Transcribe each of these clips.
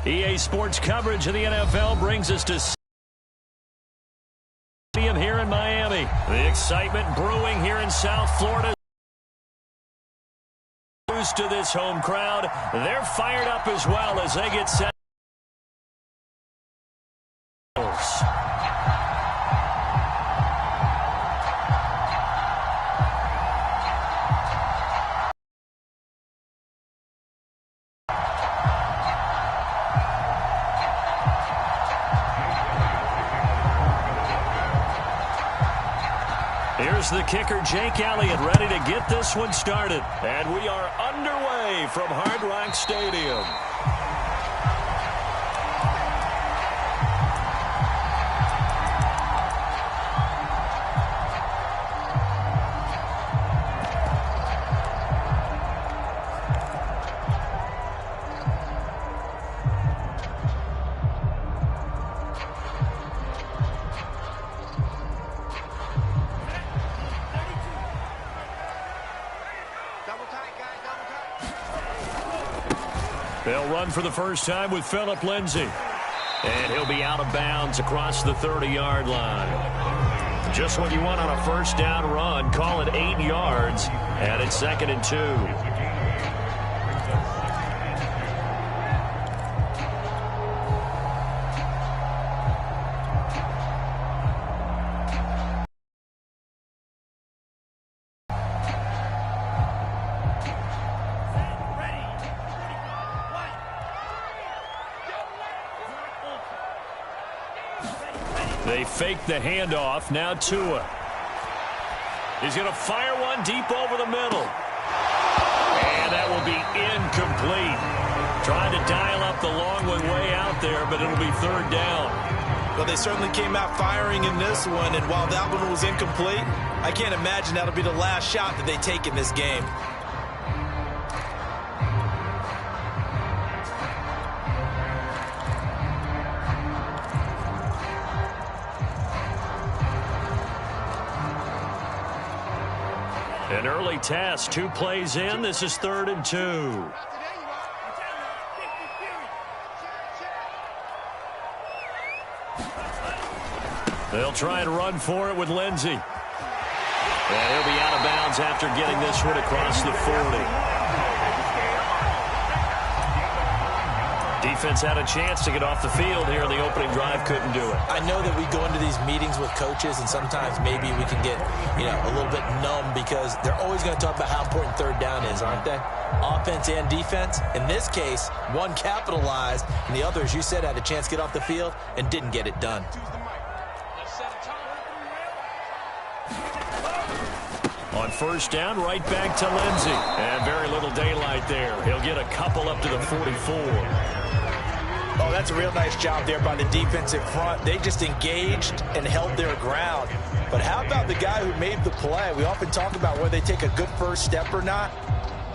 EA Sports coverage of the NFL brings us to stadium here in Miami. The excitement brewing here in South Florida. To this home crowd, they're fired up as well as they get set. Here's the kicker, Jake Elliott, ready to get this one started. And we are underway from Hard Rock Stadium. They'll run for the first time with Phillip Lindsay. And he'll be out of bounds across the 30-yard line. Just what you want on a first down run. Call it 8 yards. And it's 2nd and 2. They fake the handoff. Now Tua. He's going to fire one deep over the middle. And that will be incomplete. Trying to dial up the long one way out there, but it'll be 3rd down. Well, they certainly came out firing in this one, and while that one was incomplete, I can't imagine that'll be the last shot that they take in this game. An early test, 2 plays in. This is 3rd and 2. They'll try and run for it with Lindsay. And he'll be out of bounds after getting this one across the 40. Defense had a chance to get off the field here in the opening drive, couldn't do it. I know that we go into these meetings with coaches, and sometimes maybe we can get, a little bit numb because they're always going to talk about how important 3rd down is, aren't they? Offense and defense. In this case, one capitalized, and the other, as you said, had a chance to get off the field and didn't get it done. On first down, right back to Lindsay. And very little daylight there. He'll get a couple up to the 44. Oh, that's a real nice job there by the defensive front. They just engaged and held their ground. But how about the guy who made the play? We often talk about whether they take a good first step or not.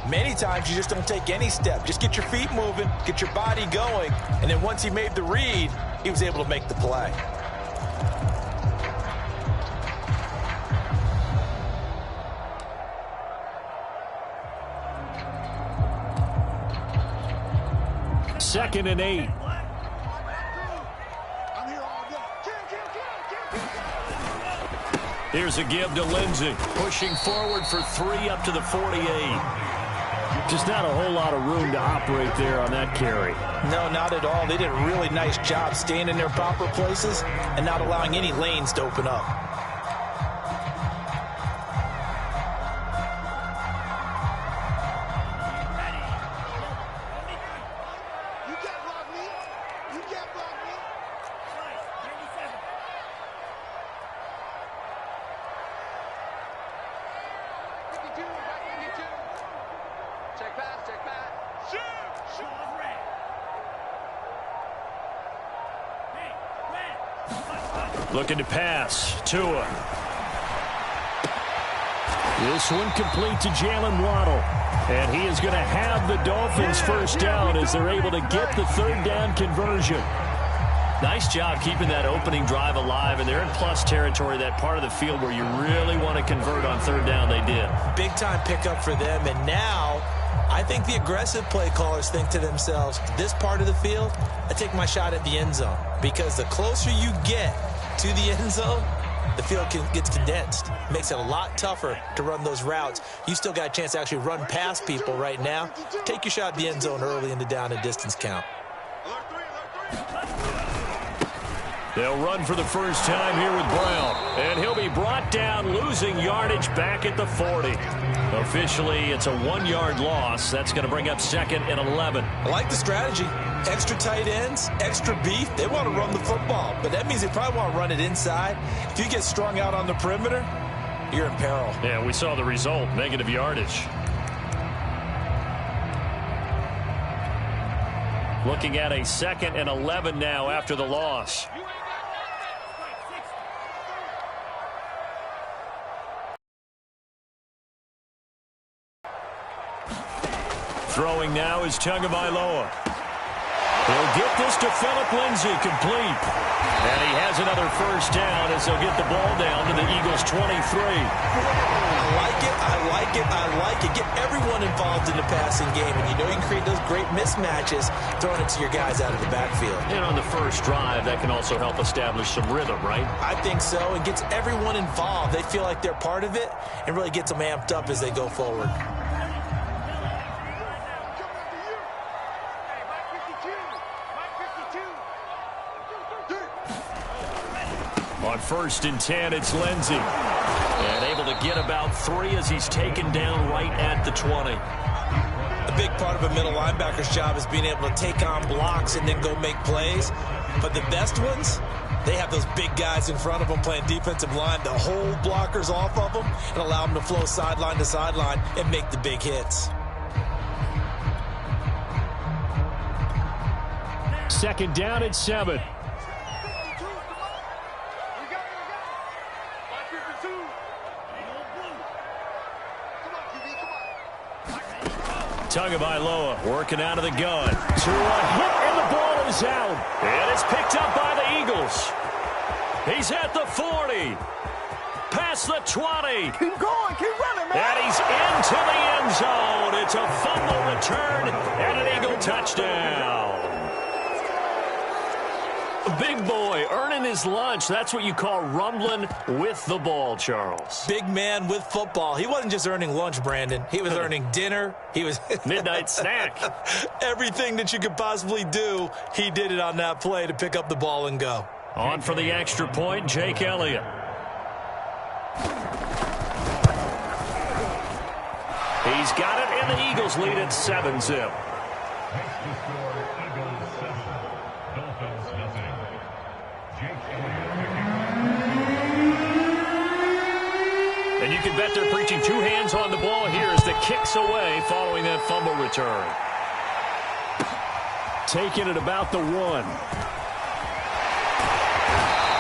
Many times you just don't take any step. Just get your feet moving, get your body going, and then once he made the read, he was able to make the play. Second and 8. Here's a give to Lindsay. Pushing forward for 3 up to the 48. Just not a whole lot of room to operate there on that carry. No, not at all. They did a really nice job staying in their proper places and not allowing any lanes to open up. Looking to pass. Tua. This one complete to Jalen Waddle. And he is going to have the Dolphins first down as they're able to get the 3rd down conversion. Nice job keeping that opening drive alive, and they're in plus territory, that part of the field where you really want to convert on third down. They did. Big-time pickup for them, and now I think the aggressive play callers think to themselves, this part of the field, I take my shot at the end zone, because the closer you get to the end zone, the field gets condensed. It makes it a lot tougher to run those routes. You still got a chance to actually run past people right now. Take your shot at the end zone early in the down and distance count. They'll run for the first time here with Brown. And he'll be brought down, losing yardage back at the 40. Officially, it's a 1-yard loss. That's going to bring up 2nd and 11. I like the strategy. Extra tight ends, extra beef. They want to run the football, but that means they probably want to run it inside. If you get strung out on the perimeter, you're in peril. Yeah, we saw the result, negative yardage. Looking at a 2nd and 11 now after the loss. Throwing now is Tagovailoa. He'll get this to Phillip Lindsay, complete. And he has another first down as they'll get the ball down to the Eagles' 23. I like it, I like it, I like it. Get everyone involved in the passing game, and you know you can create those great mismatches throwing it to your guys out of the backfield. And on the first drive, that can also help establish some rhythm, right? I think so. It gets everyone involved. They feel like they're part of it and really gets them amped up as they go forward. On 1st and 10, it's Lindsay. And able to get about 3 as he's taken down right at the 20. A big part of a middle linebacker's job is being able to take on blocks and then go make plays. But the best ones, they have those big guys in front of them playing defensive line to hold blockers off of them and allow them to flow sideline to sideline and make the big hits. 2nd down at 7. Tagovailoa working out of the gun. To a hit, and the ball is out. And it's picked up by the Eagles. He's at the 40. Past the 20. Keep going, keep running, man. And he's into the end zone. It's a fumble return and an Eagle touchdown. Big boy earning his lunch. That's what you call rumbling with the ball, Charles. Big man with football. He wasn't just earning lunch, Brandon. He was earning dinner. He was midnight snack. Everything that you could possibly do, he did it on that play to pick up the ball and go. On for the extra point, Jake Elliott. He's got it, and the Eagles lead at 7-zip. And you can bet they're preaching 2 hands on the ball here as the kick's away following that fumble return. Taking it about the 1.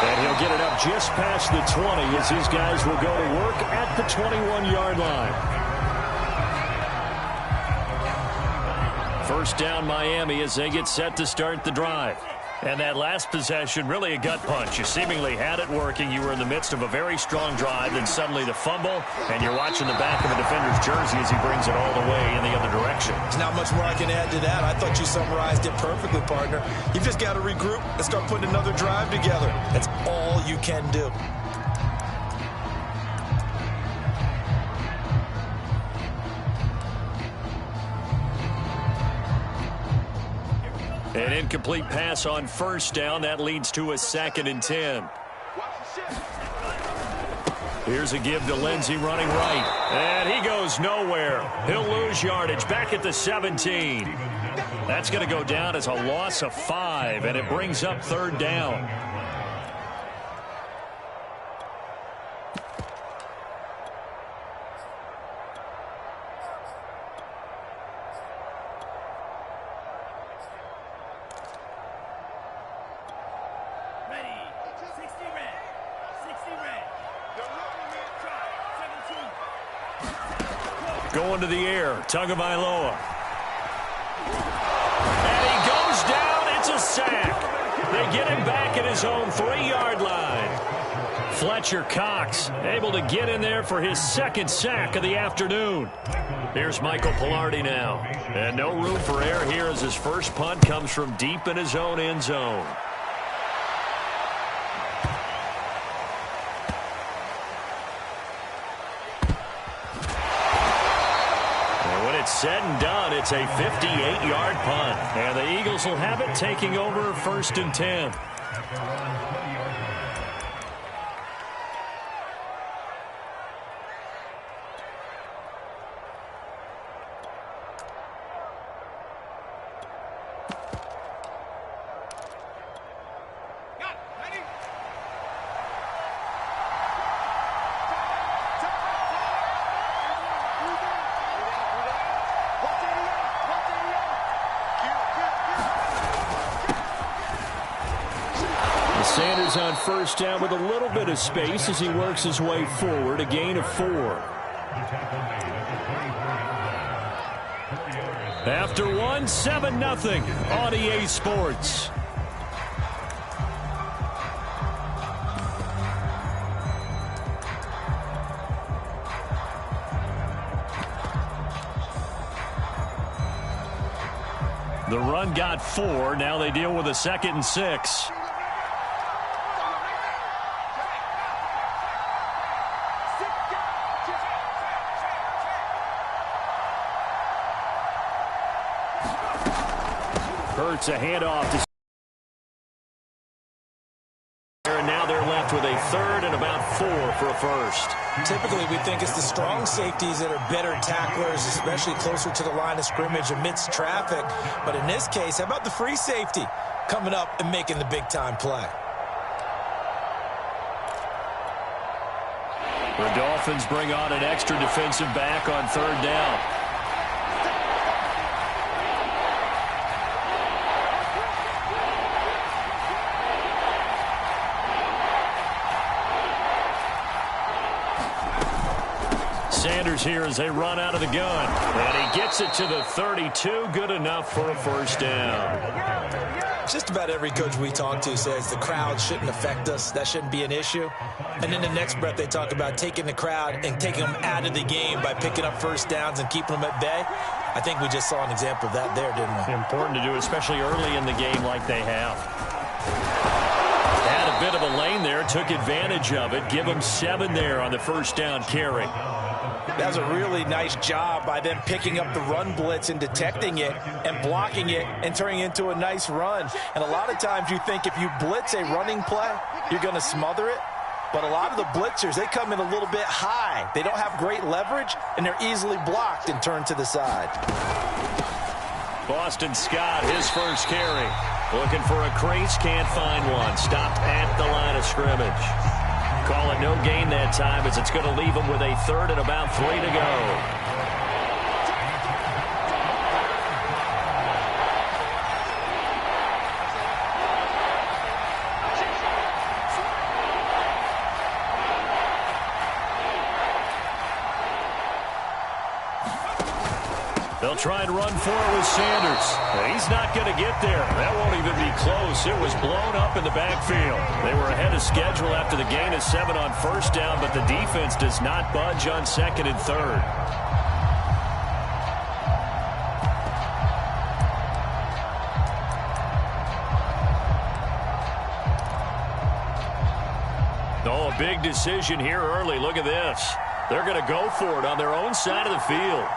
And he'll get it up just past the 20 as his guys will go to work at the 21-yard line. First down Miami as they get set to start the drive. And that last possession, really a gut punch. You seemingly had it working. You were in the midst of a very strong drive, then suddenly the fumble, and you're watching the back of a defender's jersey as he brings it all the way in the other direction. There's not much more I can add to that. I thought you summarized it perfectly, partner. You've just got to regroup and start putting another drive together. That's all you can do. An incomplete pass on first down. That leads to a 2nd and 10. Here's a give to Lindsay running right. And he goes nowhere. He'll lose yardage back at the 17. That's going to go down as a loss of 5, and it brings up 3rd down. Going to the air, Tagovailoa. And he goes down. It's a sack. They get him back at his own 3-yard line. Fletcher Cox able to get in there for his second sack of the afternoon. Here's Michael Pilardi now. And no room for error here as his first punt comes from deep in his own end zone. And when it's said and done, it's a 58-yard punt. And the Eagles will have it, taking over 1st and 10. Sanders on first down with a little bit of space as he works his way forward, a gain of 4. After 1, 7-0 on EA Sports. The run got 4. Now they deal with a 2nd and 6. Hurts a handoff to and now they're left with a 3rd and about 4 for a first. Typically, we think it's the strong safeties that are better tacklers, especially closer to the line of scrimmage amidst traffic. But in this case, how about the free safety coming up and making the big-time play? The Dolphins bring on an extra defensive back on 3rd down. Sanders here as they run out of the gun. And he gets it to the 32. Good enough for a first down. Just about every coach we talk to says the crowd shouldn't affect us. That shouldn't be an issue. And in the next breath, they talk about taking the crowd and taking them out of the game by picking up first downs and keeping them at bay. I think we just saw an example of that there, didn't we? Important to do, especially early in the game like they have. Had a bit of a lane there, took advantage of it. Give them 7 there on the first down carry. That was a really nice job by them picking up the run blitz and detecting it and blocking it and turning it into a nice run. And a lot of times you think if you blitz a running play, you're going to smother it. But a lot of the blitzers, they come in a little bit high. They don't have great leverage, and they're easily blocked and turned to the side. Boston Scott, his first carry. Looking for a crease, can't find one. Stopped at the line of scrimmage. Call it no gain that time as it's going to leave him with a 3rd and about 3 to go. They'll try and run for it with Sanders. He's not going to get there. That won't even be close. It was blown up in the backfield. They were ahead of schedule after the gain of 7 on first down, but the defense does not budge on 2nd and 3rd. Oh, a big decision here early. Look at this. They're going to go for it on their own side of the field.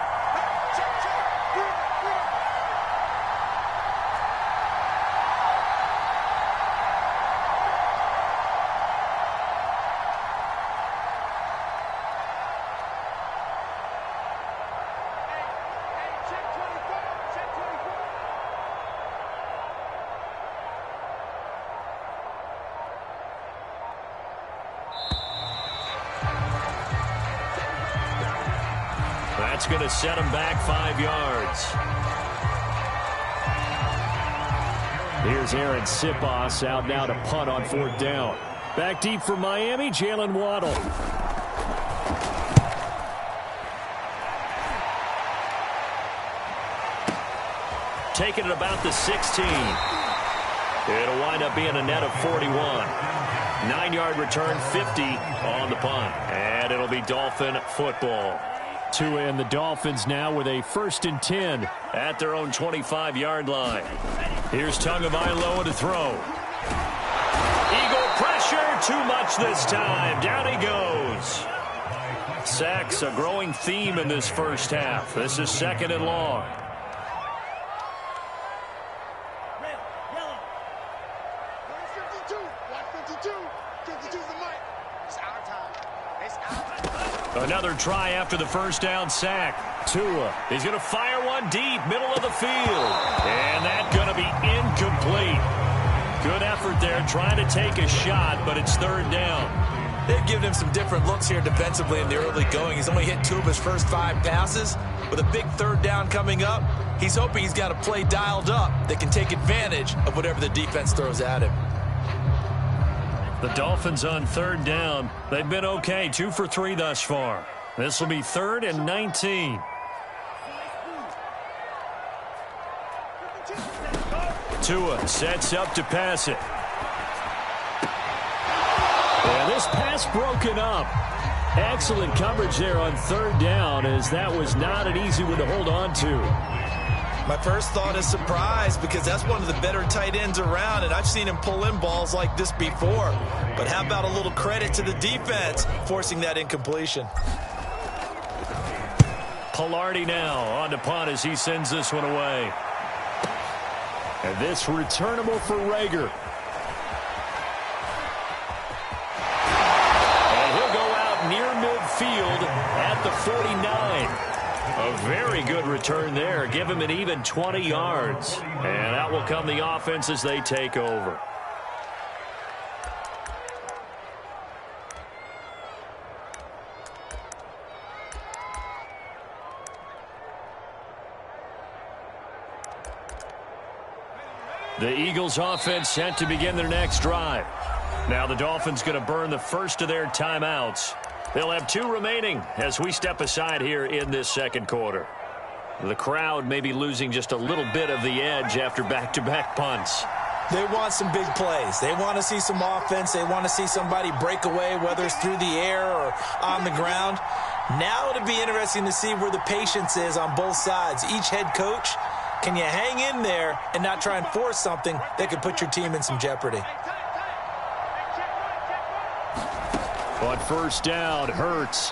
That's going to set him back 5 yards. Here's Aaron Sipos out now to punt on 4th down. Back deep for Miami, Jalen Waddle. Taking it about the 16. It'll wind up being a net of 41. 9-yard return, 50 on the punt. And it'll be Dolphin football. Tua and the Dolphins now with a 1st and 10 at their own 25-yard line. Here's Tagovailoa to throw. Eagle pressure, too much this time. Down he goes. Sacks, a growing theme in this first half. This is 2nd and long. Another try after the first down sack. Tua, he's going to fire one deep, middle of the field. And that's going to be incomplete. Good effort there, trying to take a shot, but it's 3rd down. They've given him some different looks here defensively in the early going. He's only hit 2 of his first 5 passes. With a big 3rd down coming up, he's hoping he's got a play dialed up that can take advantage of whatever the defense throws at him. The Dolphins on 3rd down. They've been okay, 2 for 3 thus far. This will be 3rd and 19. Tua sets up to pass it. And this pass broken up. Excellent coverage there on 3rd down, as that was not an easy one to hold on to. My first thought is surprise, because that's one of the better tight ends around, and I've seen him pull in balls like this before. But how about a little credit to the defense forcing that incompletion? Pilardi now on to punt as he sends this one away. And this returnable for Rager. And he'll go out near midfield at the 49. A very good return there. Give him an even 20 yards. And out will come the offense as they take over. The Eagles offense set to begin their next drive. Now the Dolphins going to burn the first of their timeouts. They'll have 2 remaining as we step aside here in this 2nd quarter. The crowd may be losing just a little bit of the edge after back-to-back punts. They want some big plays. They want to see some offense. They want to see somebody break away, whether it's through the air or on the ground. Now it'll be interesting to see where the patience is on both sides. Each head coach, can you hang in there and not try and force something that could put your team in some jeopardy? On 1st down, Hurts.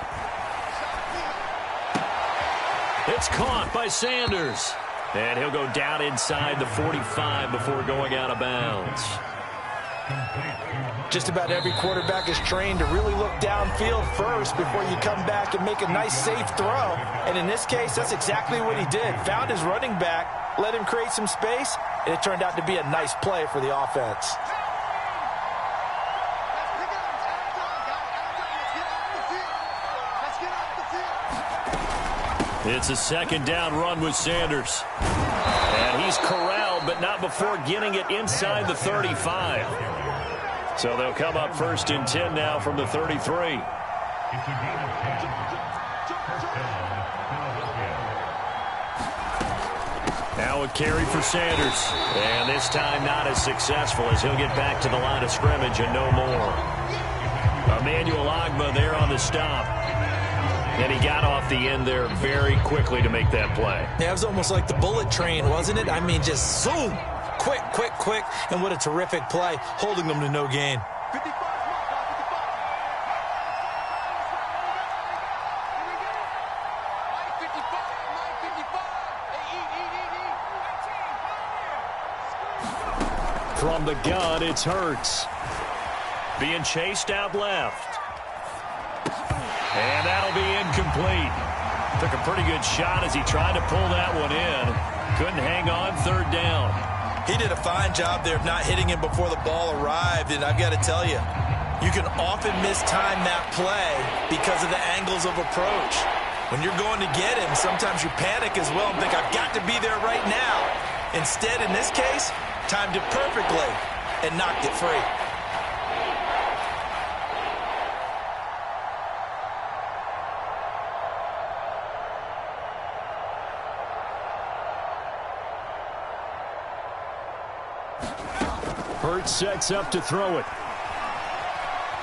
It's caught by Sanders. And he'll go down inside the 45 before going out of bounds. Just about every quarterback is trained to really look downfield first before you come back and make a nice, safe throw. And in this case, that's exactly what he did. Found his running back, let him create some space, and it turned out to be a nice play for the offense. It's a 2nd down run with Sanders. And he's corralled, but not before getting it inside the 35. So they'll come up 1st and 10 now from the 33. Now a carry for Sanders. And this time not as successful as he'll get back to the line of scrimmage and no more. Emmanuel Ogbah there on the stop. And he got off the end there very quickly to make that play. Yeah, it was almost like the bullet train, wasn't it? I mean, just zoom. Quick, quick, quick. And what a terrific play, holding them to no gain. From the gun, it's Hurts. Being chased out left. And that'll be incomplete. Took a pretty good shot as he tried to pull that one in. Couldn't hang on 3rd down. He did a fine job there of not hitting him before the ball arrived. And I've got to tell you, you can often mistime that play because of the angles of approach. When you're going to get him, sometimes you panic as well and think, I've got to be there right now. Instead, in this case, timed it perfectly and knocked it free. Hurts sets up to throw it.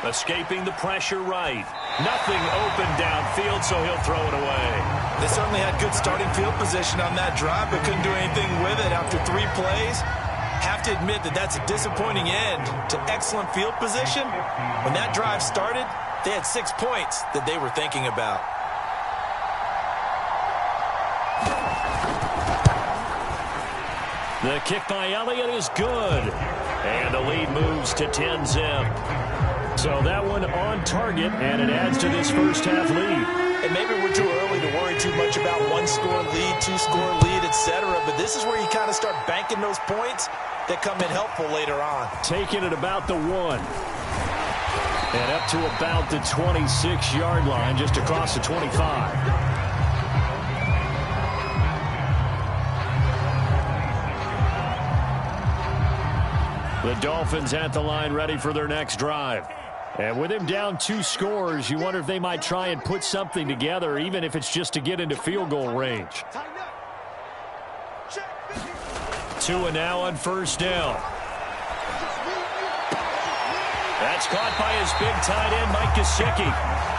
Escaping the pressure right. Nothing open downfield, so he'll throw it away. They certainly had good starting field position on that drive, but couldn't do anything with it after 3 plays. Have to admit that that's a disappointing end to excellent field position. When that drive started, they had 6 points that they were thinking about. The kick by Elliott is good. And the lead moves to 10-zip. So that one on target, and it adds to this first half lead. And maybe we're too early to worry too much about 1-score lead, 2-score lead, etc. But this is where you kind of start banking those points that come in helpful later on. Taking it about the 1. And up to about the 26-yard line, just across the 25. The Dolphins at the line ready for their next drive. And with him down 2 scores, you wonder if they might try and put something together, even if it's just to get into field goal range. Tua now on first down. That's caught by his big tight end, Mike Gesicki.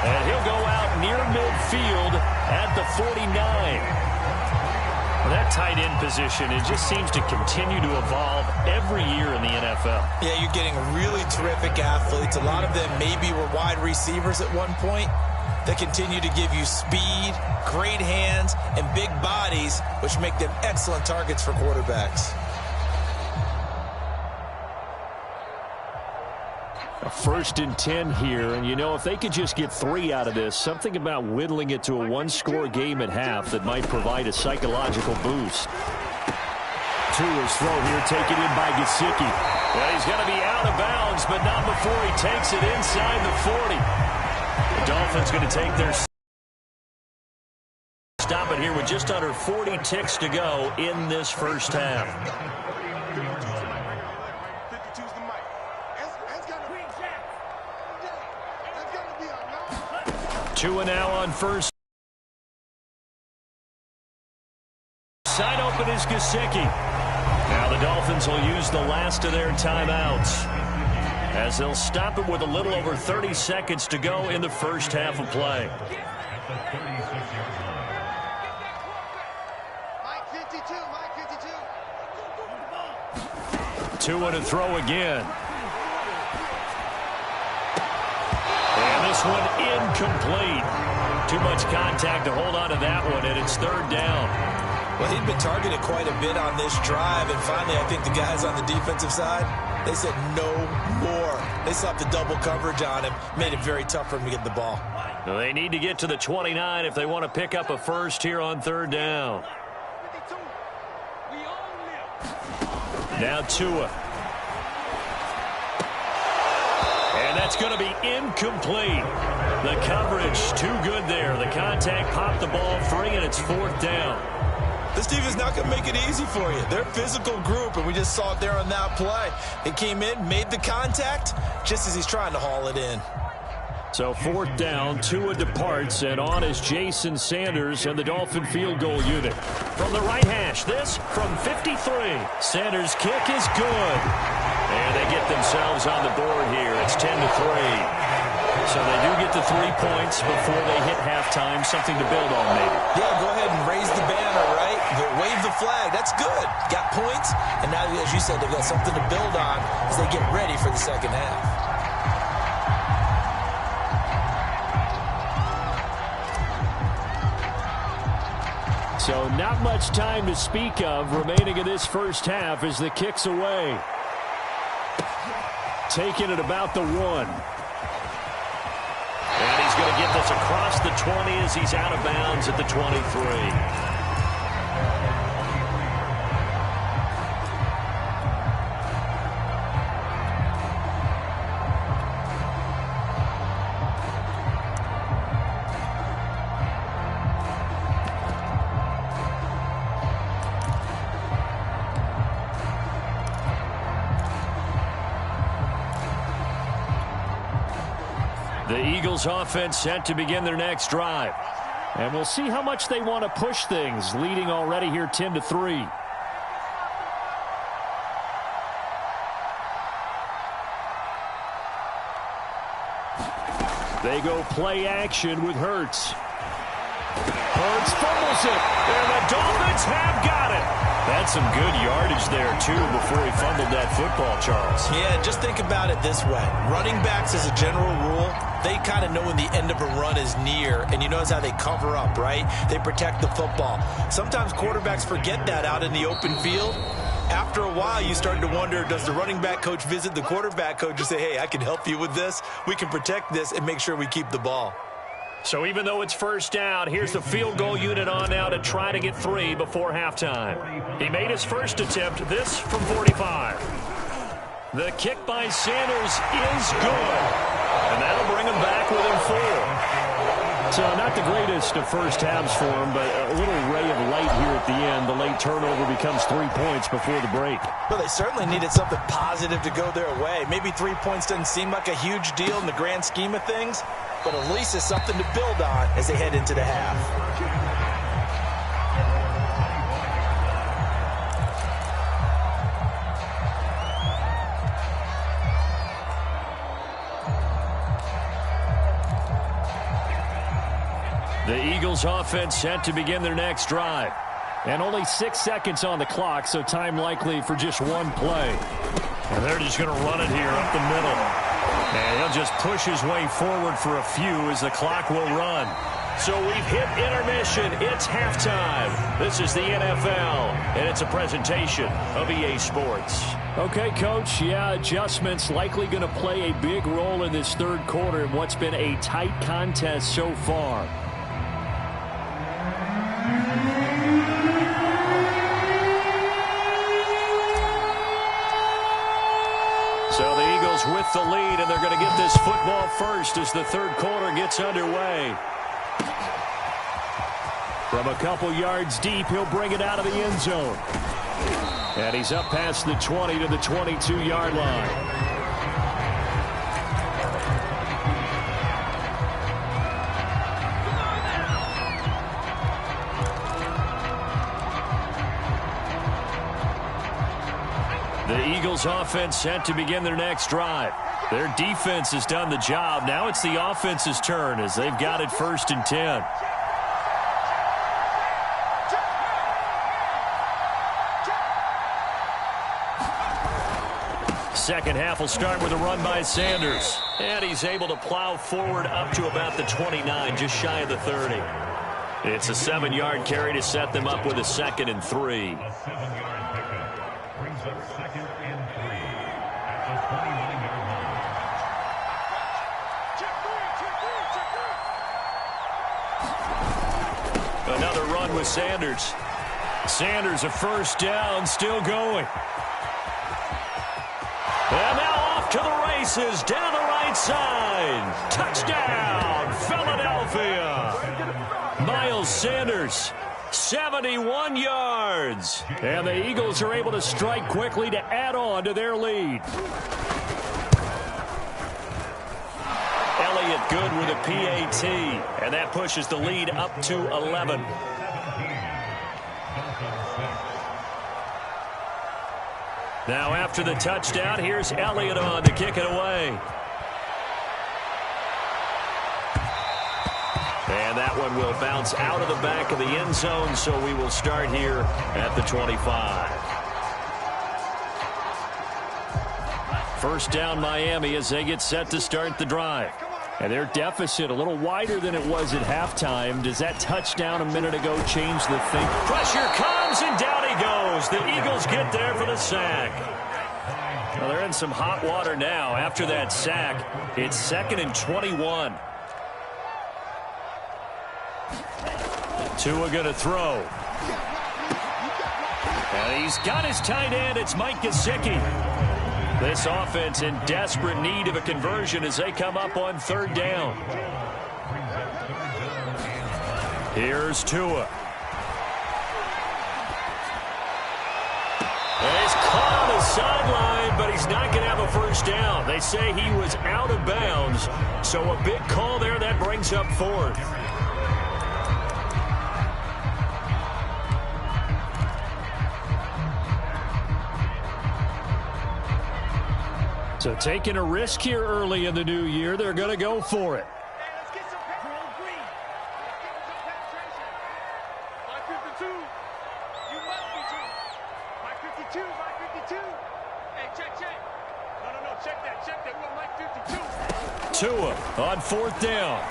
And he'll go out near midfield at the 49. That tight end position, it just seems to continue to evolve every year in the NFL. Yeah, you're getting really terrific athletes. A lot of them maybe were wide receivers at one point. They continue to give you speed, great hands, and big bodies, which make them excellent targets for quarterbacks. A 1st and 10 here, and you know, if they could just get 3 out of this, something about whittling it to a 1-score game at half that might provide a psychological boost. Tua's throw here taken in by Gesicki. Well, he's going to be out of bounds, but not before he takes it inside the 40. The Dolphins going to take their stop it here with just under 40 ticks to go in this first half. Tua now on first. Side open is Gesicki. Now the Dolphins will use the last of their timeouts as they'll stop it with a little over 30 seconds to go in the first half of play. Tua to throw again. And this one incomplete. Too much contact to hold on to that one, and it's 3rd down. Well, he'd been targeted quite a bit on this drive, and finally I think the guys on the defensive side, they said no more. They slapped the double coverage on him, made it very tough for him to get the ball. Well, they need to get to the 29 if they want to pick up a first here on 3rd down. Now Tua. And that's going to be incomplete. The coverage too good there. The contact popped the ball free, and it's 4th down. This team is not going to make it easy for you. They're a physical group, and we just saw it there on that play. They came in, made the contact, just as he's trying to haul it in. So 4th down, Tua departs, and on is Jason Sanders and the Dolphin field goal unit. From the right hash, this from 53. Sanders' kick is good. And they get themselves on the board here. It's 10-3. So they do get the 3 points before they hit halftime. Something to build on, maybe. Yeah, go ahead and raise the banner, right? Wave the flag. That's good. Got points. And now, as you said, they've got something to build on as they get ready for the second half. So not much time to speak of remaining in this first half as the kick's away. Taking it about the 1. And he's going to get this across the 20 as he's out of bounds at the 23. The Eagles offense set to begin their next drive. And we'll see how much they want to push things, leading already here 10-3. They go play action with Hurts. Hurts fumbles it, and the Dolphins have got it. That's some good yardage there, too, before he fumbled that football, Charles. Yeah, just think about it this way. Running backs, as a general rule, they kind of know when the end of a run is near, and you notice how they cover up, right? They protect the football. Sometimes quarterbacks forget that out in the open field. After a while, you start to wonder, does the running back coach visit the quarterback coach and say, hey, I can help you with this. We can protect this and make sure we keep the ball. So even though it's first down, here's the field goal unit on now to try to get 3 before halftime. He made his first attempt, this from 45. The kick by Sanders is good. And that'll bring him back within 4. So not the greatest of first halves for him, but a little ray of light here at the end. The late turnover becomes 3 points before the break. Well, they certainly needed something positive to go their way. Maybe 3 points doesn't seem like a huge deal in the grand scheme of things, but at least it's something to build on as they head into the half. The Eagles offense set to begin their next drive. And only 6 seconds on the clock, so time likely for just one play. And they're just going to run it here up the middle. And he'll just push his way forward for a few as the clock will run. So we've hit intermission. It's halftime. This is the NFL, and it's a presentation of EA Sports. Okay, Coach, yeah, adjustments likely going to play a big role in this third quarter in what's been a tight contest so far. So the Eagles with the lead, and they're going to get this football first as the third quarter gets underway. From a couple yards deep, he'll bring it out of the end zone. And he's up past the 20 to the 22-yard line. The Eagles offense set to begin their next drive. Their defense has done the job. Now it's the offense's turn as they've got it 1st and 10. Second half will start with a run by Sanders. And he's able to plow forward up to about the 29, just shy of the 30. It's a 7-yard carry to set them up with a 2nd and 3. Another run with Sanders. Sanders a first down, still going. And now off to the races, down the right side. Touchdown, Philadelphia. Miles Sanders, 71 yards. And the Eagles are able to strike quickly to add on to their lead. Elliott good with a PAT, and that pushes the lead up to 11. Now after the touchdown, here's Elliott on to kick it away. And that one will bounce out of the back of the end zone, so we will start here at the 25. First down Miami as they get set to start the drive. And their deficit a little wider than it was at halftime. Does that touchdown a minute ago change the thing? Pressure comes, and down he goes. The Eagles get there for the sack. Well, they're in some hot water now. After that sack, it's 2nd and 21. Tua going to throw. And he's got his tight end. It's Mike Gesicki. This offense in desperate need of a conversion as they come up on 3rd down. Here's Tua. And he's caught on the sideline, but he's not going to have a first down. They say he was out of bounds, so a big call there that brings up 4th. So taking a risk here early in the new year, they're going to go for it. 52, Mike 52. Hey, check. No, check that. We want Mike 52. Tua on 4th down.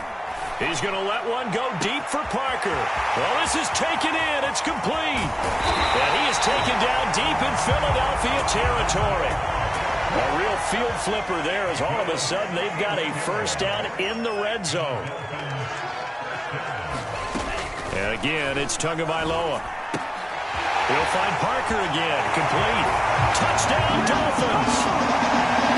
He's going to let one go deep for Parker. Well, this is taken in. It's complete. And he is taken down deep in Philadelphia territory. A real field flipper there as all of a sudden they've got a first down in the red zone. And again, it's Tagovailoa. He'll find Parker again. Complete. Touchdown, Dolphins.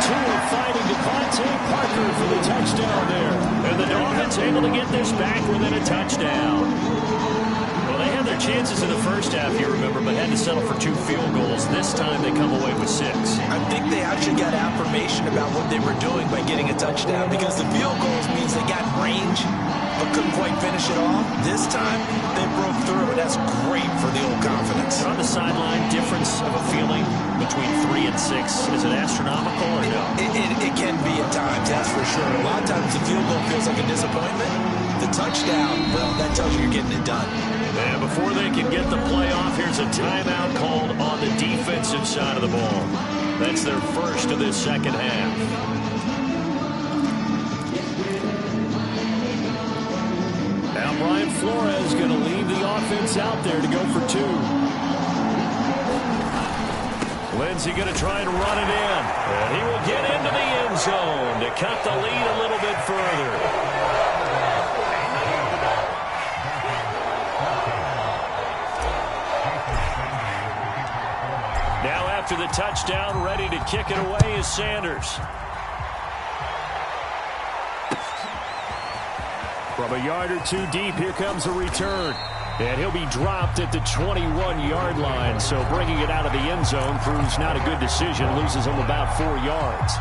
Tua fighting Devontae Parker for the touchdown there. And the Dolphins able to get this back within a touchdown. Well, they had their chances in the first half, you remember, but had to settle for 2 field goals. This time they come away with 6. I think they actually got affirmation about what they were doing by getting a touchdown, because the field goals means they got range but couldn't quite finish it off. This time they broke through, and that's great for the old confidence. On the sideline, difference of a feeling between 3 and 6. Is it astronomical or no? It can be at times, that's for sure. A lot of times the field goal feels like a disappointment. The touchdown, well, that tells you you're getting it done. And before they can get the play off, here's a timeout called on the defensive side of the ball. That's their first of this second half. Now Brian Flores going to leave the offense out there to go for 2. Lindsey going to try and run it in. And he will get into the end zone to cut the lead a little bit further. Now after the touchdown, ready to kick it away is Sanders. From a yard or 2 deep, here comes a return. And he'll be dropped at the 21-yard line. So bringing it out of the end zone proves not a good decision. Loses him about 4 yards.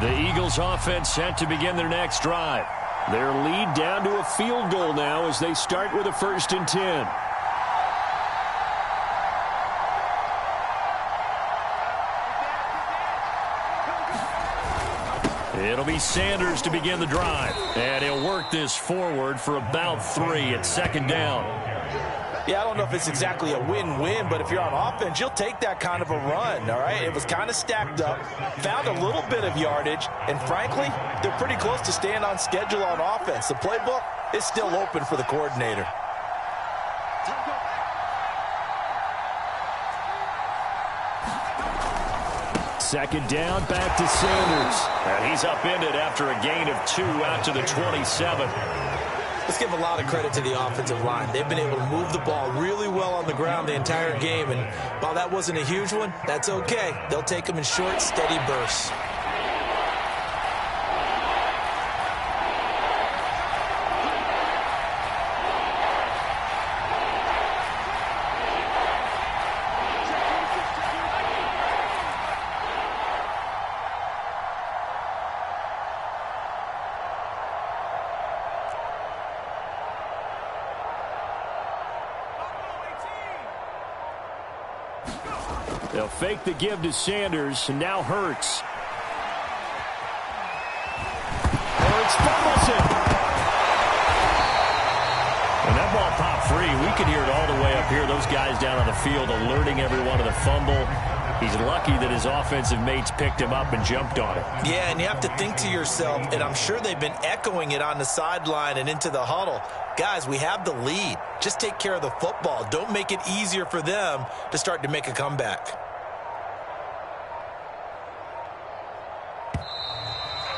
The Eagles offense set to begin their next drive. Their lead down to a field goal now as they start with a 1st and 10. It'll be Sanders to begin the drive. And he'll work this forward for about 3 at 2nd down. Yeah, I don't know if it's exactly a win-win, but if you're on offense, you'll take that kind of a run, all right? It was kind of stacked up, found a little bit of yardage, and frankly, they're pretty close to staying on schedule on offense. The playbook is still open for the coordinator. Second down, back to Sanders. And he's upended after a gain of 2 out to the 27. Let's give a lot of credit to the offensive line. They've been able to move the ball really well on the ground the entire game. And while that wasn't a huge one, that's okay. They'll take them in short, steady bursts. They'll fake the give to Sanders, and now Hurts. Hurts fumbles it. And that ball popped free. We could hear it all the way up here. Those guys down on the field alerting everyone of the fumble. He's lucky that his offensive mates picked him up and jumped on it. Yeah, and you have to think to yourself, and I'm sure they've been echoing it on the sideline and into the huddle. Guys, we have the lead. Just take care of the football. Don't make it easier for them to start to make a comeback.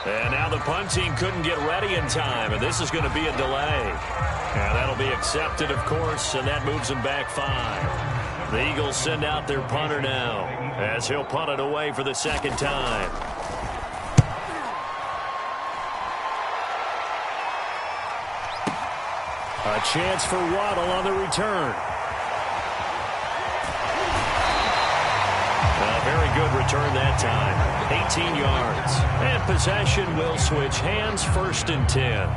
And now the punt team couldn't get ready in time, and this is going to be a delay. And that'll be accepted, of course, and that moves them back 5. The Eagles send out their punter now as he'll punt it away for the 2nd time. A chance for Waddle on the return. A very good return that time. 18 yards. And possession will switch hands, 1st and 10.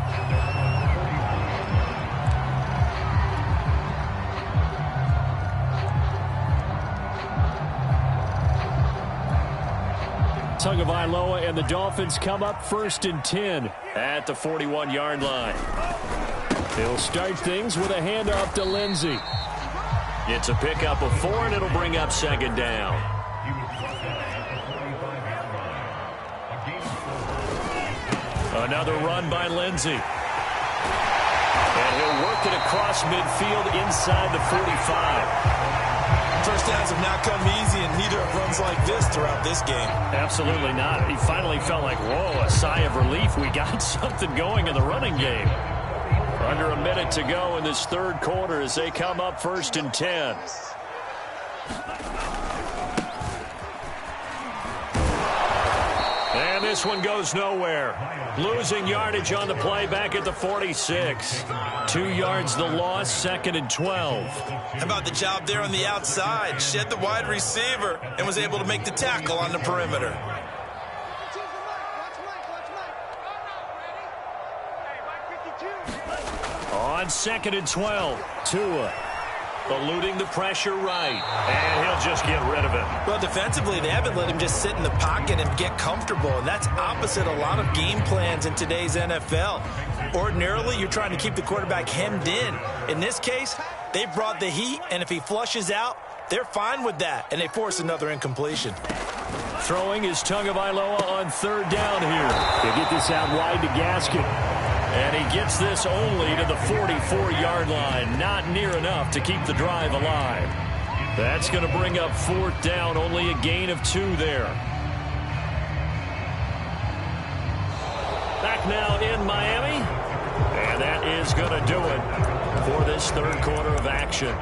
Tagovailoa and the Dolphins come up 1st and 10 at the 41-yard line. He'll start things with a handoff to Lindsey. It's a pickup of 4, and it'll bring up second down. Another run by Lindsey. And he'll work it across midfield inside the 45. First downs have not come easy, and neither have runs like this throughout this game. Absolutely not. He finally felt like, whoa, a sigh of relief. We got something going in the running game. Under a minute to go in this third quarter as they come up 1st and 10. And this one goes nowhere. Losing yardage on the play back at the 46. 2 yards the loss, 2nd and 12. How about the job there on the outside? Shed the wide receiver and was able to make the tackle on the perimeter. On 2nd and 12, Tua eluding the pressure right, and he'll just get rid of it. Well, defensively, they haven't let him just sit in the pocket and get comfortable, and that's opposite a lot of game plans in today's NFL. Ordinarily, you're trying to keep the quarterback hemmed in. In this case, they brought the heat, and if he flushes out, they're fine with that, and they force another incompletion. Throwing is Tagovailoa on 3rd down here. They get this out wide to Gaskin. And he gets this only to the 44-yard line. Not near enough to keep the drive alive. That's going to bring up 4th down. Only a gain of 2 there. Back now in Miami. And that is going to do it for this third quarter of action.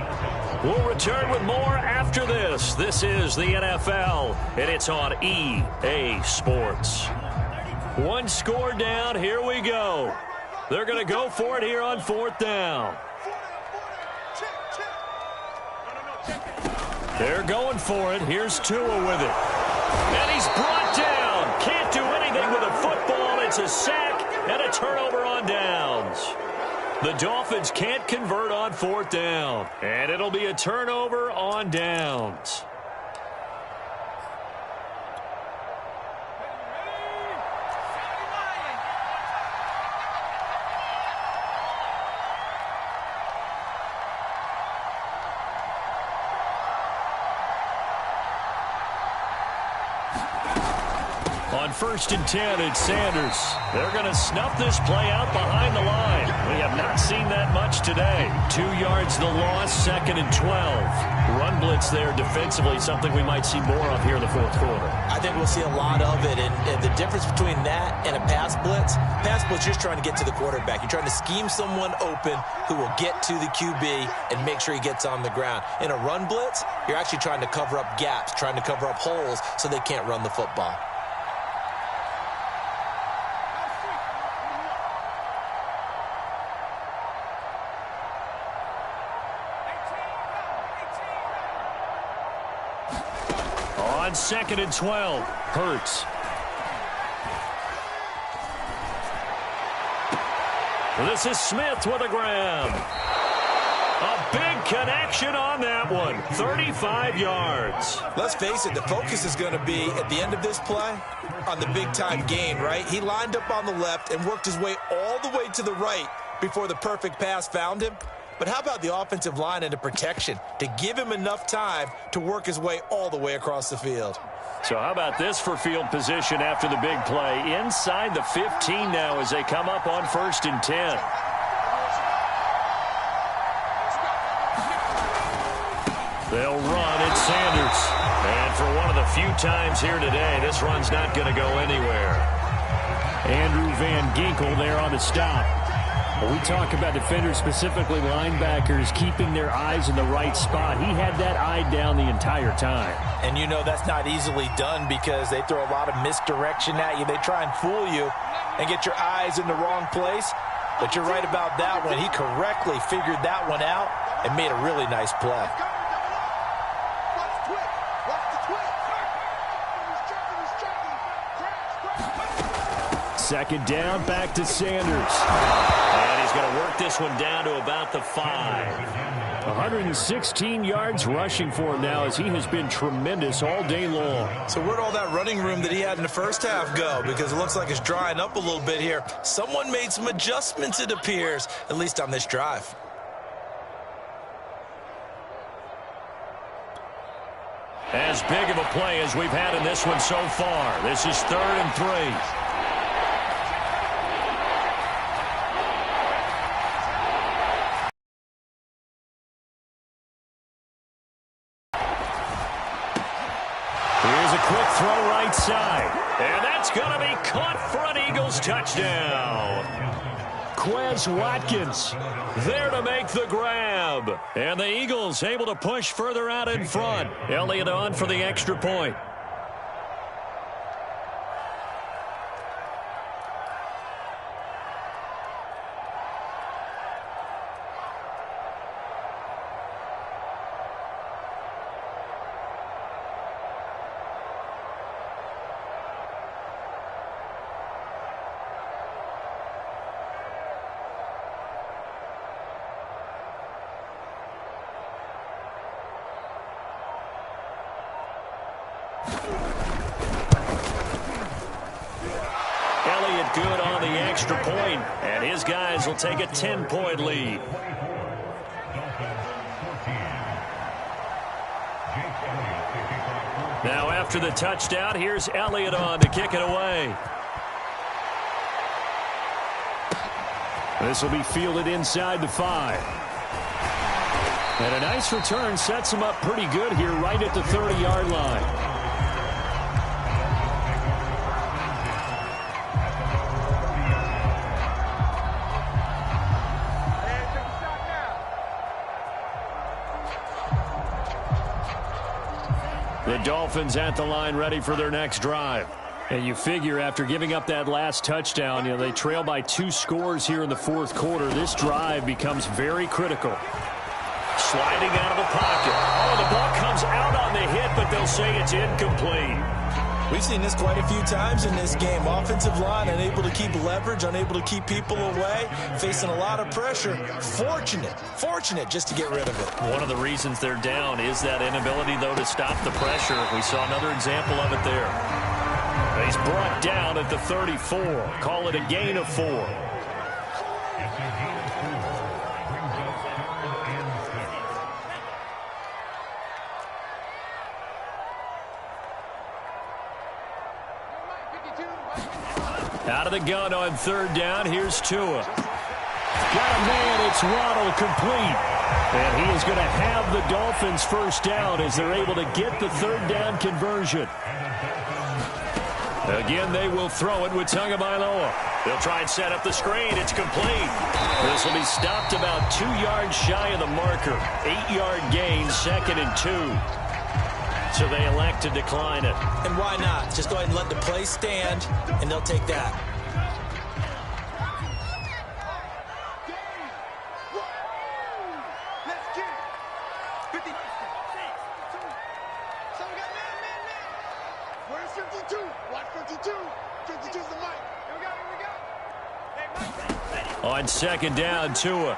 We'll return with more after this. This is the NFL, and it's on EA Sports. 1 score down. Here we go. They're going to go for it here on 4th down. They're going for it. Here's Tua with it. And he's brought down. Can't do anything with a football. It's a sack and a turnover on downs. The Dolphins can't convert on 4th down. And it'll be a turnover on downs. On 1st and 10, it's Sanders. They're going to snuff this play out behind the line. We have not seen that much today. 2 yards the loss, 2nd and 12. Run blitz there defensively, something we might see more of here in the 4th quarter. I think we'll see a lot of it, and the difference between that and a pass blitz, you're just trying to get to the quarterback. You're trying to scheme someone open who will get to the QB and make sure he gets on the ground. In a run blitz, you're actually trying to cover up gaps, trying to cover up holes so they can't run the football. On 2nd and 12, Hurts. This is Smith with a grab. A big connection on that one. 35 yards. Let's face it, the focus is going to be, at the end of this play, on the big-time gain, right? He lined up on the left and worked his way all the way to the right before the perfect pass found him. But how about the offensive line and the protection to give him enough time to work his way all the way across the field? So how about this for field position after the big play? Inside the 15 now as they come up on 1st and 10. They'll run. It's Sanders. And for one of the few times here today, this run's not going to go anywhere. Andrew Van Ginkel there on the stop. When we talk about defenders, specifically linebackers, keeping their eyes in the right spot, he had that eye down the entire time. And you know that's not easily done because they throw a lot of misdirection at you. They try and fool you and get your eyes in the wrong place. But you're right about that one. He correctly figured that one out and made a really nice play. Second down, back to Sanders. And he's going to work this one down to about the 5. 116 yards rushing for him now, as he has been tremendous all day long. So where'd all that running room that he had in the first half go? Because it looks like it's drying up a little bit here. Someone made some adjustments, it appears, at least on this drive. As big of a play as we've had in this one so far. This is 3rd and 3. Quick throw right side. And that's going to be caught for an Eagles touchdown. Quez Watkins there to make the grab. And the Eagles able to push further out in front. Elliott on for the extra point. Elliott good on the extra point, and his guys will take a 10-point lead. Now after the touchdown, here's Elliott on to kick it away. This will be fielded inside the 5. And a nice return sets him up pretty good here right at the 30-yard line. The Dolphins at the line ready for their next drive. And you figure after giving up that last touchdown, they trail by 2 scores here in the 4th quarter. This drive becomes very critical. Sliding out of the pocket. Oh, the ball comes out on the hit, but they'll say it's incomplete. We've seen this quite a few times in this game. Offensive line unable to keep leverage, unable to keep people away, facing a lot of pressure. Fortunate just to get rid of it. One of the reasons they're down is that inability, though, to stop the pressure. We saw another example of it there. He's brought down at the 34. Call it a gain of 4. Out of the gun on 3rd down. Here's Tua. Got a man. It's Waddle complete. And he is going to have the Dolphins first down as they're able to get the 3rd down conversion. Again, they will throw it with Tagovailoa. They'll try and set up the screen. It's complete. This will be stopped about 2 yards shy of the marker. 8-yard gain, 2nd and 2. So they elect to decline it. And why not? Just go ahead and let the play stand, and they'll take that. Let's get it. 50. So we got man. Where's 52? Watch 52. 52's the mic. Here we go. Hey, Mike. On 2nd down, Tua.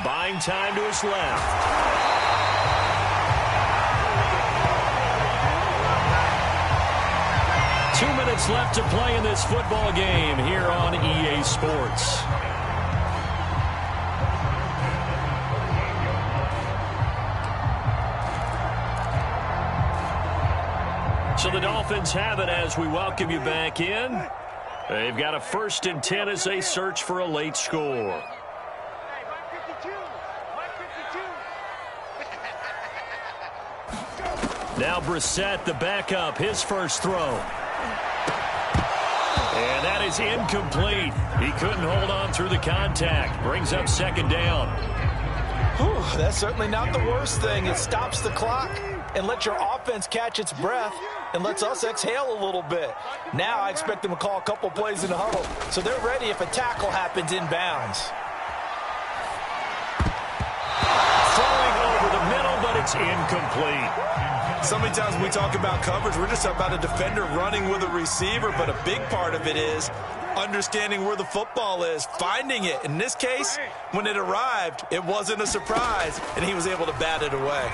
Buying time to his left. 2 minutes left to play in this football game here on EA Sports. So the Dolphins have it as we welcome you back in. They've got a 1st and 10 as they search for a late score. Now Brissett, the backup, his first throw. And that is incomplete. He couldn't hold on through the contact. Brings up 2nd down. Whew, that's certainly not the worst thing. It stops the clock and lets your offense catch its breath and lets us exhale a little bit. Now I expect them to call a couple plays in the huddle, so they're ready if a tackle happens inbounds. Throwing over the middle, but It's incomplete. So many times when we talk about coverage, we're just about a defender running with a receiver, but a big part of it is understanding where the football is, finding it. In this case, when it arrived, it wasn't a surprise, and he was able to bat it away.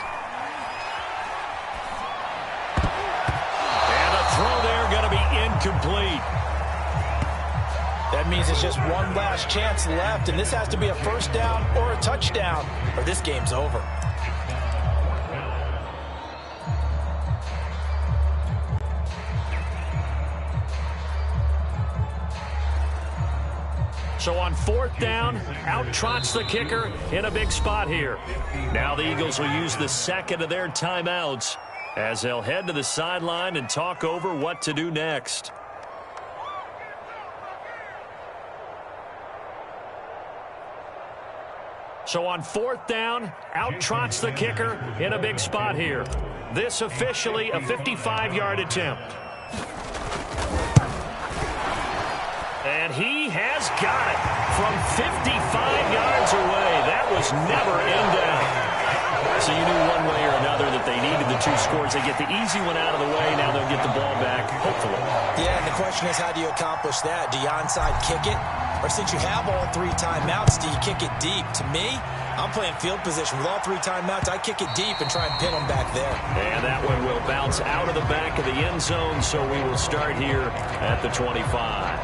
And a throw there going to be incomplete. That means it's just one last chance left, and this has to be a first down or a touchdown, or this game's over. So on 4th down, out trots the kicker in a big spot here. Now the Eagles will use the second of their timeouts as they'll head to the sideline and talk over what to do next. So on 4th down, out trots the kicker in a big spot here. This officially a 55-yard attempt. And he has got it from 55 yards away. That was never in doubt. So you knew one way or another that they needed the 2 scores. They get the easy one out of the way. Now they'll get the ball back, hopefully. Yeah, and the question is, how do you accomplish that? Do you onside kick it? Or since you have all 3 timeouts, do you kick it deep? To me, I'm playing field position. With all 3 timeouts, I kick it deep and try and pin them back there. And that one will bounce out of the back of the end zone, so we will start here at the 25.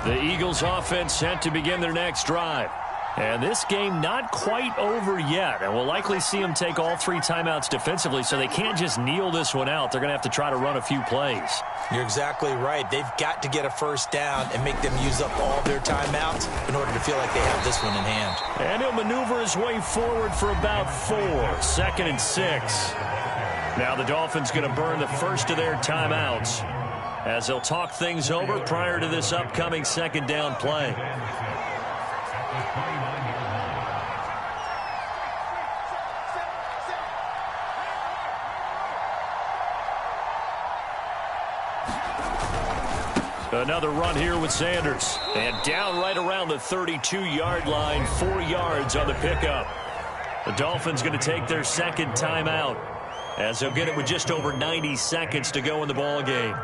The Eagles offense set to begin their next drive. And this game not quite over yet. And we'll likely see them take all 3 timeouts defensively, so they can't just kneel this one out. They're going to have to try to run a few plays. You're exactly right. They've got to get a first down and make them use up all their timeouts in order to feel like they have this one in hand. And he'll maneuver his way forward for about 4. 2nd and 6. Now the Dolphins going to burn the first of their timeouts as they'll talk things over prior to this upcoming 2nd down play. Another run here with Sanders. And down right around the 32-yard line, 4 yards on the pickup. The Dolphins going to take their 2nd timeout as they'll get it with just over 90 seconds to go in the ball game.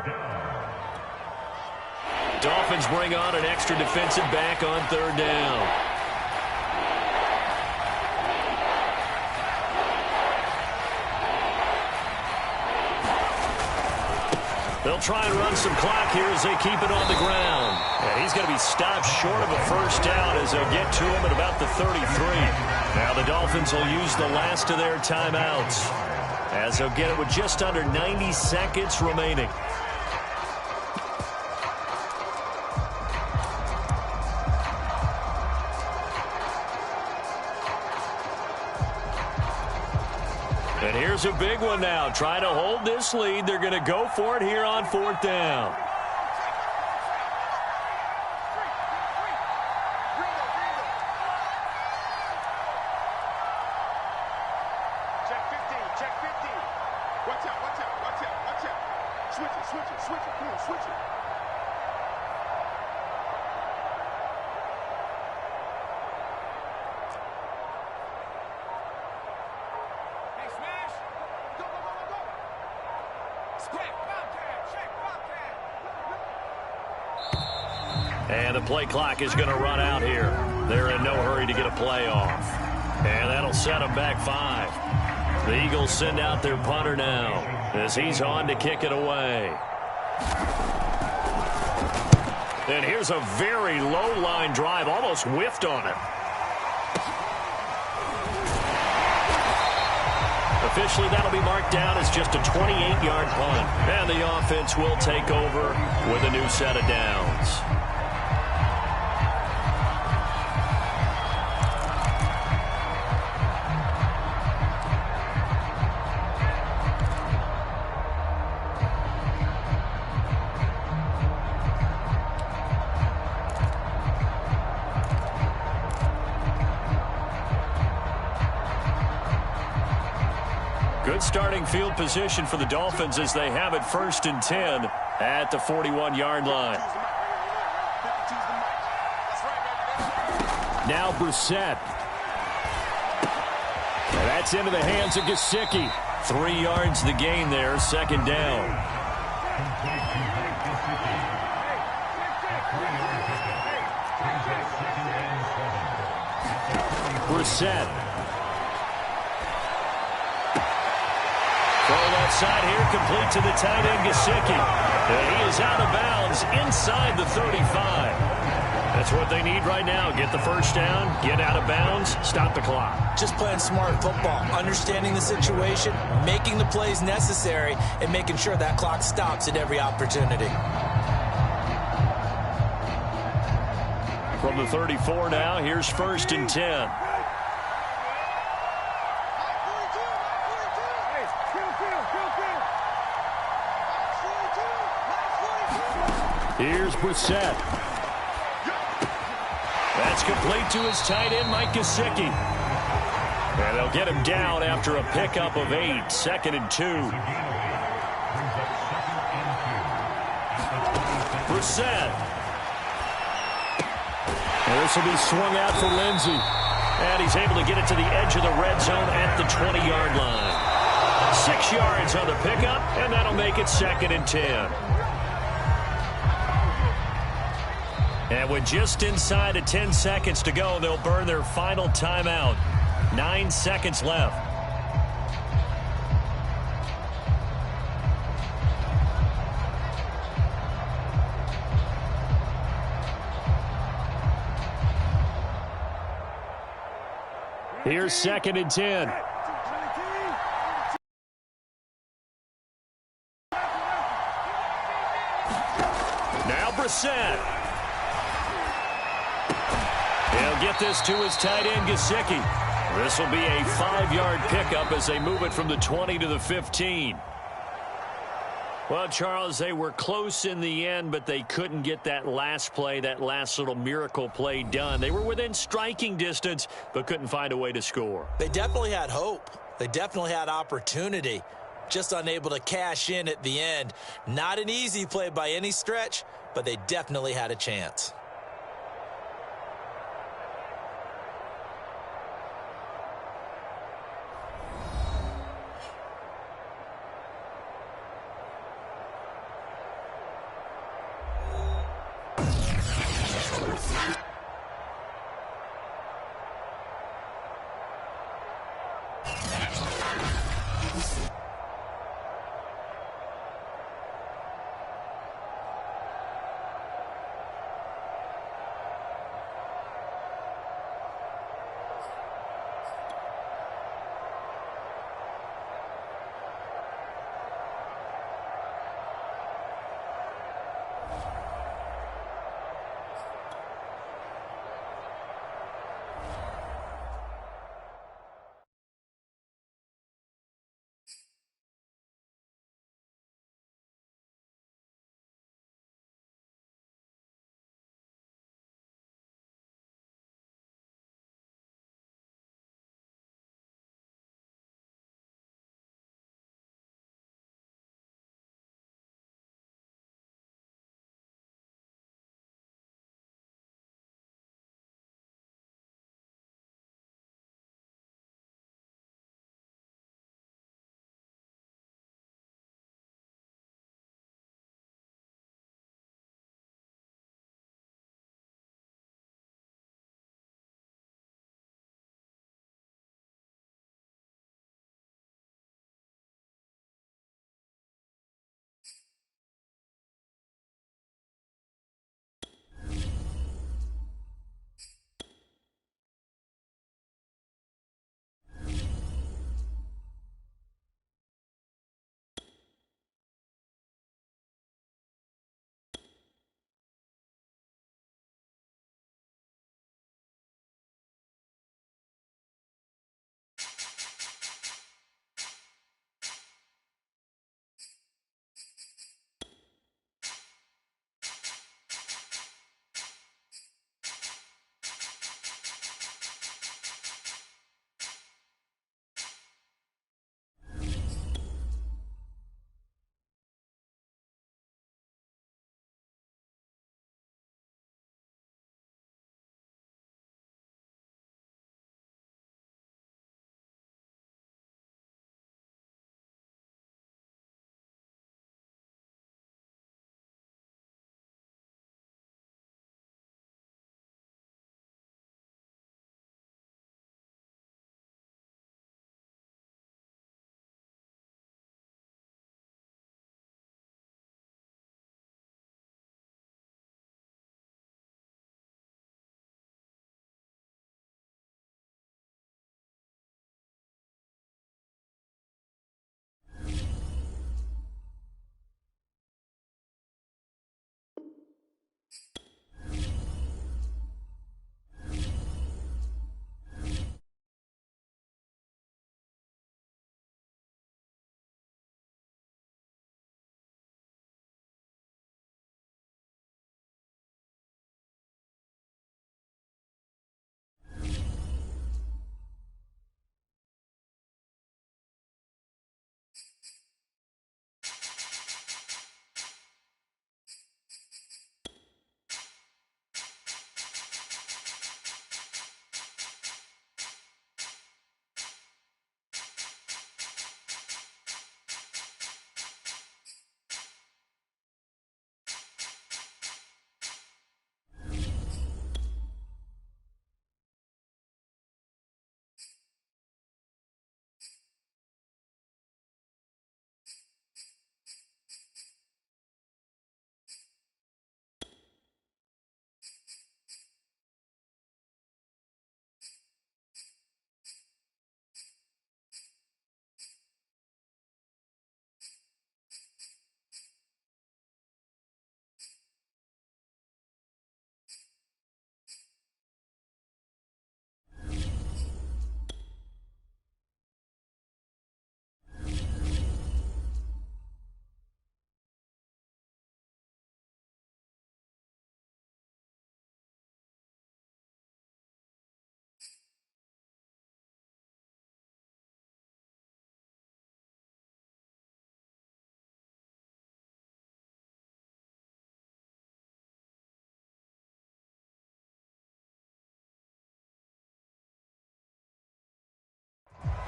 Dolphins bring on an extra defensive back on 3rd down. They'll try and run some clock here as they keep it on the ground. And he's going to be stopped short of a first down as they'll get to him at about the 33. Now the Dolphins will use the last of their timeouts as they'll get it with just under 90 seconds remaining. And here's a big one now. Trying to hold this lead. They're going to go for it here on 4th down. Check 15, check 15. Watch out, watch out, watch out, watch out. Switch it, switch it, switch it. Come on, switch it. And the play clock is going to run out here. They're in no hurry to get a play off. And that'll set them back 5. The Eagles send out their punter now as he's on to kick it away. And here's a very low line drive, almost whiffed on it. Officially, that'll be marked down as just a 28-yard punt. And the offense will take over with a new set of downs. Good starting field position for the Dolphins as they have it 1st and 10 at the 41-yard line. Now Brissett. And that's into the hands of Gesicki. 3 yards the gain there, second down. Brissett. Throw left side here, complete to the tight end, Gesicki. And he is out of bounds inside the 35. That's what they need right now. Get the first down, get out of bounds, stop the clock. Just playing smart football, understanding the situation, making the plays necessary, and making sure that clock stops at every opportunity. From the 34 now, here's 1st and 10. Here's Brissett. That's complete to his tight end, Mike Gesicki. And they'll get him down after a pickup of 8, 2nd and 2. Brissett. And this will be swung out for Lindsey. And he's able to get it to the edge of the red zone at the 20-yard line. 6 yards on the pickup, and that'll make it 2nd and 10. And with just inside of 10 seconds to go, they'll burn their final timeout. 9 seconds left. Here's 2nd and 10. Now Brissett. He'll get this to his tight end, Gesicki. This will be a 5-yard pickup as they move it from the 20 to the 15. Well, Charles, they were close in the end, but they couldn't get that last play, that last little miracle play done. They were within striking distance, but couldn't find a way to score. They definitely had hope. They definitely had opportunity. Just unable to cash in at the end. Not an easy play by any stretch, but they definitely had a chance.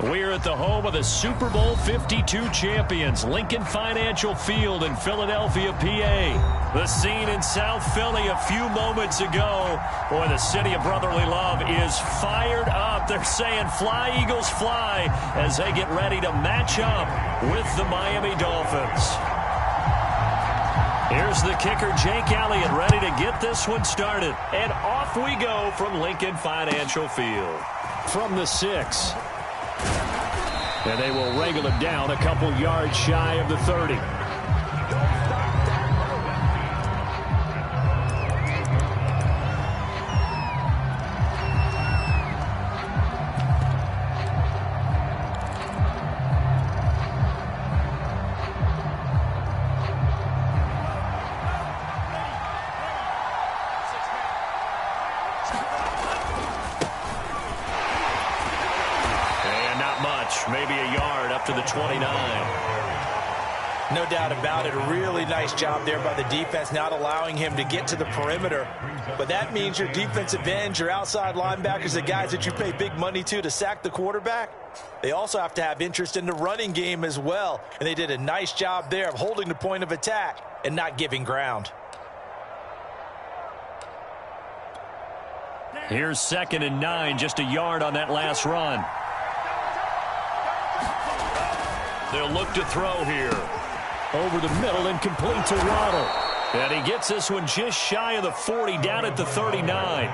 We're at the home of the Super Bowl 52 champions, Lincoln Financial Field in Philadelphia, PA. The scene in South Philly a few moments ago. Boy, the city of brotherly love is fired up. They're saying, "Fly, Eagles, fly," as they get ready to match up with the Miami Dolphins. Here's the kicker, Jake Elliott, ready to get this one started. And off we go from Lincoln Financial Field. From the 6. And they will wrangle it down a couple yards shy of the 30. Maybe a yard up to the 29. No doubt about it. A really nice job there by the defense, not allowing him to get to the perimeter. But that means your defensive ends, your outside linebackers, the guys that you pay big money to sack the quarterback, they also have to have interest in the running game as well. And they did a nice job there of holding the point of attack and not giving ground. Here's 2nd and 9, just a yard on that last run. They'll look to throw here. Over the middle and complete to Waddle. And he gets this one just shy of the 40, down at the 39.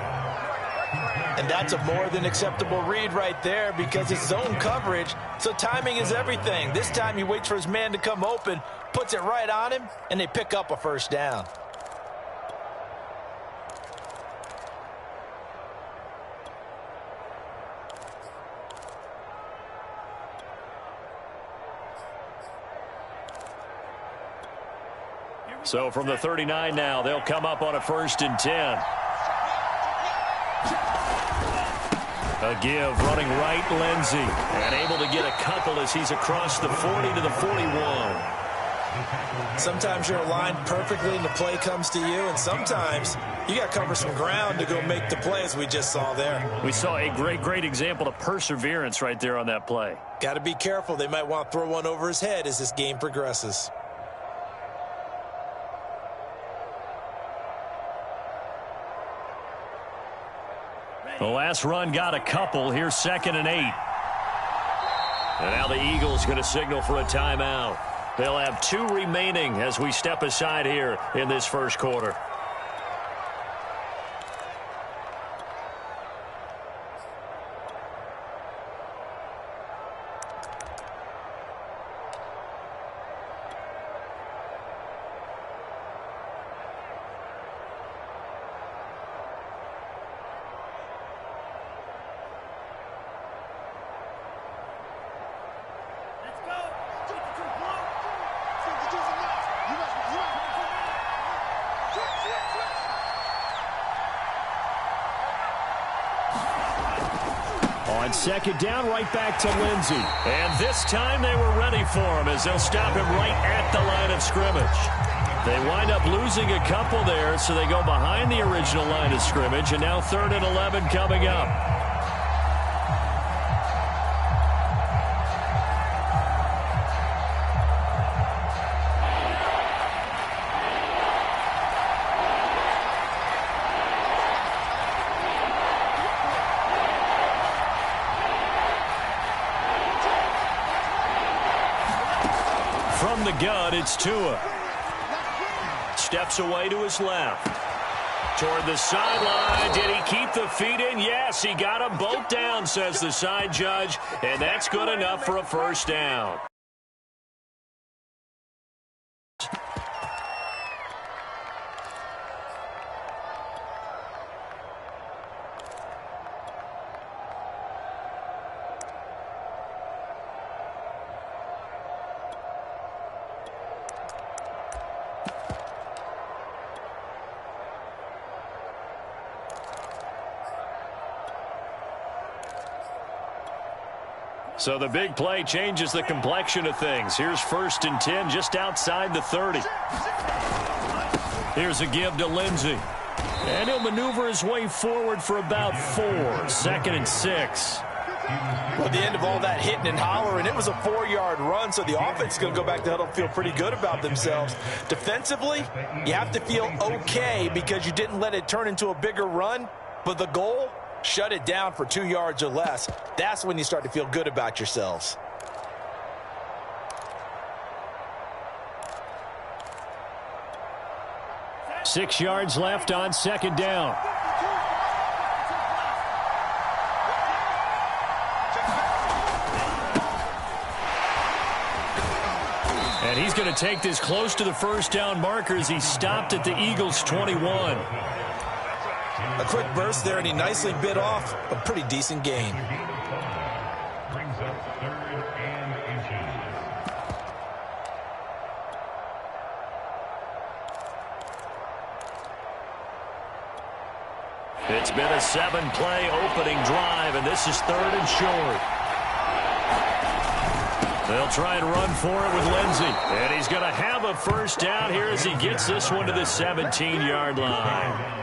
And that's a more than acceptable read right there because it's zone coverage, so timing is everything. This time he waits for his man to come open, puts it right on him, and they pick up a first down. So from the 39 now, they'll come up on a 1st and 10. A give, running right, Lindsey. And able to get a couple as he's across the 40 to the 41. Sometimes you're aligned perfectly and the play comes to you, and sometimes you got to cover some ground to go make the play, as we just saw there. We saw a great example of perseverance right there on that play. Got to be careful. They might want to throw one over his head as this game progresses. The last run got a couple. Here's 2nd and 8. And now the Eagles going to signal for a timeout. They'll have 2 remaining as we step aside here in this first quarter. On 2nd down, right back to Lindsey. And this time they were ready for him as they'll stop him right at the line of scrimmage. They wind up losing a couple there, so they go behind the original line of scrimmage, and now 3rd and 11 coming up. From the gun, it's Tua. Steps away to his left. Toward the sideline. Did he keep the feet in? Yes, he got them both down, says the side judge. And that's good enough for a first down. So the big play changes the complexion of things. Here's 1st and 10 just outside the 30. Here's a give to Lindsey. And he'll maneuver his way forward for about 4. 2nd and 6. Well, at the end of all that hitting and hollering, it was a 4-yard run, so the offense is going to go back to huddle and feel pretty good about themselves. Defensively, you have to feel okay because you didn't let it turn into a bigger run, but the goal, shut it down for 2 yards or less. That's when you start to feel good about yourselves. Six yards left on second down. And he's going to take this close to the first down marker as he stopped at the Eagles' 21. A quick burst there, and he nicely bit off a pretty decent gain. It's been a 7-play opening drive, and this is 3rd and short. They'll try and run for it with Lindsey. And he's going to have a first down here as he gets this one to the 17-yard line.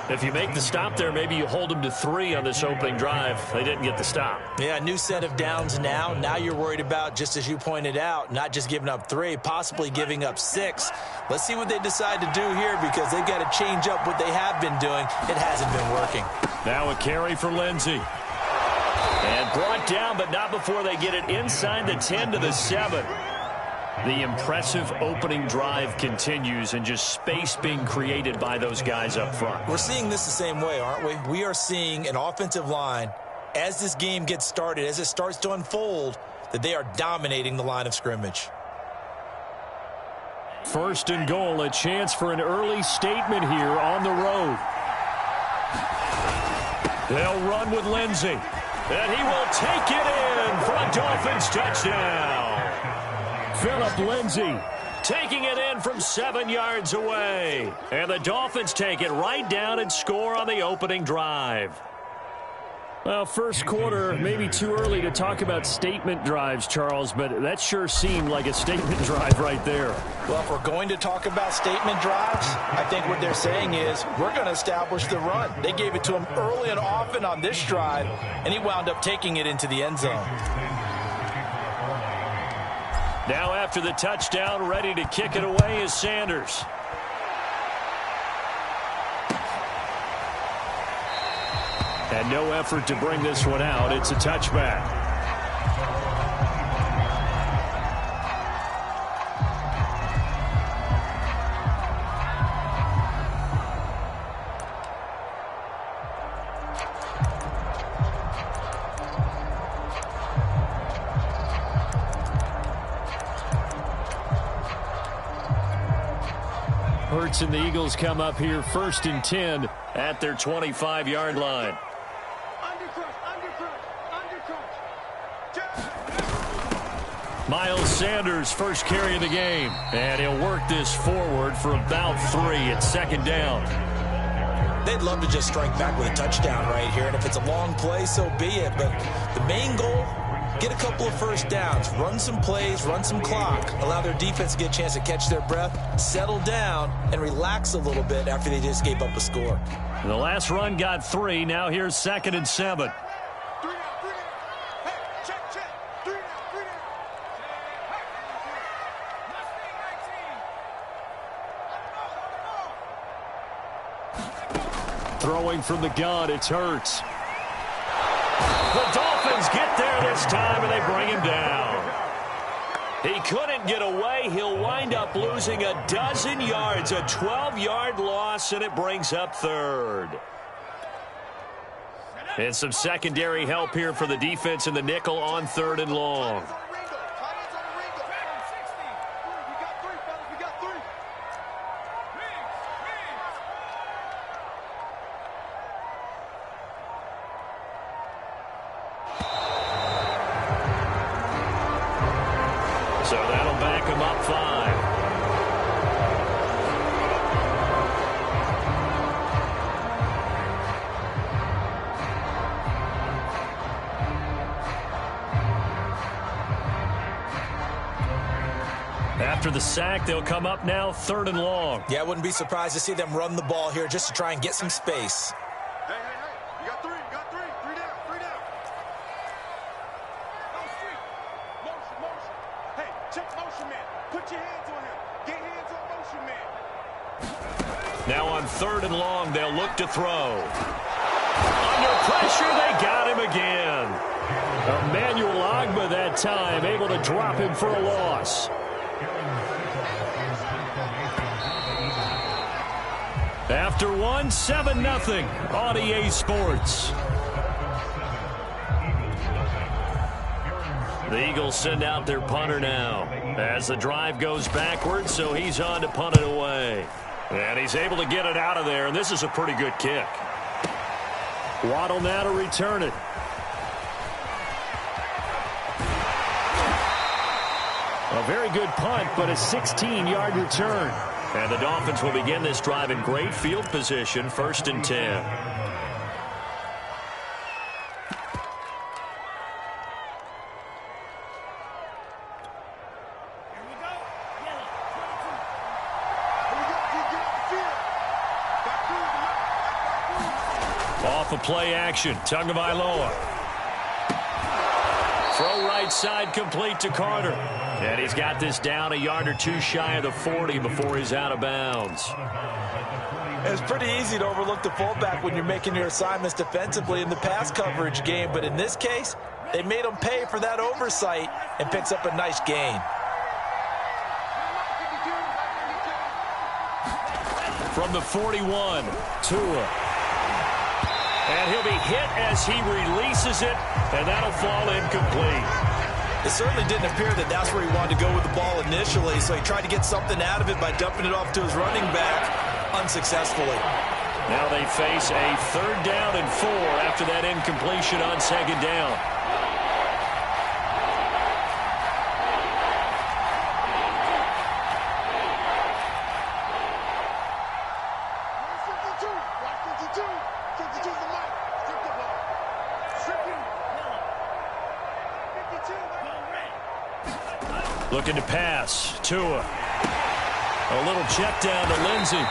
If you make the stop there, maybe you hold them to 3 on this opening drive. They didn't get the stop. Yeah, new set of downs now. Now you're worried about, just as you pointed out, not just giving up 3, possibly giving up 6. Let's see what they decide to do here because they've got to change up what they have been doing. It hasn't been working. Now a carry for Lindsey. And brought down, but not before they get it inside the 10 to the 7. The impressive opening drive continues and just space being created by those guys up front. We're seeing this the same way, aren't we? We are seeing an offensive line, as this game gets started, as it starts to unfold, that they are dominating the line of scrimmage. 1st and goal, a chance for an early statement here on the road. They'll run with Lindsey. And he will take it in for a Dolphins touchdown. Phillip Lindsey taking it in from 7 yards away. And the Dolphins take it right down and score on the opening drive. Well, first quarter, maybe too early to talk about statement drives, Charles, but that sure seemed like a statement drive right there. Well, if we're going to talk about statement drives, I think what they're saying is we're going to establish the run. They gave it to him early and often on this drive, and he wound up taking it into the end zone. Now after the touchdown, ready to kick it away is Sanders. And no effort to bring this one out. It's a touchback. Hurts and the Eagles come up here 1st and 10 at their 25-yard line. Miles Sanders, first carry of the game. And he'll work this forward for about 3 at 2nd down. They'd love to just strike back with a touchdown right here. And if it's a long play, so be it. But the main goal, get a couple of first downs, run some plays, run some clock, allow their defense to get a chance to catch their breath, settle down, and relax a little bit after they just gave up a score. The last run got 3. Now here's 2nd and 7. Throwing from the gun, it's Hurts. The Dolphins get there this time, and they bring him down. He couldn't get away. He'll wind up losing a dozen yards, a 12-yard loss, and it brings up 3rd. And some secondary help here for the defense in the nickel on 3rd and long. So that'll back him up 5. After the sack, they'll come up now 3rd and long. Yeah, I wouldn't be surprised to see them run the ball here just to try and get some space. Hey, you got 3, 3 down, 3 down. Get your hands on him. Get hands on motion, man. Now on 3rd and long, they'll look to throw. Under pressure, they got him again. Emmanuel Ogbah that time, able to drop him for a loss. After one, 7-0 on EA Sports. The Eagles send out their punter now as the drive goes backwards, so he's on to punt it away. And he's able to get it out of there, and this is a pretty good kick. Waddle now to return it. A very good punt, but a 16-yard return. And the Dolphins will begin this drive in great field position, 1st and 10. Off of play action, Tagovailoa. Throw right side complete to Carter. And he's got this down a yard or two shy of the 40 before he's out of bounds. It's pretty easy to overlook the fullback when you're making your assignments defensively in the pass coverage game. But in this case, they made him pay for that oversight and picks up a nice gain. From the 41, Tua. And he'll be hit as he releases it, and that'll fall incomplete. It certainly didn't appear that that's where he wanted to go with the ball initially, so he tried to get something out of it by dumping it off to his running back unsuccessfully. Now they face a 3rd down and 4 after that incompletion on 2nd down. Looking to pass. Tua. A little check down to Lindsey.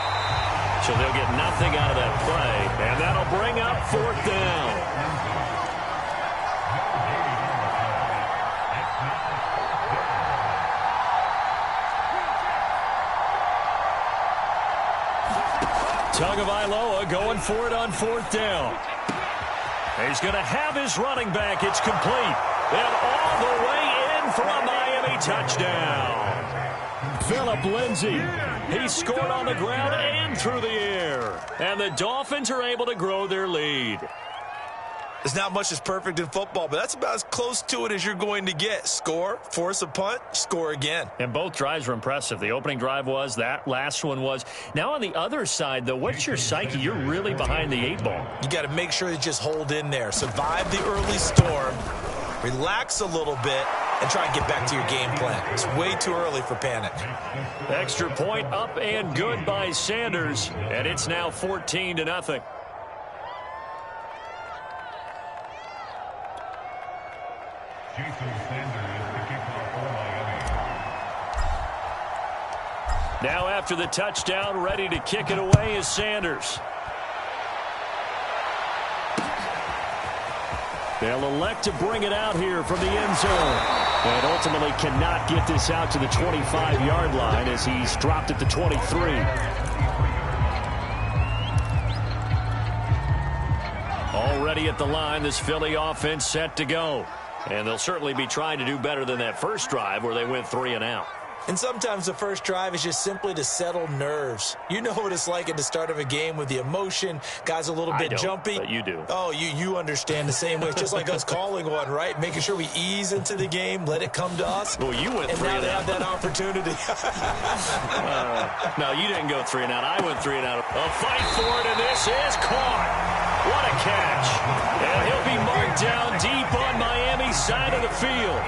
So they'll get nothing out of that play. And that'll bring up 4th down. Tagovailoa going for it on 4th down. He's going to have his running back. It's complete. And all the way in for a Miami touchdown. Phillip Lindsay. He scored on the ground and through the air. And the Dolphins are able to grow their lead. There's not much that's perfect in football, but that's about as close to it as you're going to get. Score, force a punt, score again. And both drives were impressive. The opening drive was, that last one was. Now on the other side, though, what's your psyche? You're really behind the 8 ball. You got to make sure you just hold in there. Survive the early storm, relax a little bit, and try and get back to your game plan. It's way too early for panic. Extra point up and good by Sanders. And it's now 14-0. Now after the touchdown, ready to kick it away is Sanders. They'll elect to bring it out here from the end zone. And ultimately cannot get this out to the 25-yard line as he's dropped at the 23. Already at the line, this Philly offense set to go. And they'll certainly be trying to do better than that first drive where they went 3 and out. And sometimes the first drive is just simply to settle nerves. You know what it's like at the start of a game with the emotion. Guys a little bit jumpy. But you do. Oh, you understand the same way. It's just like us calling one, right? Making sure we ease into the game, let it come to us. Well, you went 3 and out. And now they have that opportunity. No, you didn't go 3 and out. I went 3 and out. A fight for it, and this is caught. What a catch. And he'll be marked down deep on Miami's side of the field.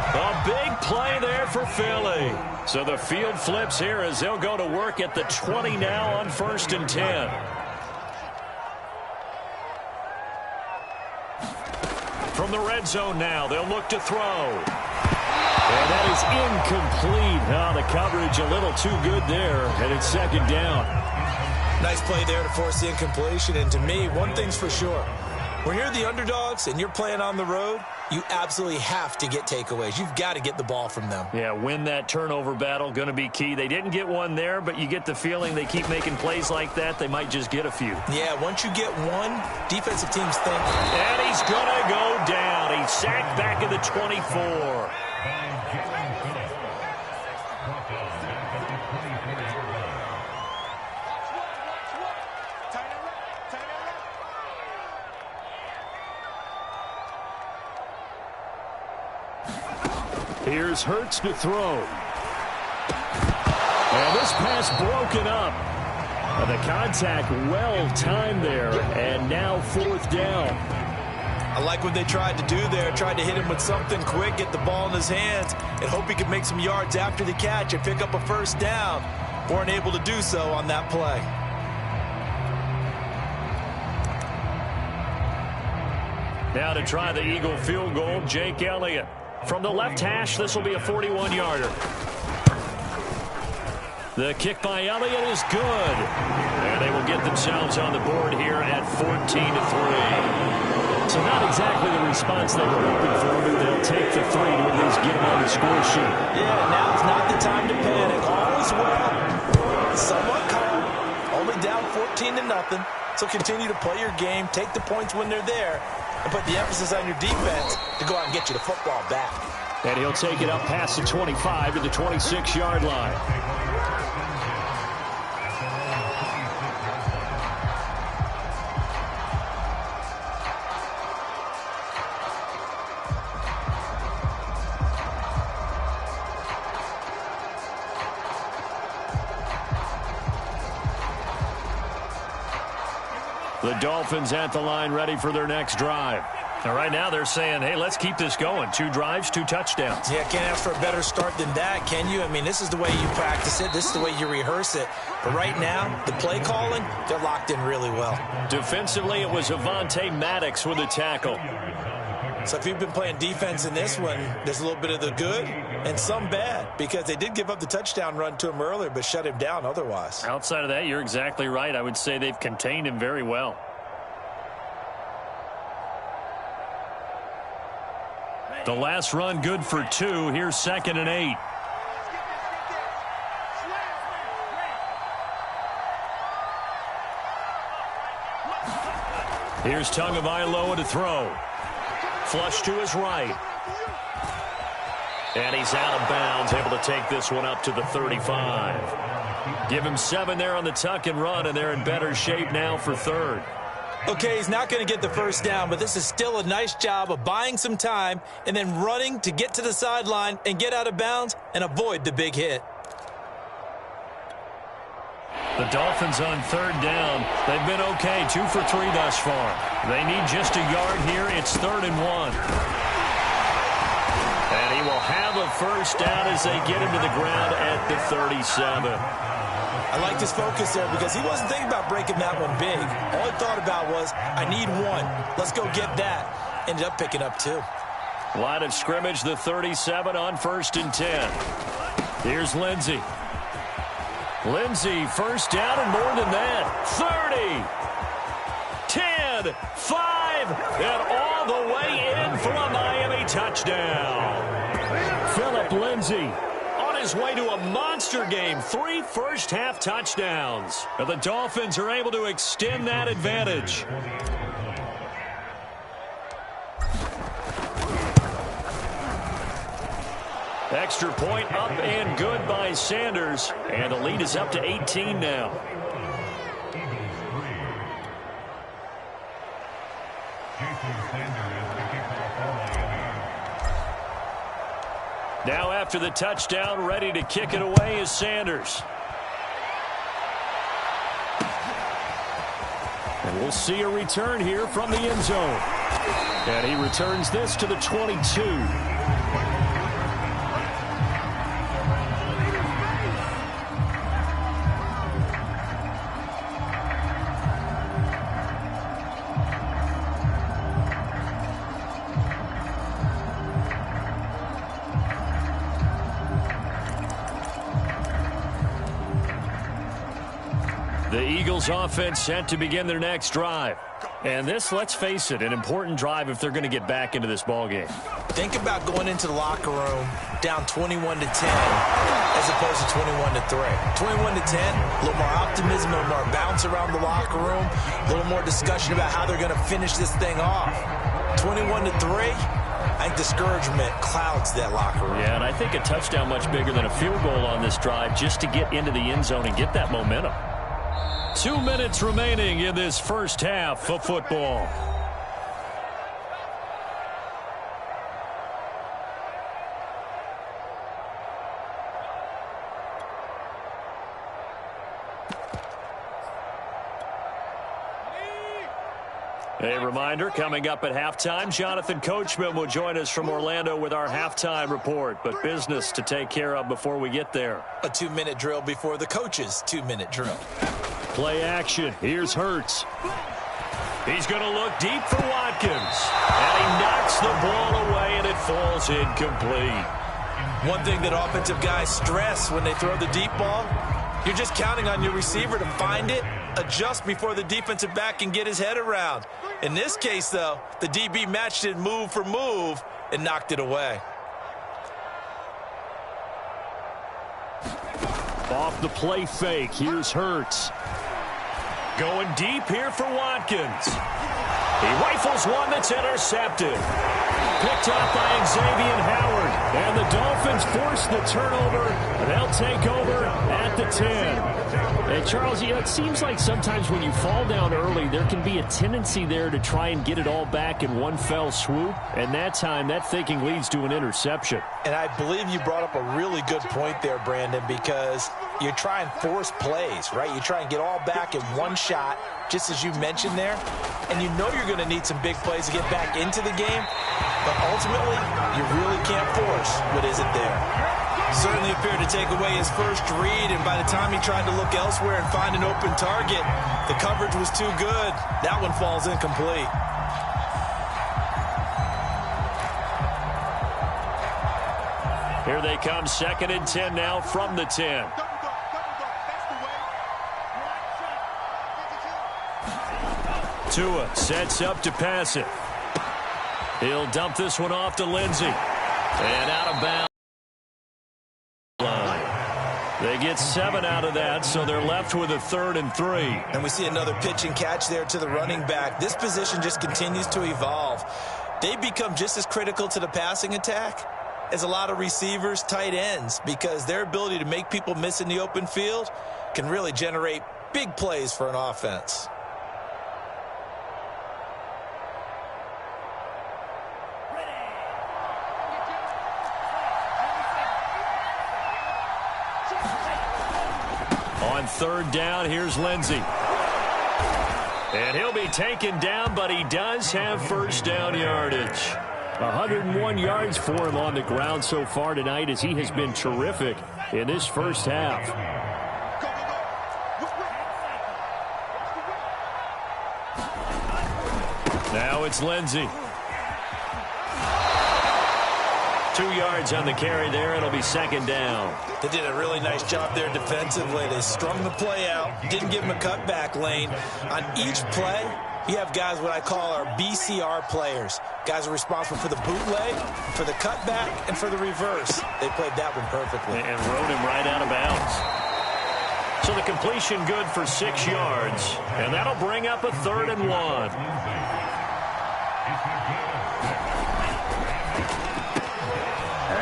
A big play there for Philly. So the field flips here as they'll go to work at the 20 now on 1st and 10. From the red zone now, they'll look to throw. And that is incomplete. Oh, the coverage a little too good there, and it's 2nd down. Nice play there to force the incompletion. And to me, one thing's for sure. When you're the underdogs and you're playing on the road, you absolutely have to get takeaways. You've got to get the ball from them. Yeah, win that turnover battle, going to be key. They didn't get one there, but you get the feeling they keep making plays like that, they might just get a few. Yeah, once you get one, defensive teams think. And he's going to go down. He's sacked back at the 24. Here's Hurts to throw. And this pass broken up. The contact well timed there, and now 4th down. I like what they tried to do there. Tried to hit him with something quick, get the ball in his hands, and hope he could make some yards after the catch and pick up a 1st down. Weren't able to do so on that play. Now to try the Eagle field goal, Jake Elliott. From the left hash, this will be a 41-yarder. The kick by Elliott is good. And they will get themselves on the board here at 14-3. So not exactly the response they were hoping for, but they'll take the 3 to at least get them on the score sheet. Yeah, now's not the time to panic. All is well. Somewhat calm. Only down 14-0. So continue to play your game, take the points when they're there, and put the emphasis on your defense to go out and get you the football back. And he'll take it up past the 25 to the 26-yard line. The Dolphins at the line, ready for their next drive. And right now they're saying, hey, let's keep this going. 2 drives, 2 touchdowns. Yeah, can't ask for a better start than that, can you? I mean, this is the way you practice it. This is the way you rehearse it. But right now, the play calling, they're locked in really well. Defensively, it was Avonte Maddox with a tackle. So if you've been playing defense in this one, there's a little bit of the good and some bad, because they did give up the touchdown run to him earlier, but shut him down otherwise. Outside of that, you're exactly right. I would say they've contained him very well. The last run good for 2. Here's 2nd and 8. Here's Tagovailoa to throw. Flush to his right. And he's out of bounds, able to take this one up to the 35. Give him 7 there on the tuck and run, and they're in better shape now for 3rd. Okay, he's not going to get the 1st down, but this is still a nice job of buying some time and then running to get to the sideline and get out of bounds and avoid the big hit. The Dolphins on 3rd down. They've been okay, 2 for 3 thus far. They need just a yard here. It's 3rd and 1. And he will have a 1st down as they get him to the ground at the 37. I liked his focus there because he wasn't thinking about breaking that one big. All he thought about was, I need 1. Let's go get that. Ended up picking up 2. Line of scrimmage, the 37 on 1st and 10. Here's Lindsey. Lindsey, 1st down and more than that. 30, 10, 5, and all the way in for a Miami touchdown. Phillip Lindsey on his way to a monster game. 3 first-half touchdowns. And the Dolphins are able to extend that advantage. Extra point up and good by Sanders. And the lead is up to 18 now. Now after the touchdown, ready to kick it away is Sanders. And we'll see a return here from the end zone. And he returns this to the 22. The Eagles offense set to begin their next drive. And this, let's face it, an important drive if they're going to get back into this ballgame. Think about going into the locker room down 21-10 as opposed to 21-3. 21-10, a little more optimism, a little more bounce around the locker room, a little more discussion about how they're going to finish this thing off. 21-3, I think discouragement clouds that locker room. Yeah, and I think a touchdown much bigger than a field goal on this drive just to get into the end zone and get that momentum. 2 minutes remaining in this first half of football. A reminder, coming up at halftime, Jonathan Coachman will join us from Orlando with our halftime report, but business to take care of before we get there. A 2-minute drill before the coach's 2-minute drill. Play action. Here's Hurts. He's going to look deep for Watkins. And he knocks the ball away, and it falls incomplete. One thing that offensive guys stress when they throw the deep ball, you're just counting on your receiver to find it, adjust before the defensive back can get his head around. In this case, though, the DB matched it move for move and knocked it away. Off the play fake, here's Hurts. Going deep here for Watkins. He rifles one that's intercepted. Picked off by Xavier Howard. And the Dolphins force the turnover. They'll take over at the 10. And Charles, you know, it seems like sometimes when you fall down early, there can be a tendency there to try and get it all back in one fell swoop. And that time, that thinking leads to an interception. And I believe you brought up a really good point there, Brandon, because you try and force plays, right? You try and get all back in one shot, just as you mentioned there. And you know you're going to need some big plays to get back into the game. But ultimately, you really can't force what isn't there. Certainly appeared to take away his first read, and by the time he tried to look elsewhere and find an open target, the coverage was too good. That one falls incomplete. Here they come, 2nd and 10 now from the 10. Tua sets up to pass it. He'll dump this one off to Lindsey. And out of bounds. They get 7 out of that, so they're left with a 3rd and 3. And we see another pitch and catch there to the running back. This position just continues to evolve. They become just as critical to the passing attack as a lot of receivers, tight ends, because their ability to make people miss in the open field can really generate big plays for an offense. On 3rd down, here's Lindsey. And he'll be taken down, but he does have first down yardage. 101 yards for him on the ground so far tonight, as he has been terrific in this first half. Now it's Lindsey. 2 yards on the carry there. It'll be 2nd down. They did a really nice job there defensively. They strung the play out, didn't give him a cutback lane. On each play, you have guys what I call our BCR players. Guys are responsible for the bootleg, for the cutback, and for the reverse. They played that one perfectly. And rode him right out of bounds. So the completion good for 6 yards. And that'll bring up a 3rd and 1.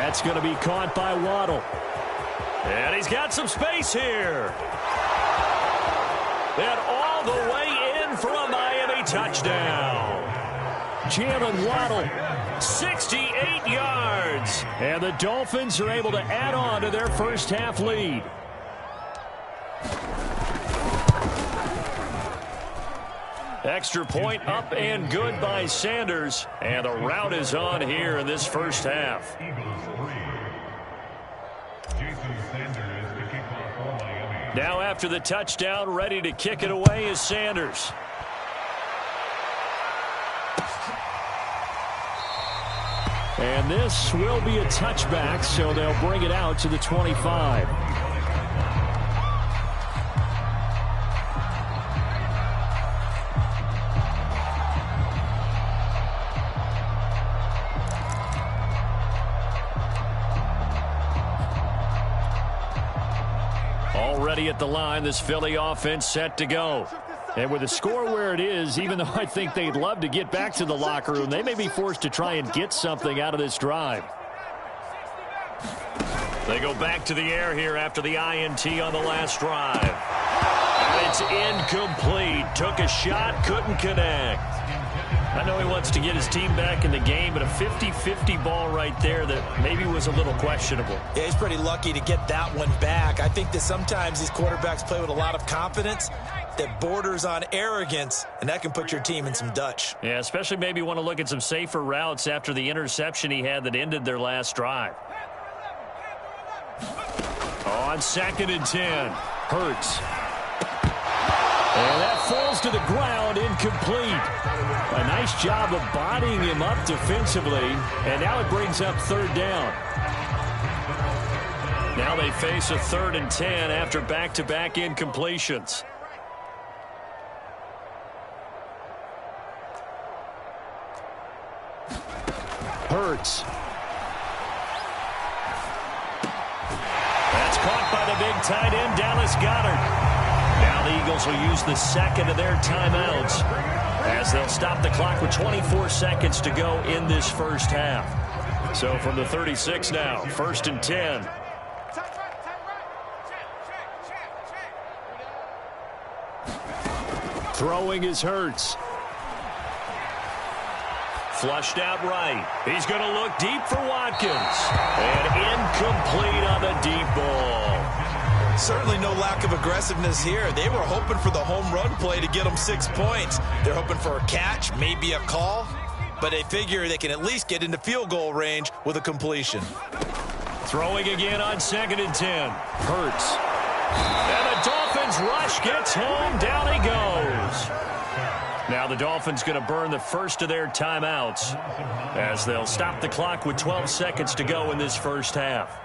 That's going to be caught by Waddle. And he's got some space here. And all the way in for a Miami touchdown. Jalen Waddle, 68 yards. And the Dolphins are able to add on to their first half lead. Extra point up and good by Sanders. And the route is on here in this first half. Now after the touchdown, ready to kick it away is Sanders. And this will be a touchback, so they'll bring it out to the 25. Already at the line, this Philly offense set to go. And with the score where it is, even though I think they'd love to get back to the locker room, they may be forced to try and get something out of this drive. They go back to the air here after the INT on the last drive. And it's incomplete. Took a shot, couldn't connect. I know he wants to get his team back in the game, but a 50-50 ball right there that maybe was a little questionable. Yeah, he's pretty lucky to get that one back. I think that sometimes these quarterbacks play with a lot of confidence that borders on arrogance, and that can put your team in some Dutch. Yeah, especially maybe want to look at some safer routes after the interception he had that ended their last drive. On 2nd and 10, Hurts. And that falls to the ground, incomplete. A nice job of bodying him up defensively, and now it brings up 3rd down. Now they face a 3rd and 10 after back-to-back incompletions. Hurts. That's caught by the big tight end, Dallas Goedert. Now the Eagles will use the 2nd of their timeouts as they'll stop the clock with 24 seconds to go in this first half. So from the 36 now, 1st and 10. Throwing is Hurts. Flushed out right. He's going to look deep for Watkins. And incomplete on the deep ball. Certainly no lack of aggressiveness here. They were hoping for the home run play to get them 6 points. They're hoping for a catch, maybe a call, but they figure they can at least get into field goal range with a completion. Throwing again on 2nd and 10. Hurts. And the Dolphins rush gets home. Down he goes. Now the Dolphins going to burn the first of their timeouts as they'll stop the clock with 12 seconds to go in this first half.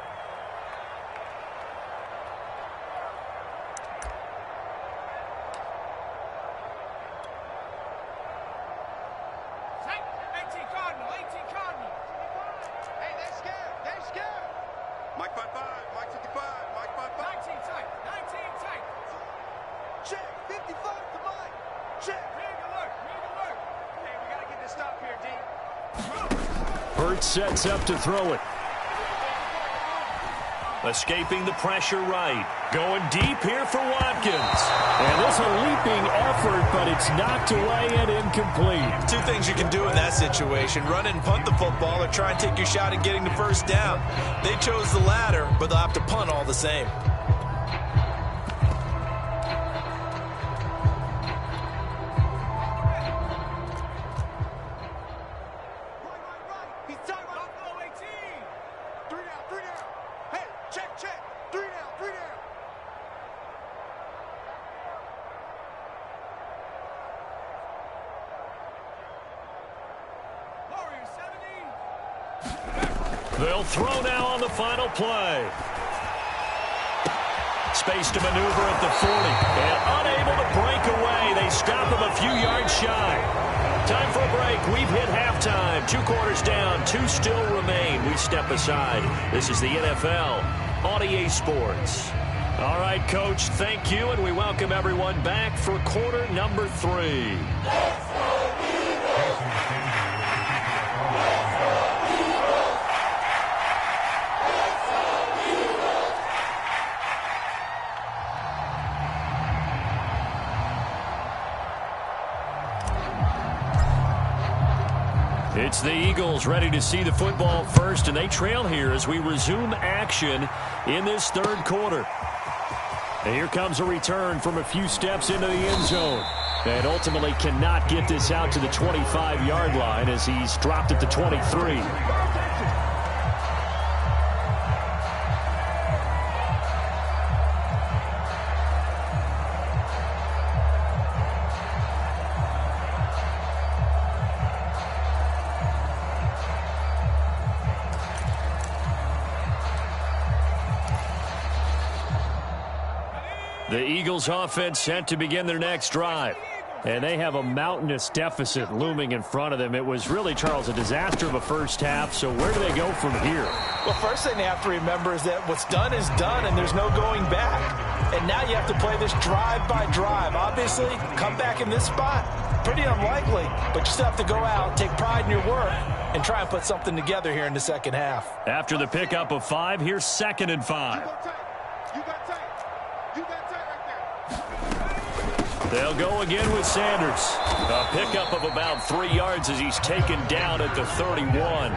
Sets up to throw it. Escaping the pressure right. Going deep here for Watkins. And it's a leaping effort, but it's knocked away and incomplete. 2 things you can do in that situation. Run and punt the football or try and take your shot at getting the first down. They chose the latter, but they'll have to punt all the same. They'll throw now on the final play. Space to maneuver at the 40. And unable to break away. They stop him a few yards shy. Time for a break. We've hit halftime. 2 quarters down. 2 still remain. We step aside. This is the NFL on EA Sports. All right, Coach, thank you. And we welcome everyone back for quarter number 3. It's the Eagles ready to see the football first, and they trail here as we resume action in this 3rd quarter. And here comes a return from a few steps into the end zone. And ultimately cannot get this out to the 25-yard line as he's dropped at the 23. The Eagles offense set to begin their next drive. And they have a mountainous deficit looming in front of them. It was really, Charles, a disaster of a first half. So where do they go from here? Well, first thing they have to remember is that what's done is done, and there's no going back. and now you have to play this drive by drive. Obviously, come back in this spot, pretty unlikely, but you still have to go out, take pride in your work, and try and put something together here in the second half. After the pickup of 5, here's 2nd and 5. They'll go again with Sanders. A pickup of about 3 yards as he's taken down at the 31.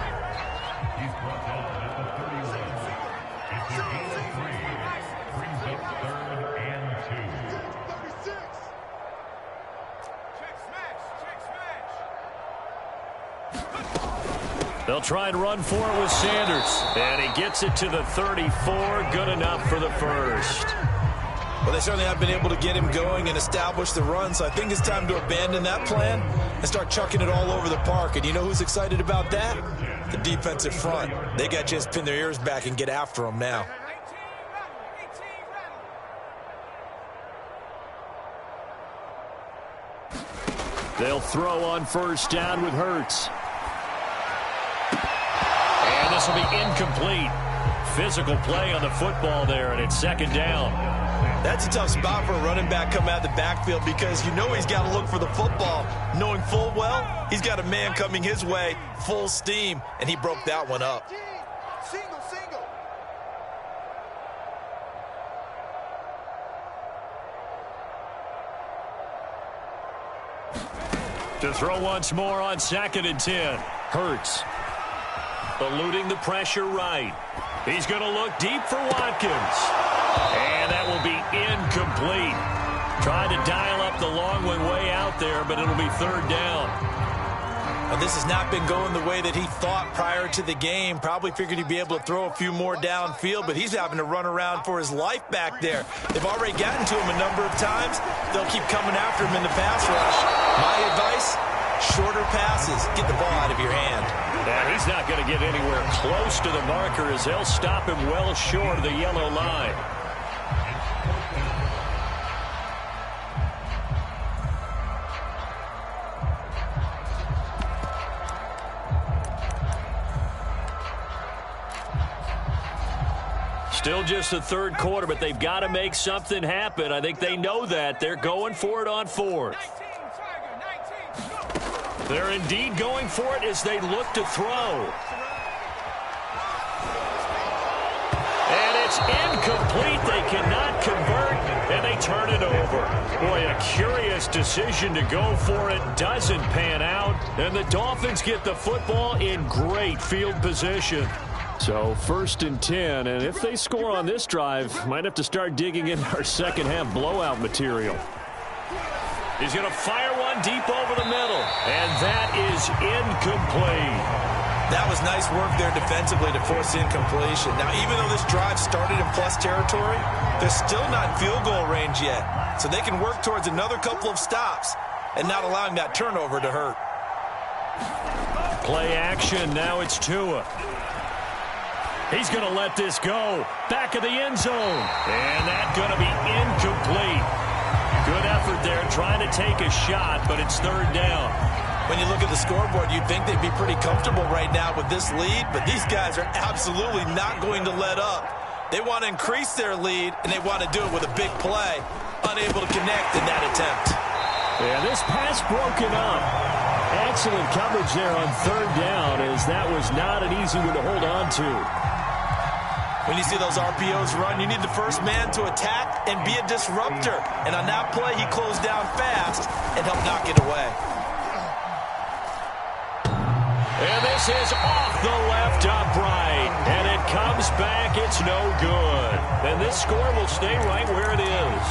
They'll try and run for it with Sanders. And he gets it to the 34. Good enough for the first. Well, they certainly have been able to get him going and establish the run, so I think it's time to abandon that plan and start chucking it all over the park. And you know who's excited about that? The defensive front. They got to just pin their ears back and get after him now. They'll throw on first down with Hurts. And this will be incomplete. Physical play on the football there, and it's 2nd down. That's a tough spot for a running back coming out of the backfield because you know he's got to look for the football, knowing full well he's got a man coming his way, full steam, and he broke that one up. Single. To throw once more on 2nd and 10. Hurts. Eluding the pressure right. He's going to look deep for Watkins. And that will be incomplete. Tried to dial up the long one way out there, but it'll be 3rd down. Now, this has not been going the way that he thought prior to the game. Probably figured he'd be able to throw a few more downfield, but he's having to run around for his life back there. They've already gotten to him a number of times. They'll keep coming after him in the pass rush. My advice, shorter passes. Get the ball out of your hand. And he's not going to get anywhere close to the marker as they'll stop him well short of the yellow line. Still just the 3rd quarter, but they've got to make something happen. I think they know that. They're going for it on 4th. They're indeed going for it as they look to throw. And it's incomplete. They cannot convert, and they turn it over. Boy, a curious decision to go for it. Doesn't pan out, and the Dolphins get the football in great field position. So 1st and 10, and if they score on this drive, might have to start digging in our second half blowout material. He's going to fire one deep over the middle, and that is incomplete. That was nice work there defensively to force incompletion. Now, even though this drive started in plus territory, they're still not in field goal range yet, so they can work towards another couple of stops and not allowing that turnover to hurt. Play action, now it's Tua. He's going to let this go. Back of the end zone. And that's going to be incomplete. Good effort there trying to take a shot, but it's 3rd down. When you look at the scoreboard, you'd think they'd be pretty comfortable right now with this lead, but these guys are absolutely not going to let up. They want to increase their lead, and they want to do it with a big play. Unable to connect in that attempt. Yeah, this pass broken up. Excellent coverage there on 3rd down, as that was not an easy one to hold on to. When you see those RPOs run, you need the first man to attack and be a disruptor. And on that play, he closed down fast and helped knock it away. And this is off the left upright. And it comes back. It's no good. And this score will stay right where it is.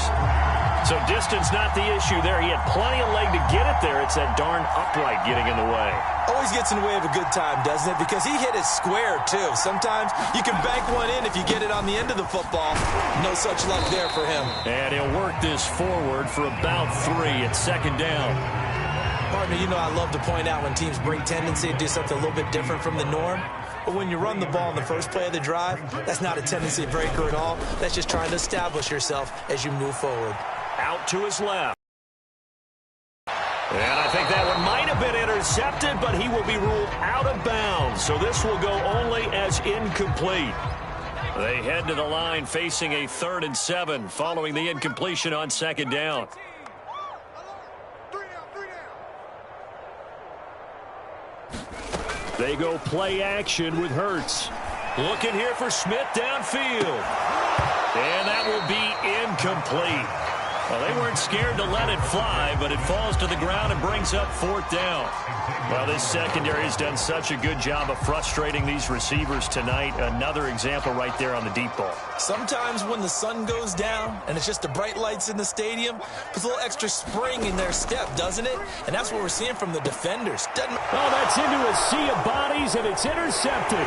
So distance not the issue there. He had plenty of leg to get it there. It's that darn upright getting in the way. Always gets in the way of a good time, doesn't it? Because he hit it square, too. Sometimes you can bank one in if you get it on the end of the football. No such luck there for him. And he'll work this forward for about 3 at 2nd down. Partner, you know I love to point out when teams bring tendency to do something a little bit different from the norm. But when you run the ball in the first play of the drive, that's not a tendency breaker at all. That's just trying to establish yourself as you move forward. Out to his left. And I think that one might have been intercepted, but he will be ruled out of bounds. So this will go only as incomplete. They head to the line facing a 3rd and 7 following the incompletion on 2nd down. They go play action with Hurts. Looking here for Smith downfield. And that will be incomplete. Well, they weren't scared to let it fly, but it falls to the ground and brings up 4th down. Well, this secondary has done such a good job of frustrating these receivers tonight. Another example right there on the deep ball. Sometimes when the sun goes down and it's just the bright lights in the stadium, puts a little extra spring in their step, doesn't it? And that's what we're seeing from the defenders. Oh, that's into a sea of bodies, and it's intercepted.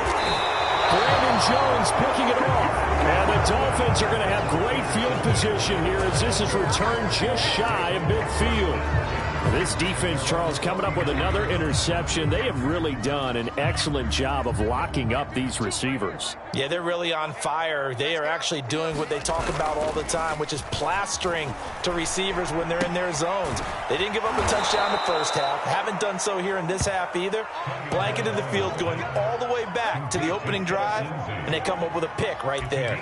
Brandon Jones picking it off. And the Dolphins are going to have great field position here as this is returned just shy of midfield. This defense, Charles, coming up with another interception. They have really done an excellent job of locking up these receivers. Yeah, they're really on fire. They are actually doing what they talk about all the time, which is plastering to receivers when they're in their zones. They didn't give up a touchdown the first half. Haven't done so here in this half either. Blanketed the field going all the way back to the opening drive, and they come up with a pick right there.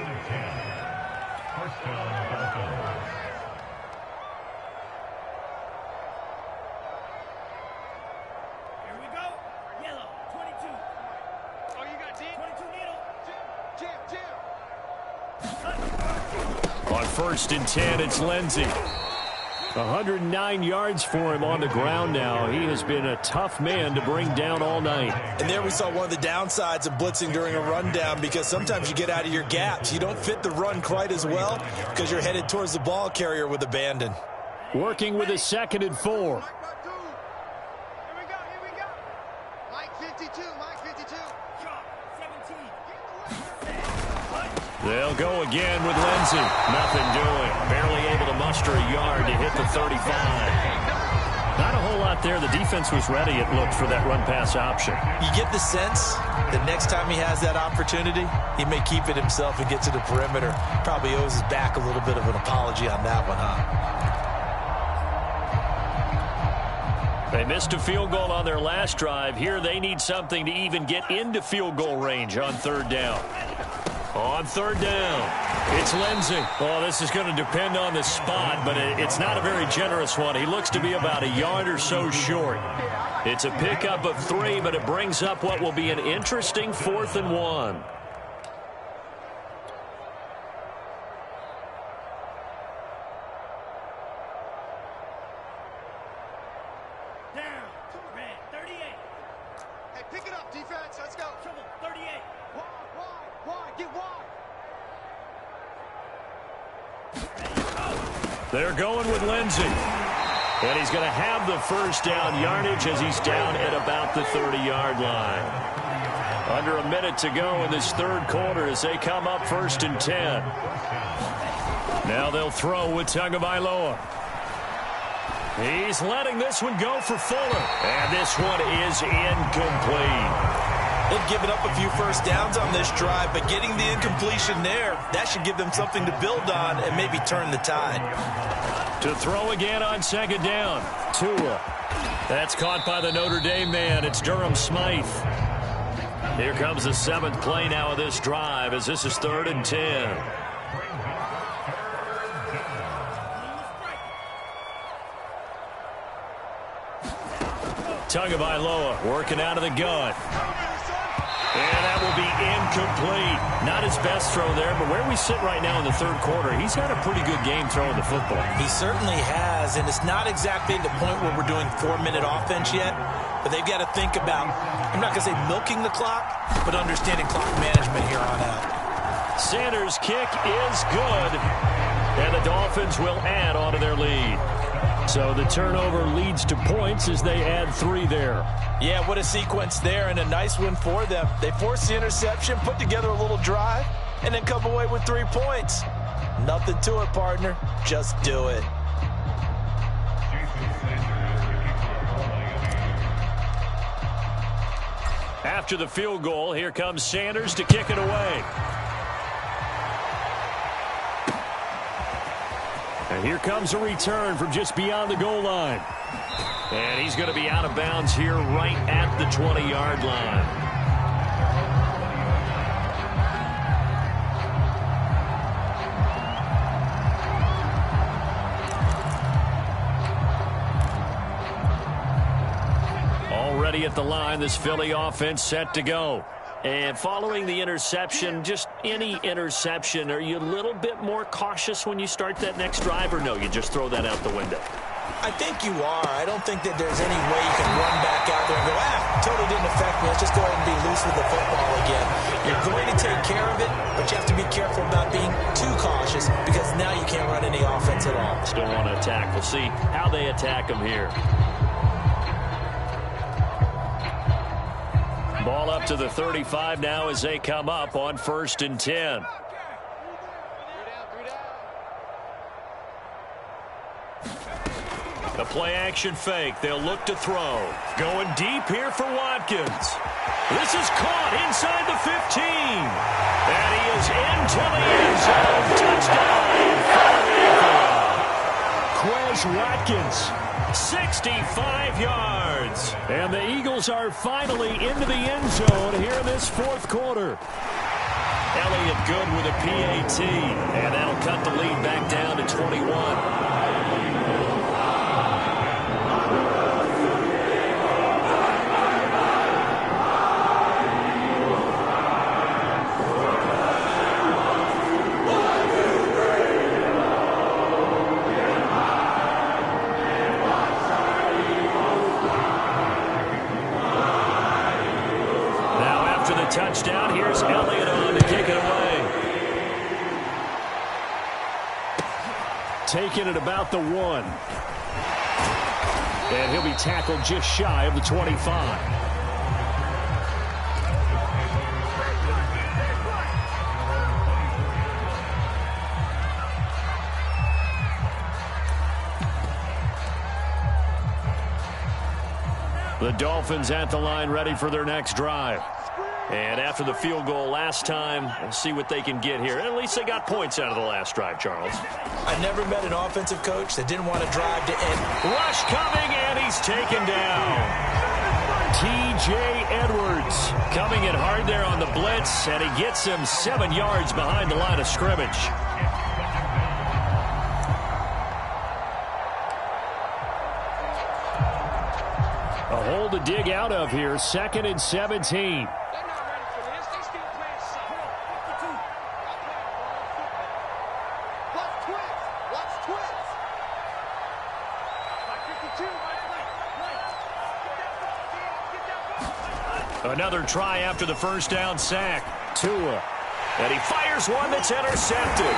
On 1st and 10, it's Lindsey. 109 yards for him on the ground now. He has been a tough man to bring down all night. And there we saw one of the downsides of blitzing during a rundown, because sometimes you get out of your gaps. You don't fit the run quite as well because you're headed towards the ball carrier with abandon. Working with a 2nd and 4. They'll go again with Lindsey. Nothing doing. Barely able to muster a yard to hit the 35. Not a whole lot there. The defense was ready, it looked, for that run-pass option. You get the sense that next time he has that opportunity, he may keep it himself and get to the perimeter. Probably owes his back a little bit of an apology on that one, huh? They missed a field goal on their last drive. Here they need something to even get into field goal range on 3rd down. On 3rd down, it's Lindsey. Oh, this is going to depend on the spot, but it's not a very generous one. He looks to be about a yard or so short. It's a pickup of 3, but it brings up what will be an interesting 4th and 1. They're going with Lindsey. And he's going to have the 1st down yardage as he's down at about the 30-yard line. Under a minute to go in this 3rd quarter as they come up 1st and 10. Now they'll throw with Tagovailoa. He's letting this one go for Fuller. And this one is incomplete. They've given up a few 1st downs on this drive, but getting the incompletion there, that should give them something to build on and maybe turn the tide. To throw again on 2nd down. Tua. That's caught by the Notre Dame man. It's Durham Smythe. Here comes the 7th play now of this drive as this is 3rd and 10. Tagovailoa working out of the gun. And that will be incomplete. Not his best throw there, but where we sit right now in the 3rd quarter, he's had a pretty good game throwing the football. He certainly has, and it's not exactly the point where we're doing 4-minute offense yet, but they've got to think about, I'm not going to say milking the clock, but understanding clock management here on out. Sanders' kick is good, and the Dolphins will add on to their lead. So the turnover leads to points as they add 3 there. Yeah, what a sequence there, and a nice win for them. They forced the interception, put together a little drive, and then come away with 3 points. Nothing to it, partner. Just do it. After the field goal, here comes Sanders to kick it away. And here comes a return from just beyond the goal line. And he's going to be out of bounds here right at the 20-yard line. ready at the line. This Philly offense set to go. And following the interception, just any interception, are you a little bit more cautious when you start that next drive, or no, you just throw that out the window? I think you are. I don't think that there's any way you can run back out there and go, totally didn't affect me. Let's just go ahead and be loose with the football again. You're going to take care of it, but you have to be careful about being too cautious because now you can't run any offense at all. Still want to attack. We'll see how they attack them here. Ball up to the 35 now as they come up on 1st and 10. The play-action fake. They'll look to throw. Going deep here for Watkins. This is caught inside the 15. And he is into the end zone. Touchdown. Quez Watkins. 65 yards. And the Eagles are finally into the end zone here in this 4th quarter. Elliott good with a PAT. And that'll cut the lead back down to 21. Touchdown. Here's Elliott on to kick it away. Taking it about the 1. And he'll be tackled just shy of the 25. The Dolphins at the line ready for their next drive. And after the field goal last time, we'll see what they can get here. At least they got points out of the last drive, Charles. I never met an offensive coach that didn't want to drive to end. Rush coming, and he's taken down. T.J. Edwards coming in hard there on the blitz, and he gets him 7 yards behind the line of scrimmage. A hole to dig out of here, 2nd and 17. Another try after the first down sack. Tua. And he fires one that's intercepted.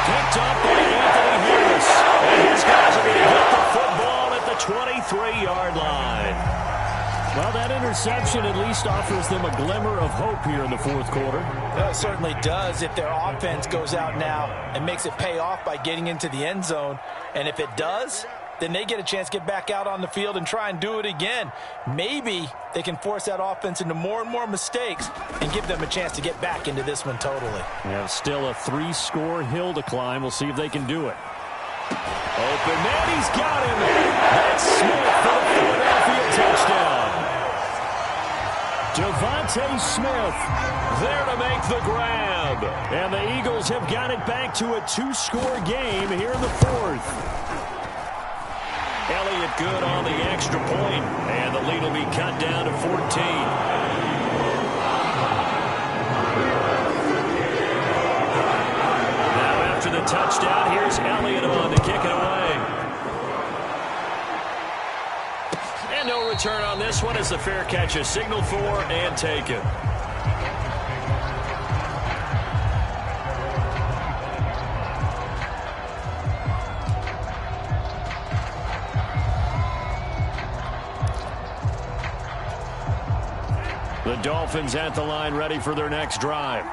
Picked up by Anthony Harris. And his guys are going to get the football at the 23-yard line. Well, that interception at least offers them a glimmer of hope here in the 4th quarter. Well, it certainly does if their offense goes out now and makes it pay off by getting into the end zone. And if it does, then they get a chance to get back out on the field and try and do it again. Maybe they can force that offense into more and more mistakes and give them a chance to get back into this one totally. Yeah, still a 3-score hill to climb. We'll see if they can do it. Open man, he's got him. That's Smith for the Philadelphia touchdown. Devontae Smith there to make the grab. And the Eagles have got it back to a 2-score game here in the 4th. Elliott good on the extra point, and the lead will be cut down to 14. Now after the touchdown, here's Elliott on to kick it away. And no return on this one as the fair catch is signaled for and taken. The Dolphins at the line ready for their next drive.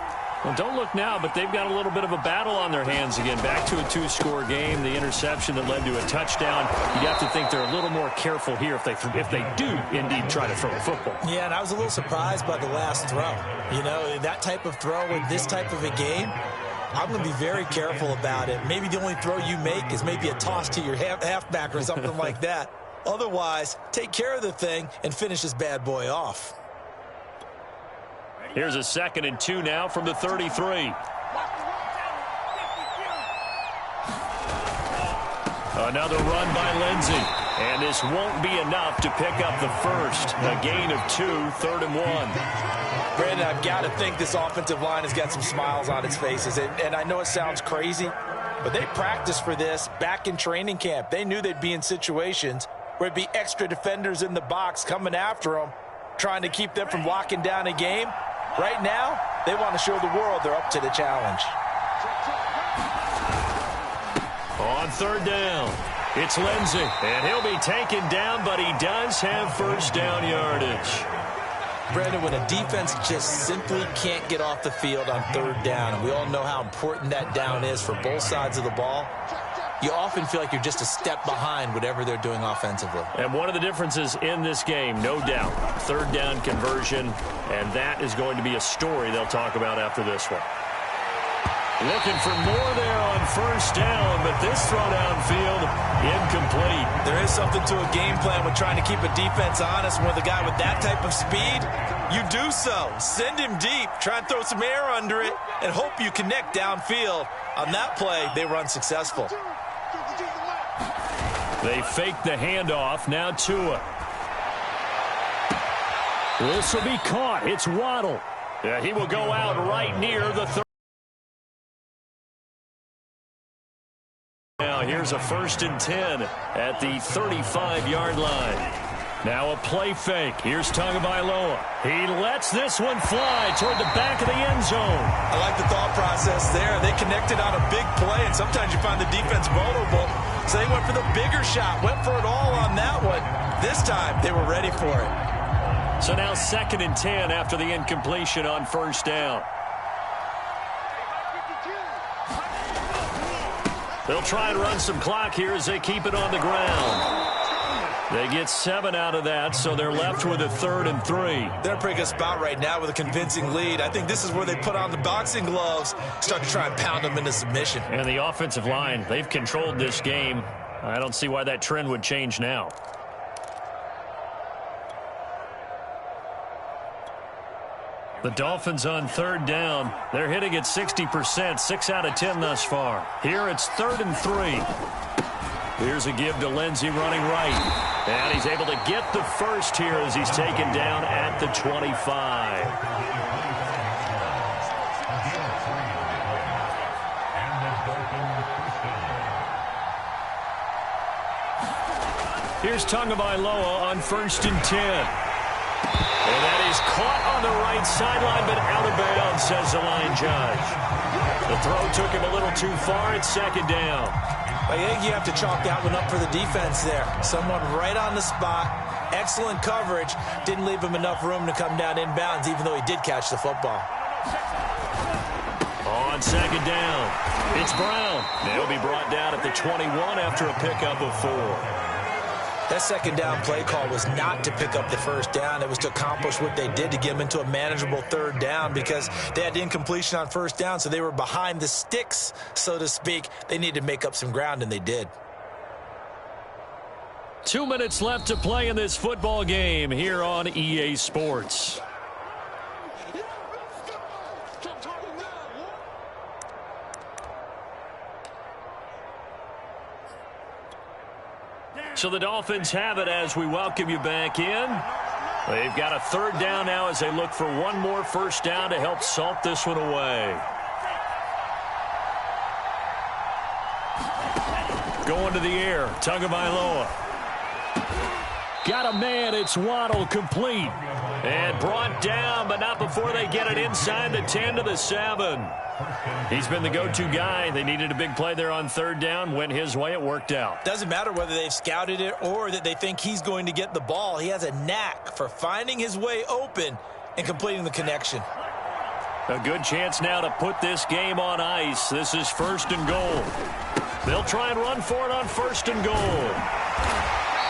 Well, don't look now, but they've got a little bit of a battle on their hands again. Back to a 2-score game. The interception that led to a touchdown. You'd have to think they're a little more careful here if they do indeed try to throw a football. Yeah, and I was a little surprised by the last throw. You know, that type of throw in this type of a game, I'm going to be very careful about it. Maybe the only throw you make is maybe a toss to your halfback or something like that. Otherwise, take care of the thing and finish this bad boy off. Here's a 2nd and 2 now from the 33. Another run by Lindsey. And this won't be enough to pick up the first. A gain of 2, 3rd and 1. Brandon, I've got to think this offensive line has got some smiles on its faces. And I know it sounds crazy, but they practiced for this back in training camp. They knew they'd be in situations where it'd be extra defenders in the box coming after them, trying to keep them from locking down a game. Right now, they want to show the world they're up to the challenge. On 3rd down, it's Lindsey, and he'll be taken down, but he does have first down yardage. Brandon, when a defense just simply can't get off the field on 3rd down, and we all know how important that down is for both sides of the ball, you often feel like you're just a step behind whatever they're doing offensively. And one of the differences in this game, no doubt, 3rd down conversion, and that is going to be a story they'll talk about after this one. Looking for more there on 1st down, but this throw downfield, incomplete. There is something to a game plan with trying to keep a defense honest. When with a guy with that type of speed, you do so. Send him deep, try and throw some air under it, and hope you connect downfield. On that play, they run successful. They fake the handoff. Now Tua. This will be caught. It's Waddle. Yeah, he will go out right near the 30. Now here's a 1st and 10 at the 35-yard line. Now a play fake. Here's Tagovailoa. He lets this one fly toward the back of the end zone. I like the thought process there. They connected on a big play, and sometimes you find the defense vulnerable. So they went for the bigger shot, went for it all on that one. This time, they were ready for it. So now 2nd and 10 after the incompletion on 1st down. They'll try and run some clock here as they keep it on the ground. They get 7 out of that, so they're left with a 3rd and 3. They're in a pretty good spot right now with a convincing lead. I think this is where they put on the boxing gloves, start to try and pound them into submission. And the offensive line, they've controlled this game. I don't see why that trend would change now. The Dolphins on 3rd down. They're hitting at 60%, 6 out of 10 thus far. Here it's 3rd and 3. Here's a give to Lindsey running right. And he's able to get the first here as he's taken down at the 25. Here's Tagovailoa on 1st and 10. And that is caught on the right sideline, but out of bounds, says the line judge. The throw took him a little too far. It's 2nd down. I think you have to chalk that one up for the defense there. Someone right on the spot. Excellent coverage. Didn't leave him enough room to come down inbounds, even though he did catch the football. On 2nd down, it's Brown. They'll be brought down at the 21 after a pickup of 4. That 2nd down play call was not to pick up the 1st down. It was to accomplish what they did to get them into a manageable 3rd down because they had incompletion on 1st down, so they were behind the sticks, so to speak. They needed to make up some ground, and they did. 2 minutes left to play in this football game here on EA Sports. So the Dolphins have it as we welcome you back in. They've got a 3rd down now as they look for one more 1st down to help salt this one away. Going to the air, Tagovailoa. Got a man, it's Waddle, complete. And brought down, but not before they get it inside the 10 to the 7. He's been the go-to guy. They needed a big play there on 3rd down. Went his way. It worked out. Doesn't matter whether they've scouted it or that they think he's going to get the ball. He has a knack for finding his way open and completing the connection. A good chance now to put this game on ice. This is 1st and goal. They'll try and run for it on 1st and goal.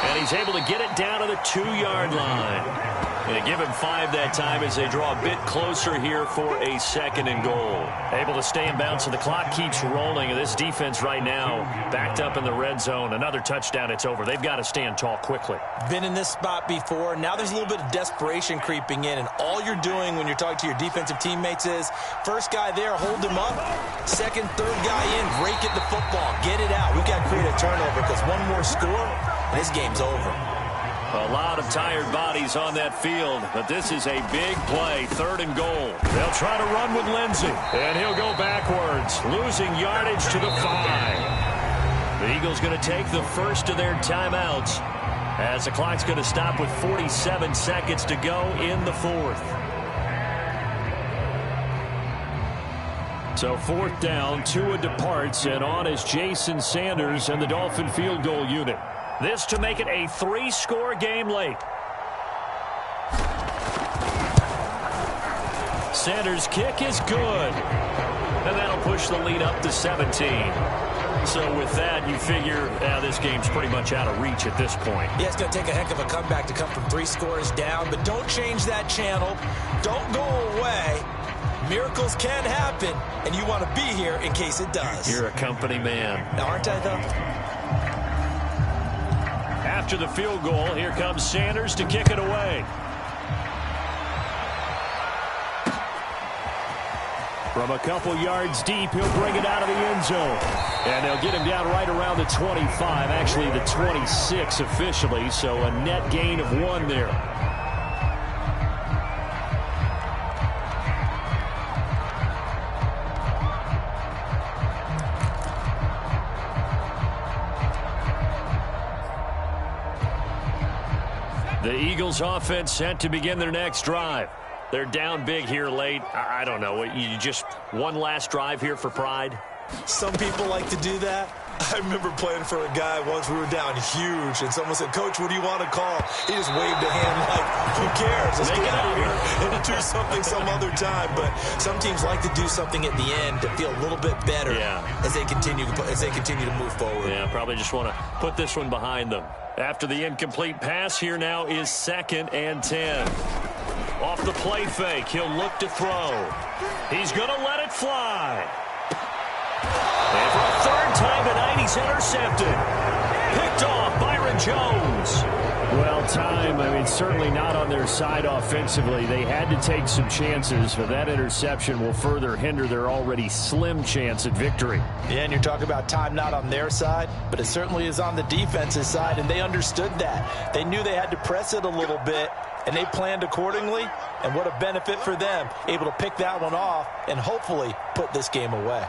And he's able to get it down to the 2-yard line. And they give him 5 that time as they draw a bit closer here for a 2nd and goal. Able to stay in bounds, so the clock keeps rolling. And this defense right now backed up in the red zone. Another touchdown, it's over. They've got to stand tall quickly. Been in this spot before. Now there's a little bit of desperation creeping in. And all you're doing when you're talking to your defensive teammates is, first guy there, hold him up. 2nd, 3rd guy in, break at the football. Get it out. We've got to create a turnover, because one more score, and this game's over. A lot of tired bodies on that field, but this is a big play, 3rd and goal. They'll try to run with Lindsey, and he'll go backwards, losing yardage to the 5. The Eagles going to take the first of their timeouts as the clock's going to stop with 47 seconds to go in the 4th. So 4th down, Tua departs, and on is Jason Sanders and the Dolphin field goal unit. This to make it a 3-score game late. Sanders' kick is good. And that'll push the lead up to 17. So with that, you figure this game's pretty much out of reach at this point. Yeah, it's going to take a heck of a comeback to come from 3 scores down, but don't change that channel. Don't go away. Miracles can happen, and you want to be here in case it does. You're a company man. Now, aren't I, though? After the field goal, here comes Sanders to kick it away. From a couple yards deep, he'll bring it out of the end zone. And they'll get him down right around the 25, actually the 26 officially, so a net gain of 1 there. The Eagles offense set to begin their next drive. They're down big here late. I don't know. You just one last drive here for pride? Some people like to do that. I remember playing for a guy once. We were down huge, and someone said, "Coach, what do you want to call?" He just waved a hand like, "Who cares? Let's get out of here and do something some other time." But some teams like to do something at the end to feel a little bit better as they continue to move forward. Yeah, probably just want to put this one behind them. After the incomplete pass, here now is 2nd and 10. Off the play fake, he'll look to throw. He's going to let it fly. And for a 3rd time tonight, he's intercepted. Picked off Byron Jones. Well, certainly not on their side offensively. They had to take some chances, but that interception will further hinder their already slim chance at victory. Yeah, and you're talking about time not on their side, but it certainly is on the defense's side, and they understood that. They knew they had to press it a little bit, and they planned accordingly, and what a benefit for them, able to pick that one off and hopefully put this game away.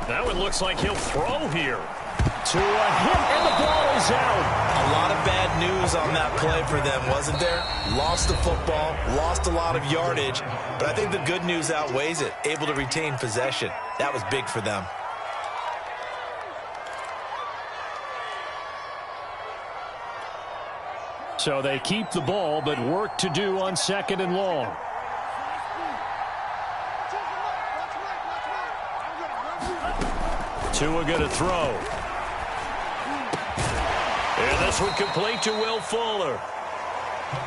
That one looks like he'll throw here. To a hit, and the ball is out. A lot of bad news on that play for them, wasn't there? Lost the football, lost a lot of yardage, but I think the good news outweighs it. Able to retain possession. That was big for them. So they keep the ball, but work to do on 2nd and long. Tua going to throw. And this one complete to Will Fuller.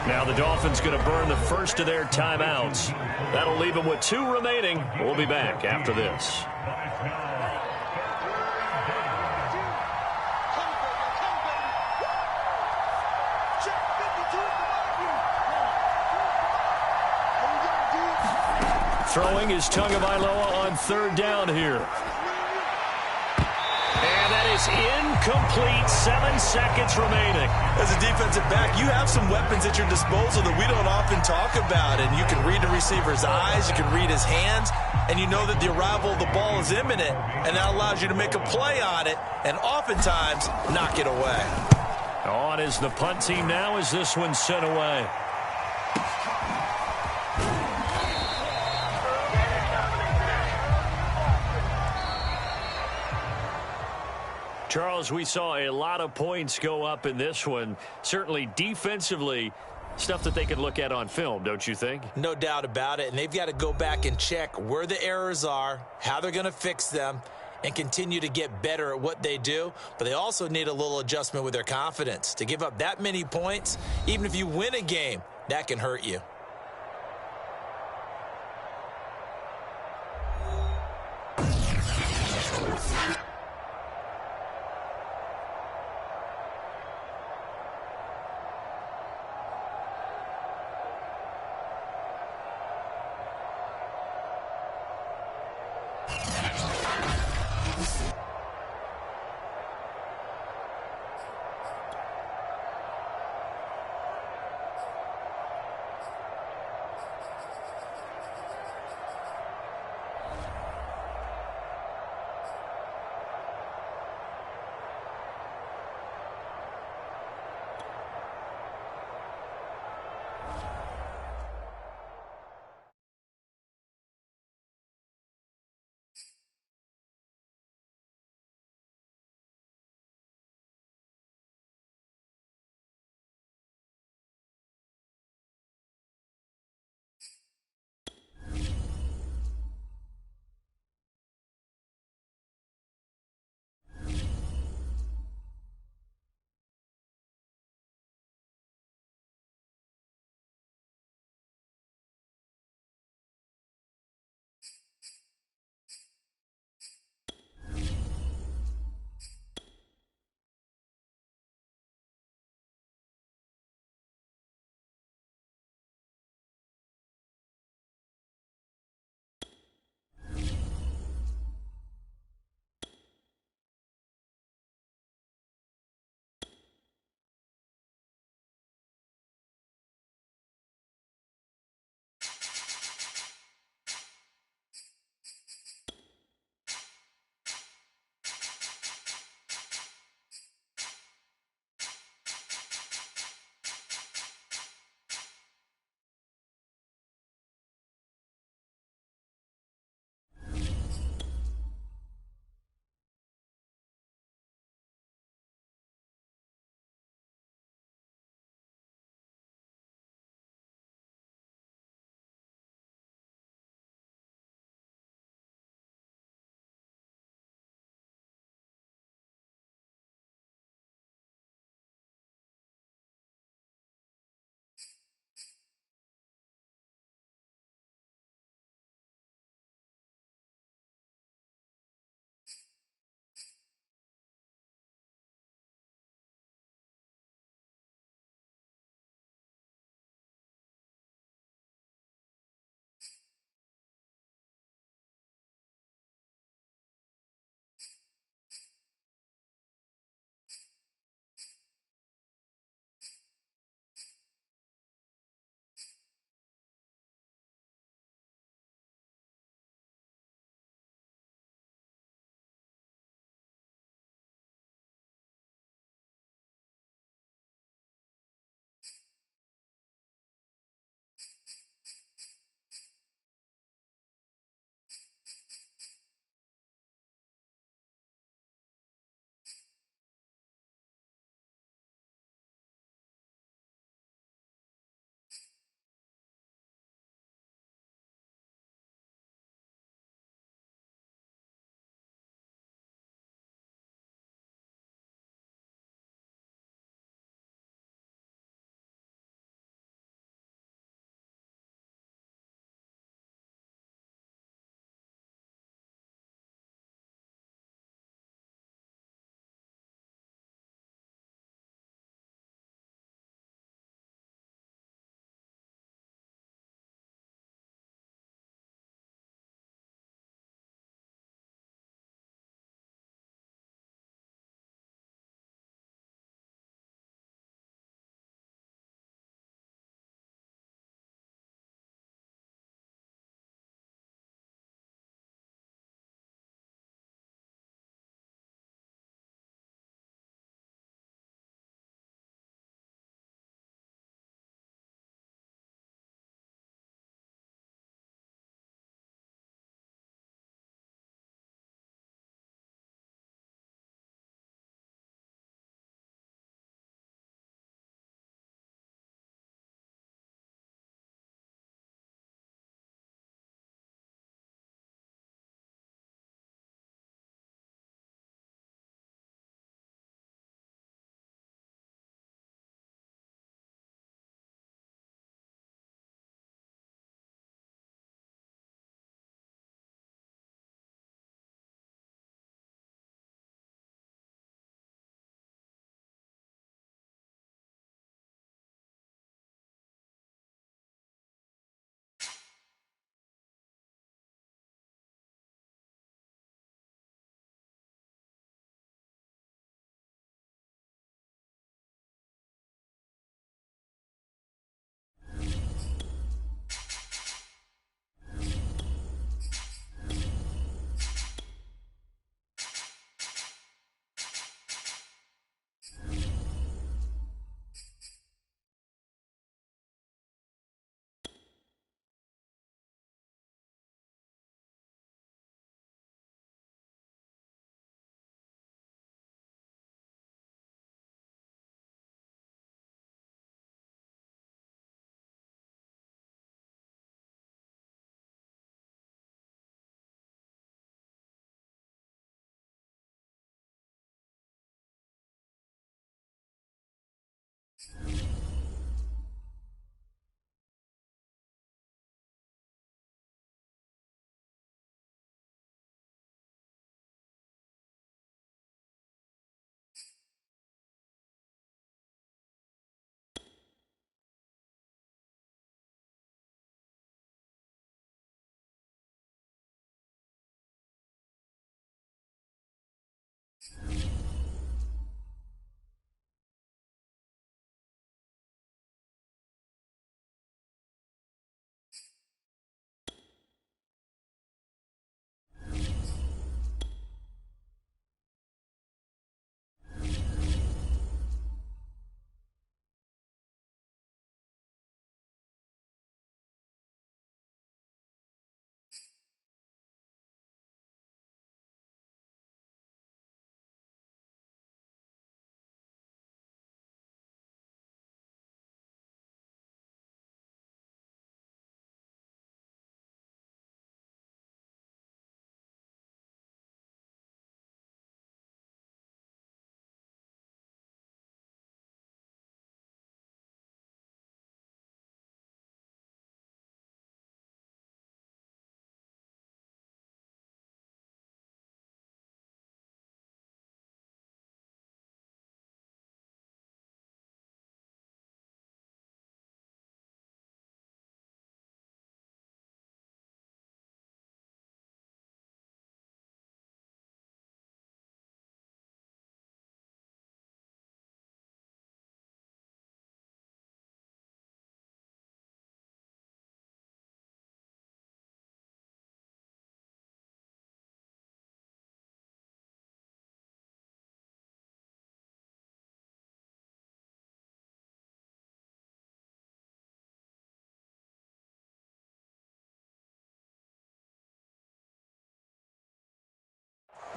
Now the Dolphins going to burn the first of their timeouts. That'll leave them with 2 remaining. We'll be back after this. Throwing is Tagovailoa on 3rd down here. And that is incomplete. 7 seconds remaining. As a defensive back, you have some weapons at your disposal that we don't often talk about. And you can read the receiver's eyes, you can read his hands, and you know that the arrival of the ball is imminent. And that allows you to make a play on it and oftentimes knock it away. On is the punt team now as this one's sent away. Charles, we saw a lot of points go up in this one. Certainly defensively, stuff that they could look at on film, don't you think? No doubt about it. And they've got to go back and check where the errors are, how they're going to fix them, and continue to get better at what they do. But they also need a little adjustment with their confidence. To give up that many points, even if you win a game, that can hurt you.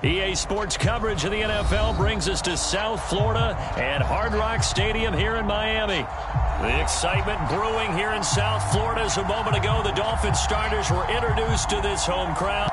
EA Sports coverage of the NFL brings us to South Florida and Hard Rock Stadium here in Miami. The excitement brewing here in South Florida as a moment ago the Dolphins starters were introduced to this home crowd.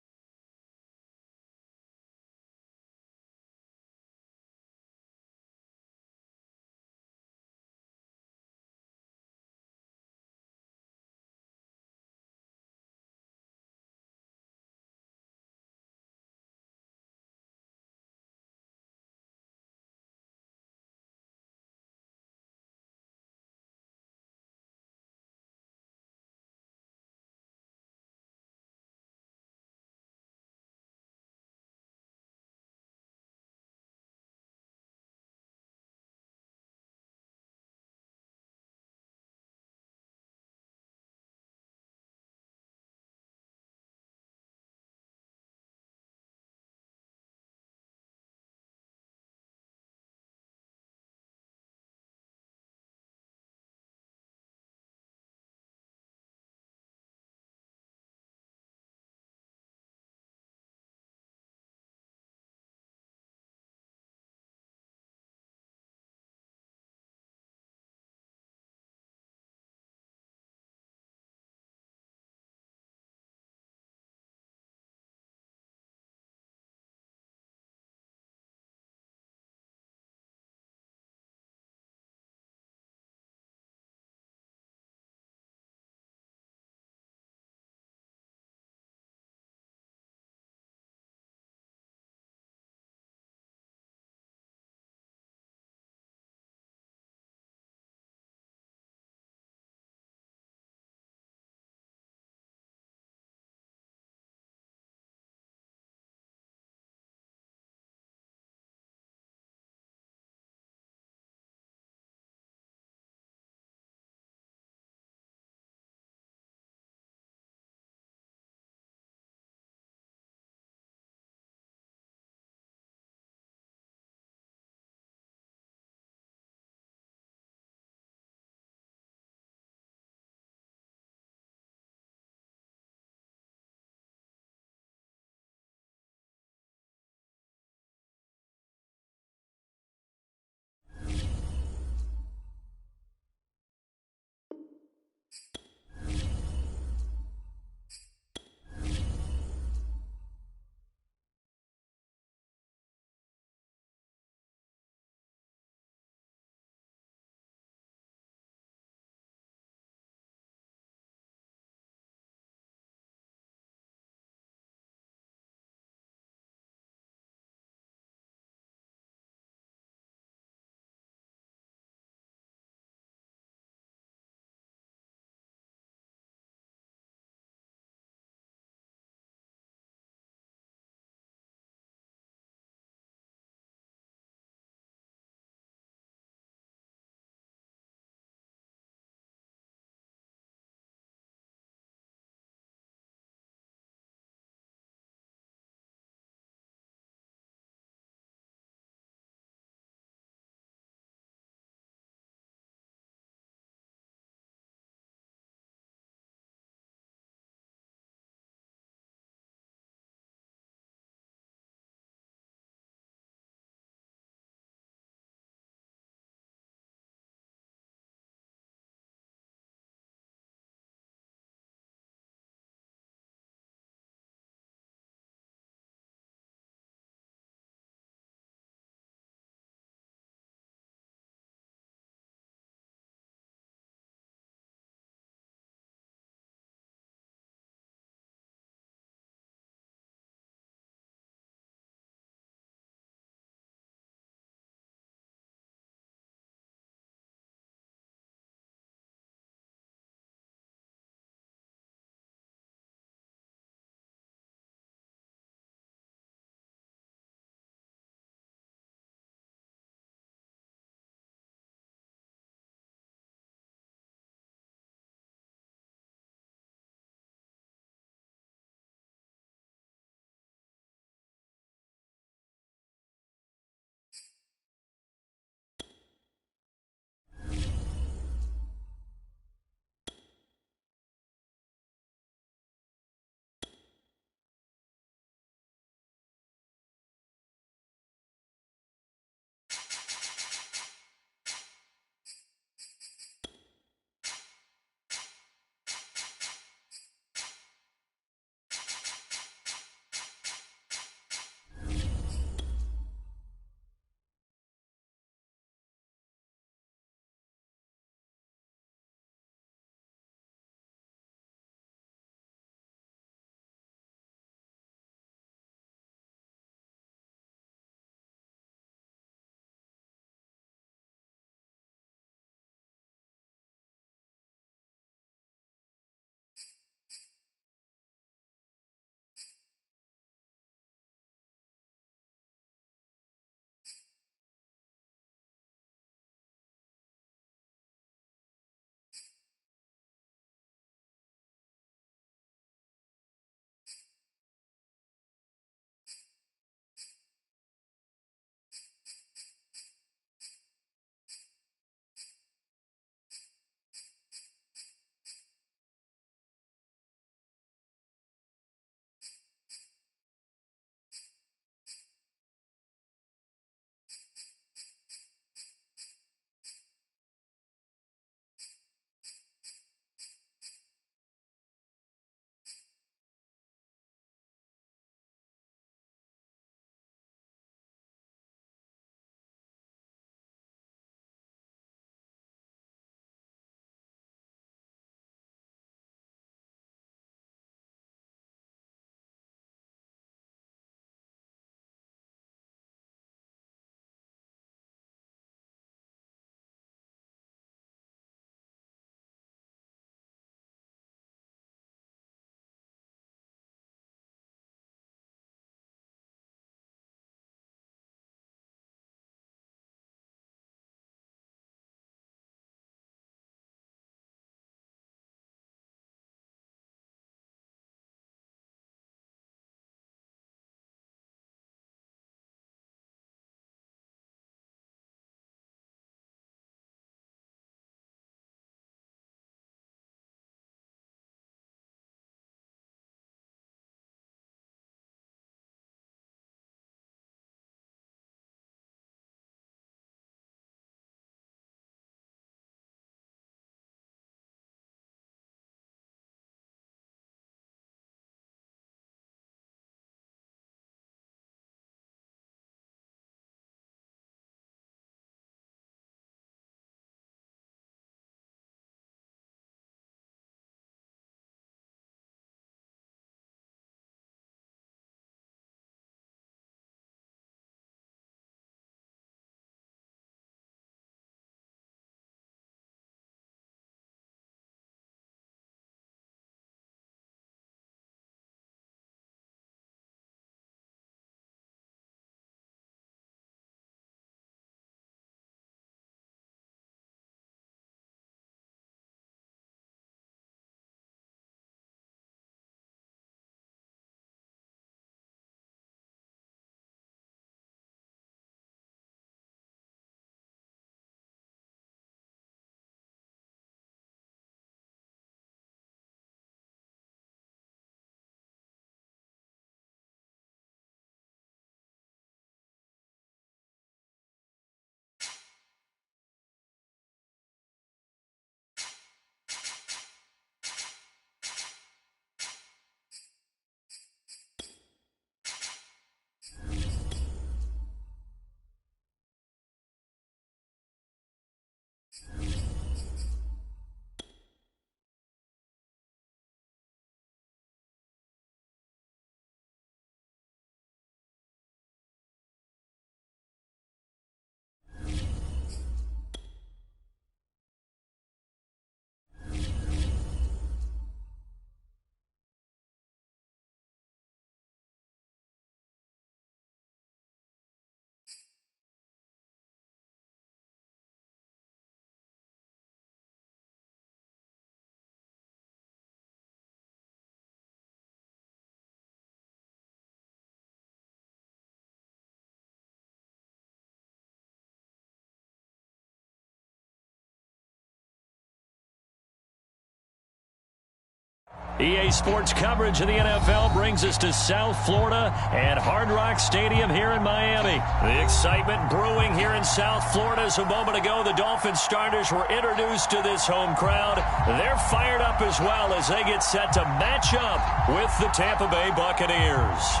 EA Sports coverage of the NFL brings us to South Florida and Hard Rock Stadium here in Miami. The excitement brewing here in South Florida as a moment ago. The Dolphins starters were introduced to this home crowd. They're fired up as well as they get set to match up with the Tampa Bay Buccaneers.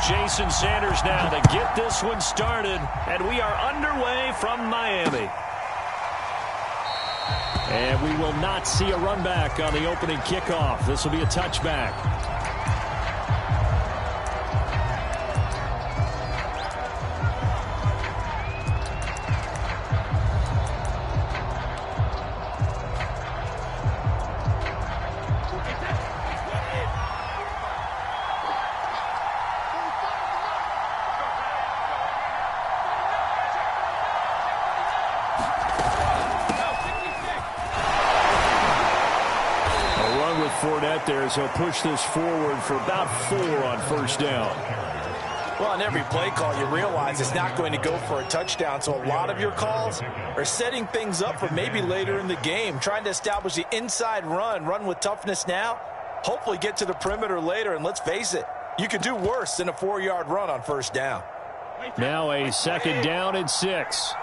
Jason Sanders now to get this one started, and we are underway from Miami. And we will not see a run back on the opening kickoff. This will be a touchback. There, so push this forward for about 4 on first down. Well, on every play call, you realize it's not going to go for a touchdown, so a lot of your calls are setting things up for maybe later in the game, trying to establish the inside run with toughness now, hopefully get to the perimeter later, and let's face it, you could do worse than a 4-yard run on first down. Now a second down and 6.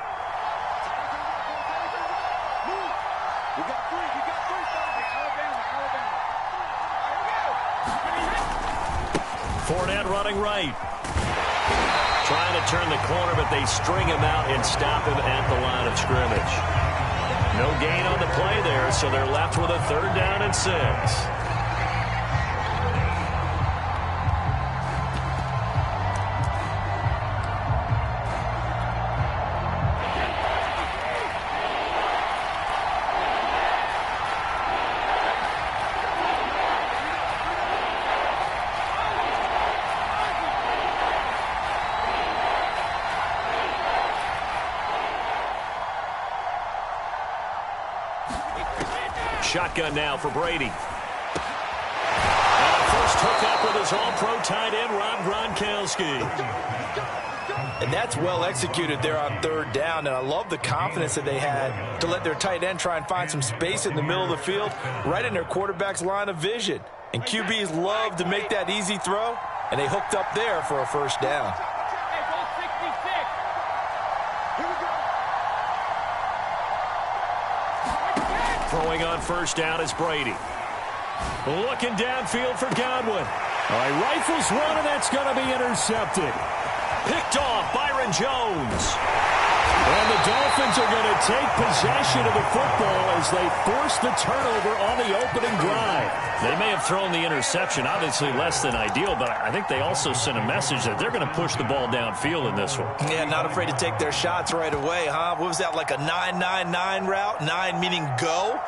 Fournette running right. Trying to turn the corner, but they string him out and stop him at the line of scrimmage. No gain on the play there, so they're left with a 3rd down and 6. Shotgun now for Brady. And a first hookup with his all-pro tight end, Rob Gronkowski. And that's well executed there on 3rd down, and I love the confidence that they had to let their tight end try and find some space in the middle of the field, right in their quarterback's line of vision. And QBs love to make that easy throw, and they hooked up there for a first down. Throwing on first down is Brady. Looking downfield for Godwin. All right, rifles one, and that's going to be intercepted. Picked off Byron Jones. And the Dolphins are going to take possession of the football as they force the turnover on the opening drive. They may have thrown the interception, obviously less than ideal, but I think they also sent a message that they're going to push the ball downfield in this one. Yeah, not afraid to take their shots right away, huh? What was that, like a 9-9-9 route? 9 meaning go?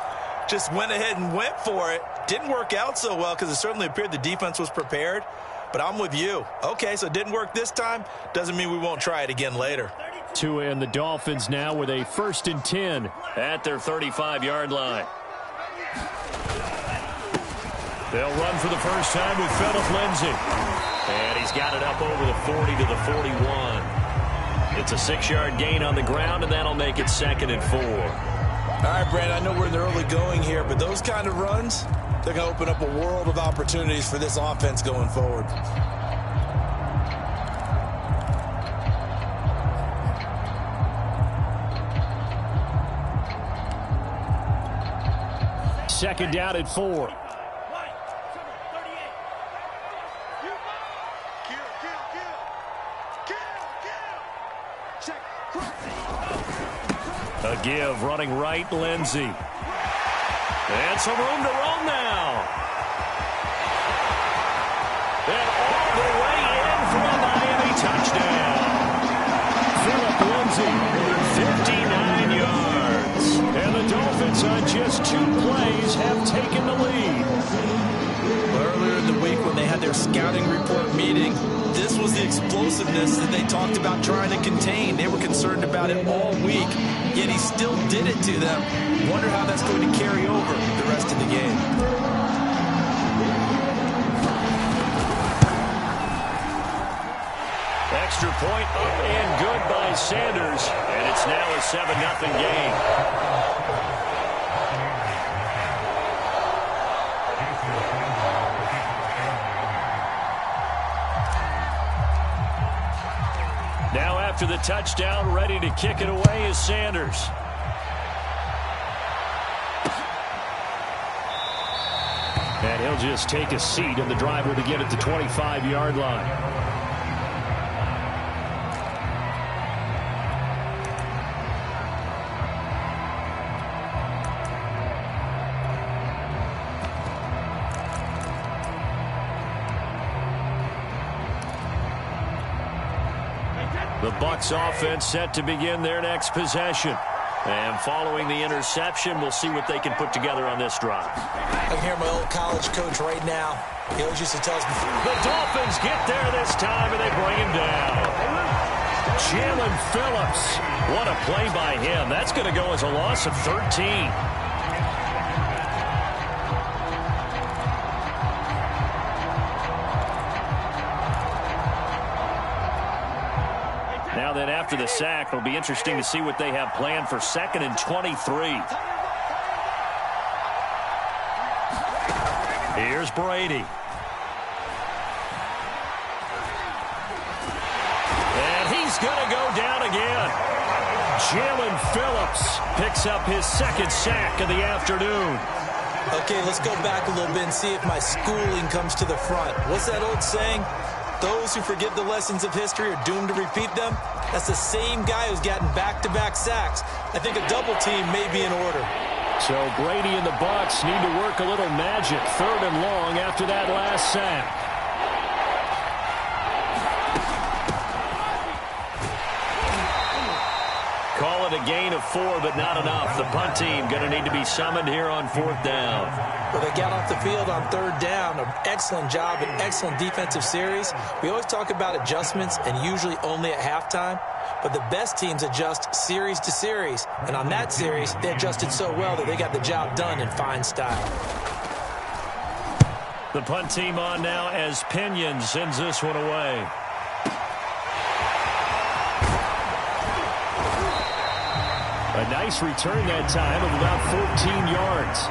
Just went ahead and went for it. Didn't work out so well because it certainly appeared the defense was prepared. But I'm with you. Okay, so it didn't work this time. Doesn't mean we won't try it again later. Tua and the Dolphins now with a 1st and 10 at their 35-yard line. They'll run for the first time with Phillip Lindsay. And he's got it up over the 40 to the 41. It's a 6-yard gain on the ground, and that'll make it 2nd and 4. All right, Brandon, I know we're in the early going here, but those kind of runs, they're going to open up a world of opportunities for this offense going forward. Second down at 4. A give, running right, Lindsey. And some room to roam now. And all the way in for a Miami touchdown. Phillip Lindsay, 59 yards. And the Dolphins on just 2 plays have taken the lead. Earlier in the week when they had their scouting report meeting, this was the explosiveness that they talked about trying to contain. They were concerned about it all week, yet he still did it to them. Wonder how that's going to carry over the rest of the game. Extra point up and good by Sanders, and it's now a 7-0 game. Now after the touchdown, ready to kick it away is Sanders. And he'll just take a seat, and the drive will begin at the 25-yard line. The Bucs offense set to begin their next possession. And following the interception, we'll see what they can put together on this drive. I can hear my old college coach right now. He always used to tell us before. The Dolphins get there this time, and they bring him down. Jalen Phillips. What a play by him. That's going to go as a loss of 13. Now then, after the sack, it'll be interesting to see what they have planned for 2nd and 23. Here's Brady. And he's going to go down again. Jalen Phillips picks up his 2nd sack of the afternoon. Okay, let's go back a little bit and see if my schooling comes to the front. What's that old saying? Those who forget the lessons of history are doomed to repeat them. That's the same guy who's gotten back-to-back sacks. I think a double team may be in order. So Brady and the Bucs need to work a little magic. 3rd and long after that last sack. Call it a gain of 4, but not enough. The punt team going to need to be summoned here on 4th down. Well, they got off the field on 3rd down. An excellent job, an excellent defensive series. We always talk about adjustments, and usually only at halftime. But the best teams adjust series to series. And on that series, they adjusted so well that they got the job done in fine style. The punt team on now as Pinion sends this one away. A nice return that time of about 14 yards.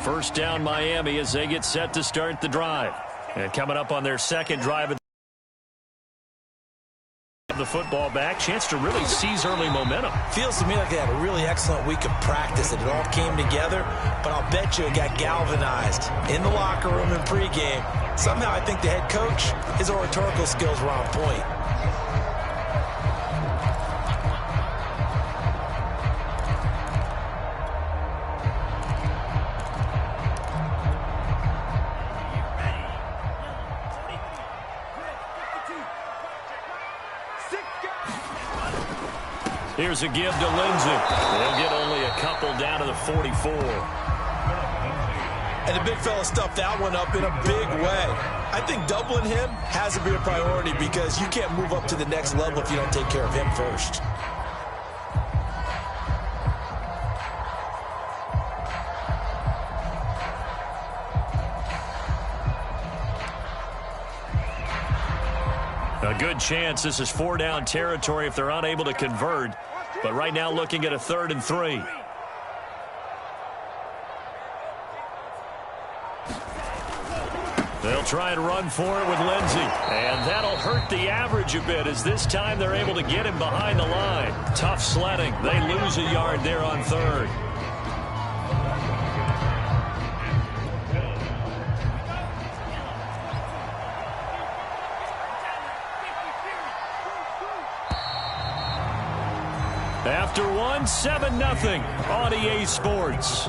First down Miami as they get set to start the drive. And coming up on their 2nd drive of the football back, chance to really seize early momentum. Feels to me like they had a really excellent week of practice and it all came together, but I'll bet you it got galvanized in the locker room in pregame. Somehow I think the head coach, his oratorical skills were on point. Here's a give to Lindsey. They'll get only a couple down to the 44. And the big fella stuffed that one up in a big way. I think doubling him has to be a priority because you can't move up to the next level if you don't take care of him first. A good chance this is 4-down territory if they're unable to convert. But right now looking at a 3rd and 3. They'll try and run for it with Lindsey. And that'll hurt the average a bit as this time they're able to get him behind the line. Tough sledding. They lose a yard there on 3rd. After one, 7-0 on EA Sports.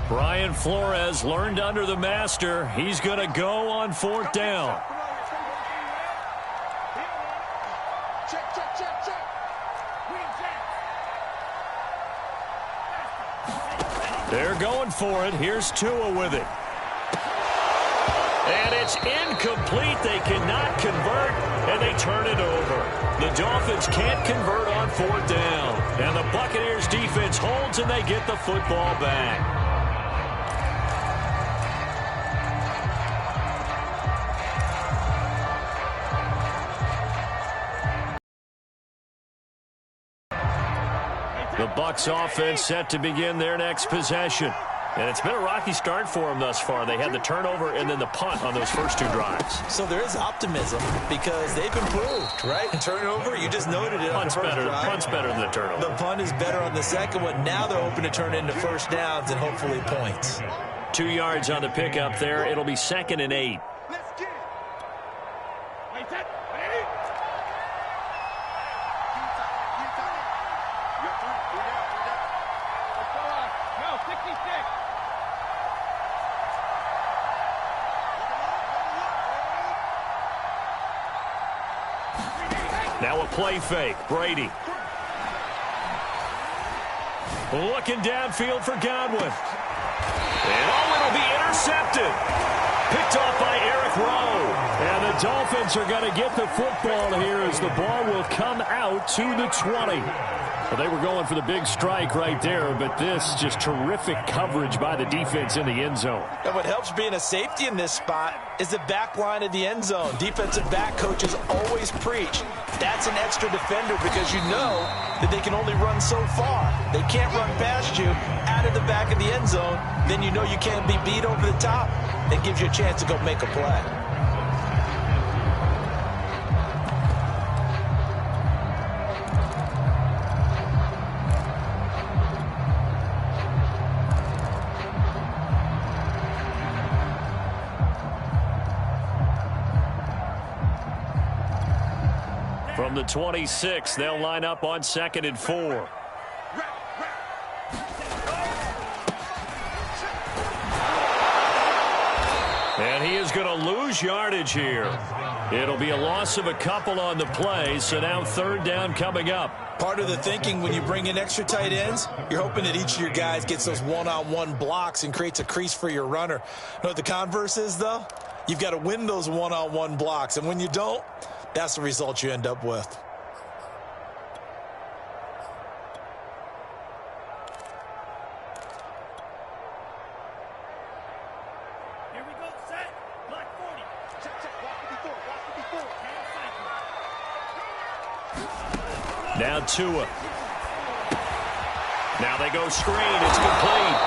Brian Flores learned under the master. He's going to go on 4th down. They're going for it. Here's Tua with it. And it's incomplete. They cannot convert, and they turn it over. The Dolphins can't convert on 4th down. And the Buccaneers defense holds, and they get the football back. The Bucs offense set to begin their next possession. And it's been a rocky start for them thus far. They had the turnover and then the punt on those first 2 drives. So there is optimism because they've improved, right? Turnover, you just noted it on the first drive. Punt's better than the turnover. The punt is better on the second one. Now they're open to turn into first downs and hopefully points. 2 yards on the pickup there. It'll be 2nd and 8. Let's get it. Wait, that. Now a play fake. Brady. Looking downfield for Godwin. And it'll be intercepted. Picked off by Eric Rowe. And the Dolphins are going to get the football here as the ball will come out to the 20. Well, they were going for the big strike right there, but this just terrific coverage by the defense in the end zone. And what helps being a safety in this spot is the back line of the end zone. Defensive back coaches always preach. That's an extra defender because you know that they can only run so far. They can't run past you out of the back of the end zone. Then you know you can't be beat over the top. It gives you a chance to go make a play. From the 26, they'll line up on 2nd and 4. And he is going to lose yardage here. It'll be a loss of a couple on the play, so now 3rd down coming up. Part of the thinking when you bring in extra tight ends, you're hoping that each of your guys gets those one-on-one blocks and creates a crease for your runner. You know what the converse is, though? You've got to win those one-on-one blocks, and when you don't, that's the result you end up with. Here we go, set. Black 40. Check, block 54, block 54. Now Tua. Now they go screen. It's complete.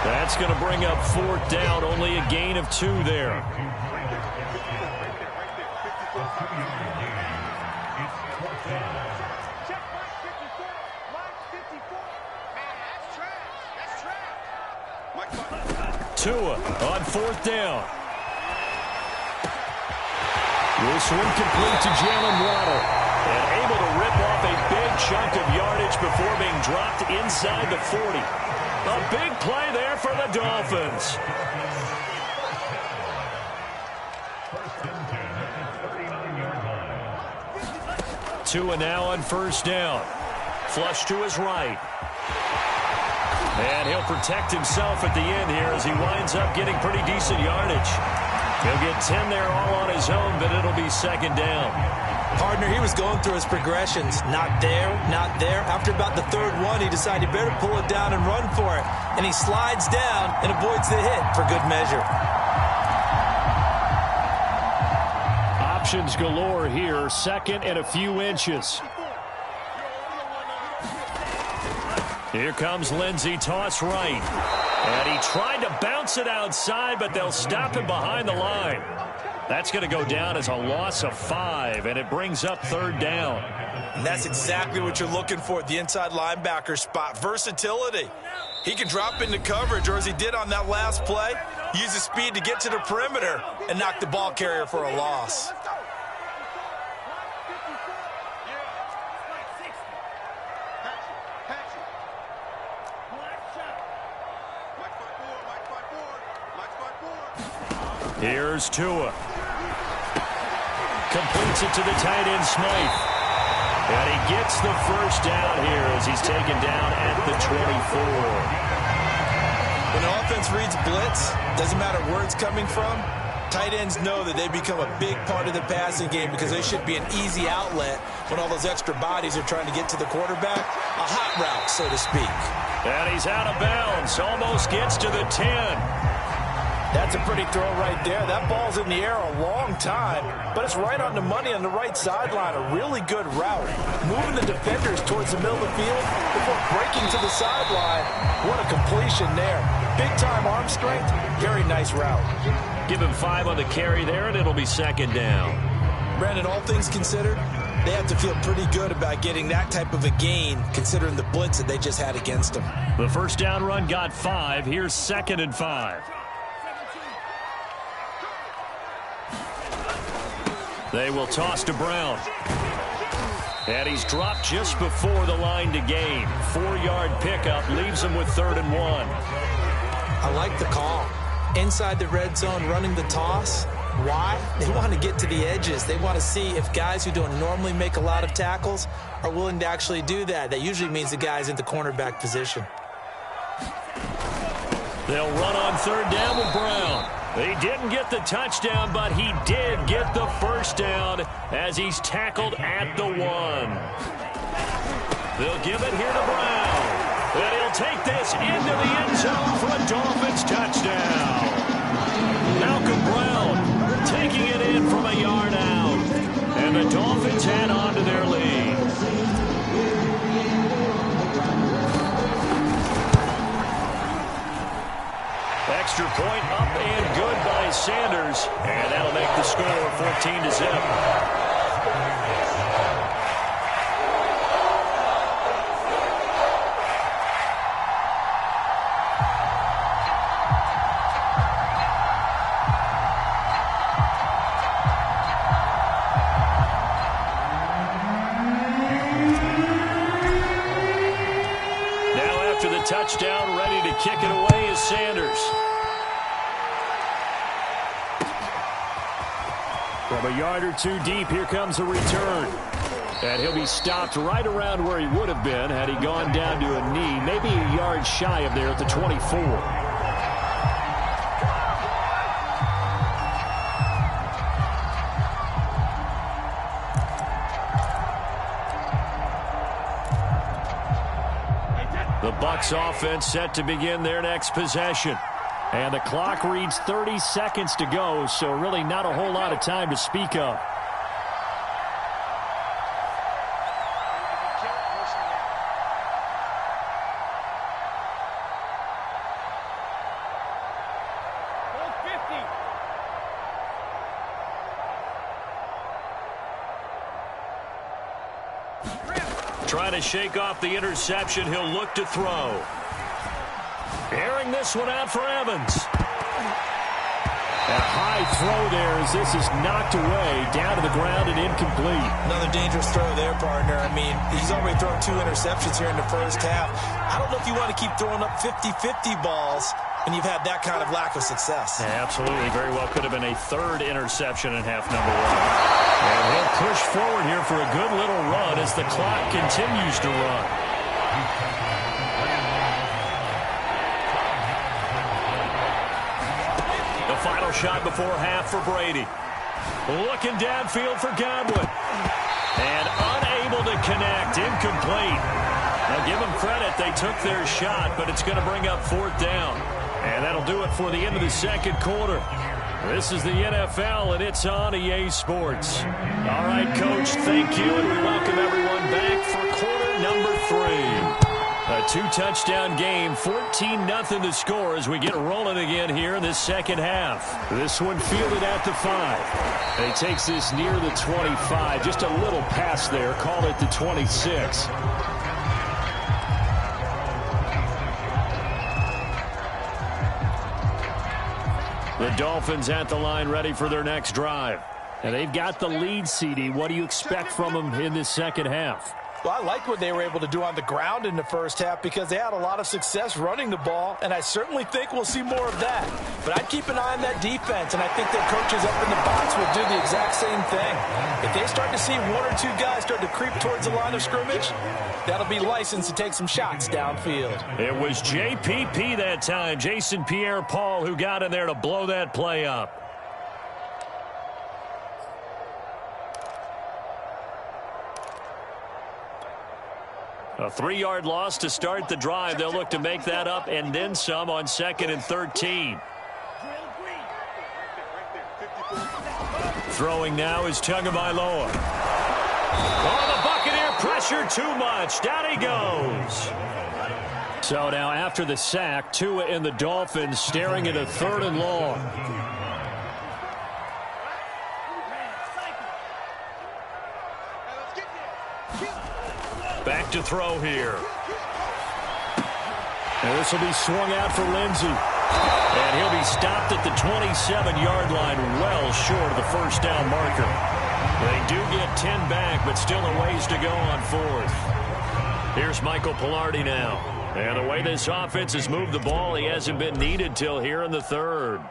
That's going to bring up 4th down. Only a gain of 2 there. Tua on 4th down. This one complete to Jalen Waddle. And able to rip off a big chunk of yardage before being dropped inside the 40. A big play there for the Dolphins. Tua now on 1st down. Flush to his right. And he'll protect himself at the end here as he winds up getting pretty decent yardage. He'll get 10 there all on his own, but it'll be 2nd down. Partner, he was going through his progressions. Not there, not there. After about the 3rd one, he decided he better pull it down and run for it. And he slides down and avoids the hit for good measure. options galore here. Second and a few inches. Here comes Lindsey, toss right. And he tried to bounce it outside, but they'll stop him behind the line. That's going to go down as a loss of 5, and it brings up third down. And that's exactly what you're looking for at the inside linebacker spot. Versatility. He can drop into coverage, or as he did on that last play, use his speed to get to the perimeter and knock the ball carrier for a loss. Here's Tua. Completes it to the tight end, Smythe. And he gets the first down here as he's taken down at the 24. When an offense reads blitz, doesn't matter where it's coming from, tight ends know that they become a big part of the passing game because they should be an easy outlet when all those extra bodies are trying to get to the quarterback. A hot route, so to speak. And he's out of bounds. Almost gets to the 10. That's a pretty throw right there. That ball's in the air a long time, but it's right on the money on the right sideline. A really good route. Moving the defenders towards the middle of the field before breaking to the sideline. What a completion there. Big-time arm strength. Very nice route. Give him 5 on the carry there, and it'll be second down. Brandon, all things considered, they have to feel pretty good about getting that type of a gain, considering the blitz that they just had against them. The first down run got 5. Here's second and 5. They will toss to Brown. And he's dropped just before the line to gain. 4-yard pickup leaves him with 3rd and 1. I like the call. Inside the red zone, running the toss. Why? They want to get to the edges. They want to see if guys who don't normally make a lot of tackles are willing to actually do that. That usually means the guy's in the cornerback position. They'll run on 3rd down with Brown. He didn't get the touchdown, but he did get the first down as he's tackled at the 1. They'll give it here to Brown. And he'll take this into the end zone for a Dolphins touchdown. Malcolm Brown taking it in from a yard out. And the Dolphins head on to their lead. Extra point up and good by Sanders. And that'll make the score 14-0. Now after the touchdown, ready to kick it away is Sanders. From a yard or 2 deep, here comes a return. And he'll be stopped right around where he would have been had he gone down to a knee, maybe a yard shy of there at the 24. The Bucs offense set to begin their next possession. And the clock reads 30 seconds to go, so really not a whole lot of time to speak of. Trying to shake off the interception, he'll look to throw. Airing this one out for Evans. A high throw there as this is knocked away, down to the ground and incomplete. Another dangerous throw there, partner. I mean, he's already thrown 2 interceptions here in the first half. I don't know if you want to keep throwing up 50-50 balls when you've had that kind of lack of success. Yeah, absolutely. Very well could have been a 3rd interception in half number 1. And he'll push forward here for a good little run as the clock continues to run. The final shot before half for Brady. Looking downfield for Godwin. And unable to connect. Incomplete. Now give them credit. They took their shot, but it's going to bring up 4th down. And that'll do it for the end of the second quarter. This is the NFL, and it's on EA Sports. All right, Coach, thank you, and we welcome everyone back for quarter number 3. A 2-touchdown game, 14-0 to score as we get rolling again here in this second half. This one fielded at the 5. And he takes this near the 25. Just a little pass there. Call it the 26. The Dolphins at the line ready for their next drive. And they've got the lead, CD. What do you expect from them in this second half? Well, I like what they were able to do on the ground in the first half because they had a lot of success running the ball, and I certainly think we'll see more of that. But I'd keep an eye on that defense, and I think their coaches up in the box will do the exact same thing. If they start to see 1 or 2 guys start to creep towards the line of scrimmage, that'll be licensed to take some shots downfield. It was JPP that time, Jason Pierre-Paul, who got in there to blow that play up. A 3-yard loss to start the drive. They'll look to make that up and then some on 2nd and 13. Throwing now is Tagovailoa. Oh, the Buccaneer pressure too much. Down he goes. So now after the sack, Tua and the Dolphins staring at a 3rd and long. Back to throw here. And this will be swung out for Lindsey. And he'll be stopped at the 27-yard line, well short of the first down marker. They do get 10 back, but still a ways to go on 4th. Here's Michael Pilardi now. And the way this offense has moved the ball, he hasn't been needed till here in the 3rd.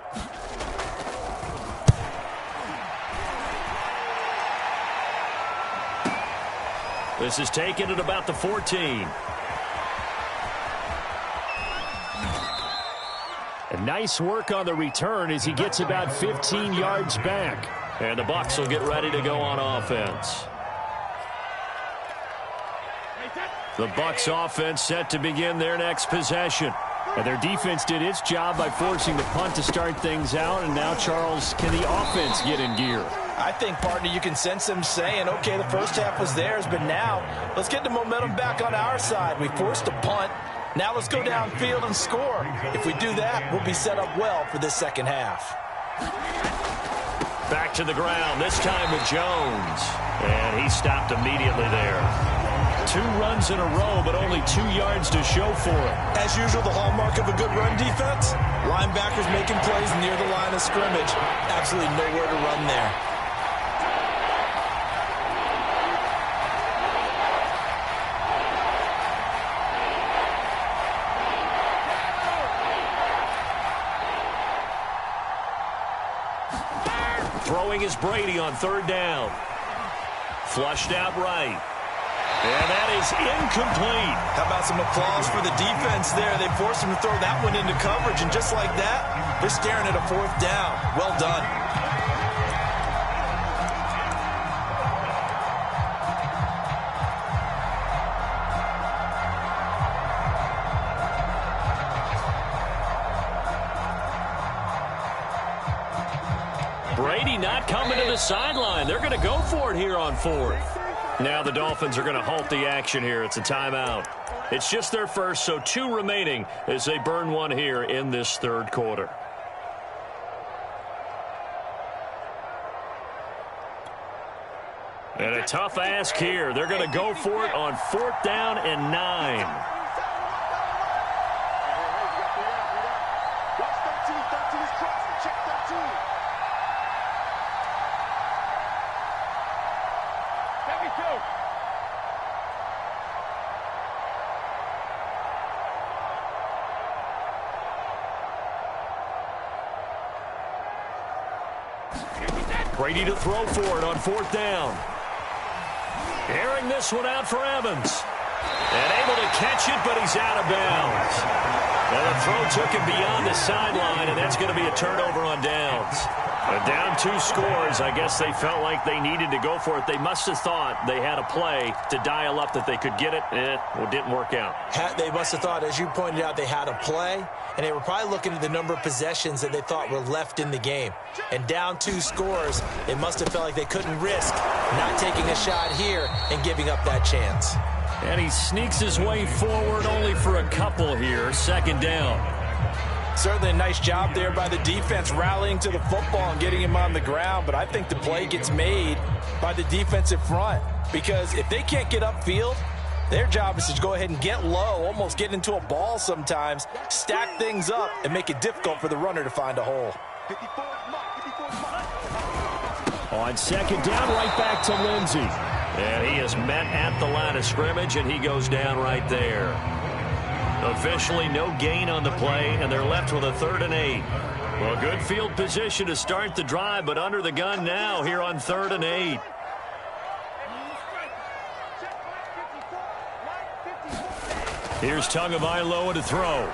This is taken at about the 14. And nice work on the return as he gets about 15 yards back. And the Bucs will get ready to go on offense. The Bucs offense set to begin their next possession. And their defense did its job by forcing the punt to start things out. And now, Charles, can the offense get in gear? I think, partner, you can sense them saying, okay, the first half was theirs, but now let's get the momentum back on our side. We forced a punt. Now let's go downfield and score. If we do that, we'll be set up well for this second half. Back to the ground, this time with Jones. And he stopped immediately there. 2 runs in a row, but only 2 yards to show for it. As usual, the hallmark of a good run defense, linebackers making plays near the line of scrimmage. Absolutely nowhere to run there. Throwing is Brady on 3rd down. Flushed out right. And that is incomplete. How about some applause for the defense there? They forced him to throw that one into coverage, and just like that, they're staring at a 4th down. Well done. Brady not coming to the sideline. They're going to go for it here on 4th. Now the Dolphins are going to halt the action here. It's a timeout. It's just their first, so 2 remaining as they burn one here in this 3rd quarter. And a tough ask here. They're going to go for it on 4th down and 9. Brady to throw for it on 4th down. Airing this one out for Evans. And able to catch it, but he's out of bounds. And the throw took him beyond the sideline, and that's going to be a turnover on downs. Down 2 scores. I guess they felt like they needed to go for it. They must have thought they had a play to dial up that they could get it. It didn't work out. They must have thought, as you pointed out, they had a play, and they were probably looking at the number of possessions that they thought were left in the game. And down 2 scores, they must have felt like they couldn't risk not taking a shot here and giving up that chance. And he sneaks his way forward only for a couple here. 2nd down. Certainly a nice job there by the defense rallying to the football and getting him on the ground, but I think the play gets made by the defensive front because if they can't get upfield, their job is to go ahead and get low, almost get into a ball sometimes, stack things up, and make it difficult for the runner to find a hole. On 2nd down, right back to Lindsey. And he is met at the line of scrimmage, and he goes down right there. Officially no gain on the play, and they're left with a 3rd and 8. Well, good field position to start the drive, but under the gun now here on 3rd and 8. Here's Tagovailoa to throw.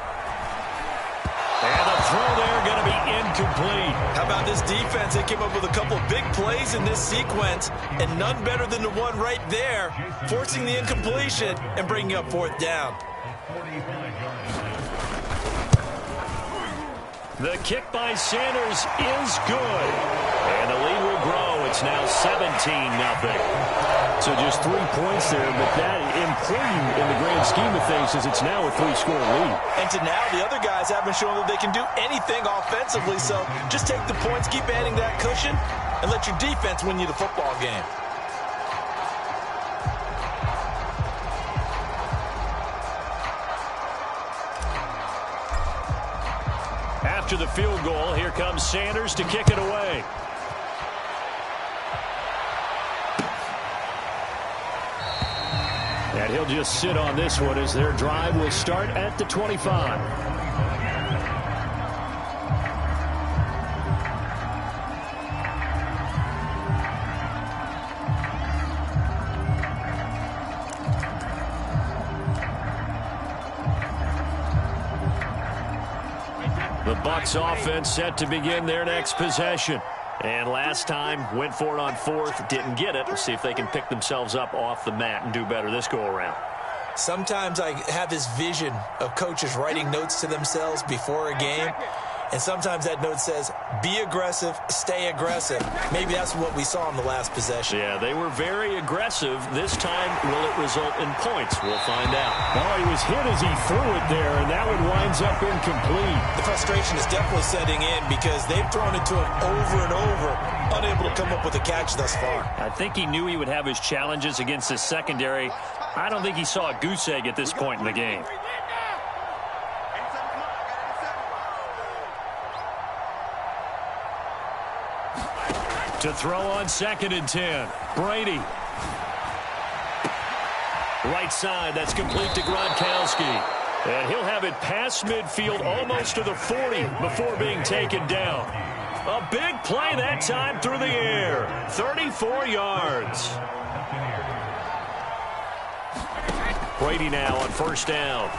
And the throw there going to be incomplete. How about this defense? They came up with a couple of big plays in this sequence, and none better than the one right there, forcing the incompletion and bringing up 4th down. The kick by Sanders is good. And the lead will grow. It's now 17-0. So just 3 points there, but that important in the grand scheme of things is it's now a 3-score lead. And to now, the other guys haven't shown that they can do anything offensively, so just take the points, keep adding that cushion, and let your defense win you the football game. After the field goal, here comes Sanders to kick it away. And he'll just sit on this one as their drive will start at the 25. The Bucs offense set to begin their next possession. And last time, went for it on 4th, didn't get it. Let's see if they can pick themselves up off the mat and do better this go-around. Sometimes I have this vision of coaches writing notes to themselves before a game. And sometimes that note says, be aggressive, stay aggressive. Maybe that's what we saw in the last possession. Yeah, they were very aggressive. This time, will it result in points? We'll find out. Oh, he was hit as he threw it there, and that one winds up incomplete. The frustration is definitely setting in because they've thrown it to him over and over, unable to come up with a catch thus far. I think he knew he would have his challenges against his secondary. I don't think he saw a goose egg at this point in the game. To throw on 2nd and 10. Brady. Right side, that's complete to Gronkowski. And he'll have it past midfield almost to the 40 before being taken down. A big play that time through the air. 34 yards. Brady now on 1st down.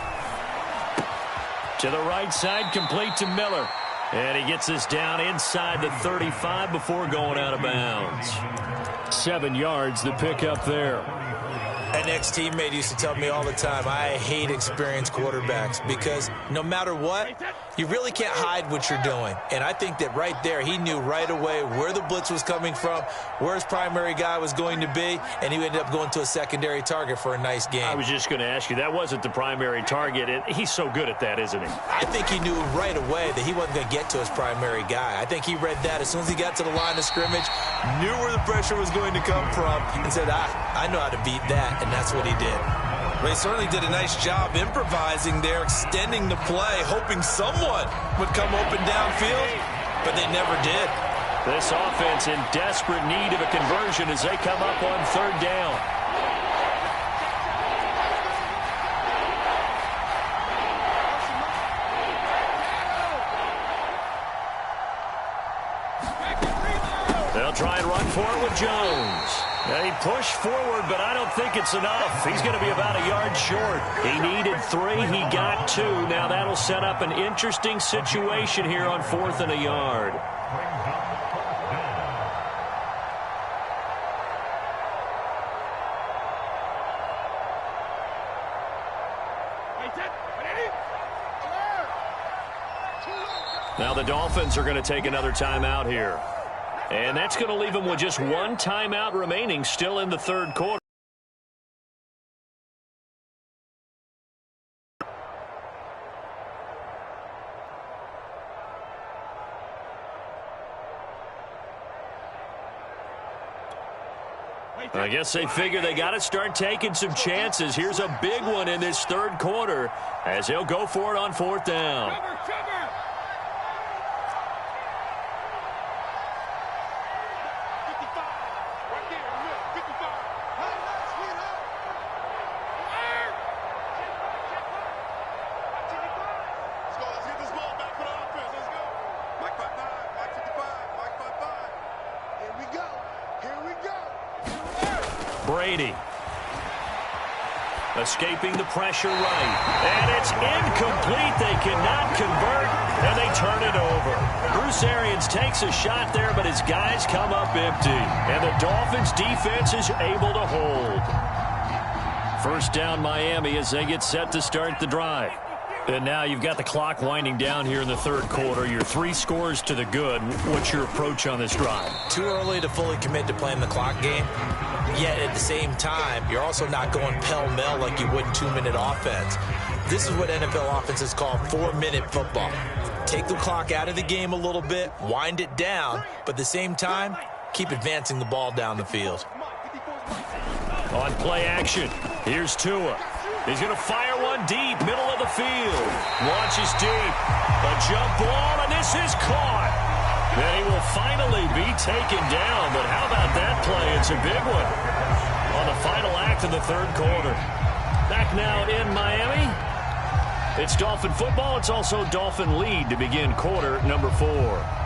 To the right side, complete to Miller. And he gets us down inside the 35 before going out of bounds. 7 yards, the pickup there. An ex-teammate used to tell me all the time, I hate experienced quarterbacks because no matter what, you really can't hide what you're doing. And I think that right there, he knew right away where the blitz was coming from, where his primary guy was going to be, and he ended up going to a secondary target for a nice game. I was just going to ask you, that wasn't the primary target, and he's so good at that, isn't he? I think he knew right away that he wasn't going to get to his primary guy. I think he read that as soon as he got to the line of scrimmage, knew where the pressure was going to come from, and said, I know how to beat that. And that's what he did. They certainly did a nice job improvising there, extending the play, hoping someone would come open downfield, but they never did. This offense in desperate need of a conversion as they come up on 3rd down. They'll try and run for it with Jones. He pushed forward, but I don't think it's enough. He's going to be about a yard short. He needed 3. He got 2. Now that'll set up an interesting situation here on 4th and a yard. Now the Dolphins are going to take another timeout here. And that's going to leave them with just one timeout remaining still in the third quarter. I guess they figure they got to start taking some chances. Here's a big one in this third quarter as they'll go for it on fourth down. Brady escaping the pressure right. And it's incomplete. They cannot convert, and they turn it over. Bruce Arians takes a shot there, but his guys come up empty. And the Dolphins' defense is able to hold. First down, Miami, as they get set to start the drive. And now you've got the clock winding down here in the third quarter. You're 3 scores to the good. What's your approach on this drive? Too early to fully commit to playing the clock game. Yet at the same time, you're also not going pell-mell like you would in 2-minute offense. This is what NFL offenses call 4-minute football. Take the clock out of the game a little bit, wind it down, but at the same time, keep advancing the ball down the field. On play action, here's Tua. He's going to fire one deep, middle of the field. Launches deep. A jump ball, and this is caught. Then he will finally be taken down. But how about that play? It's a big one on the final act of the third quarter. Back now in Miami. It's Dolphin football. It's also Dolphin lead to begin quarter number 4.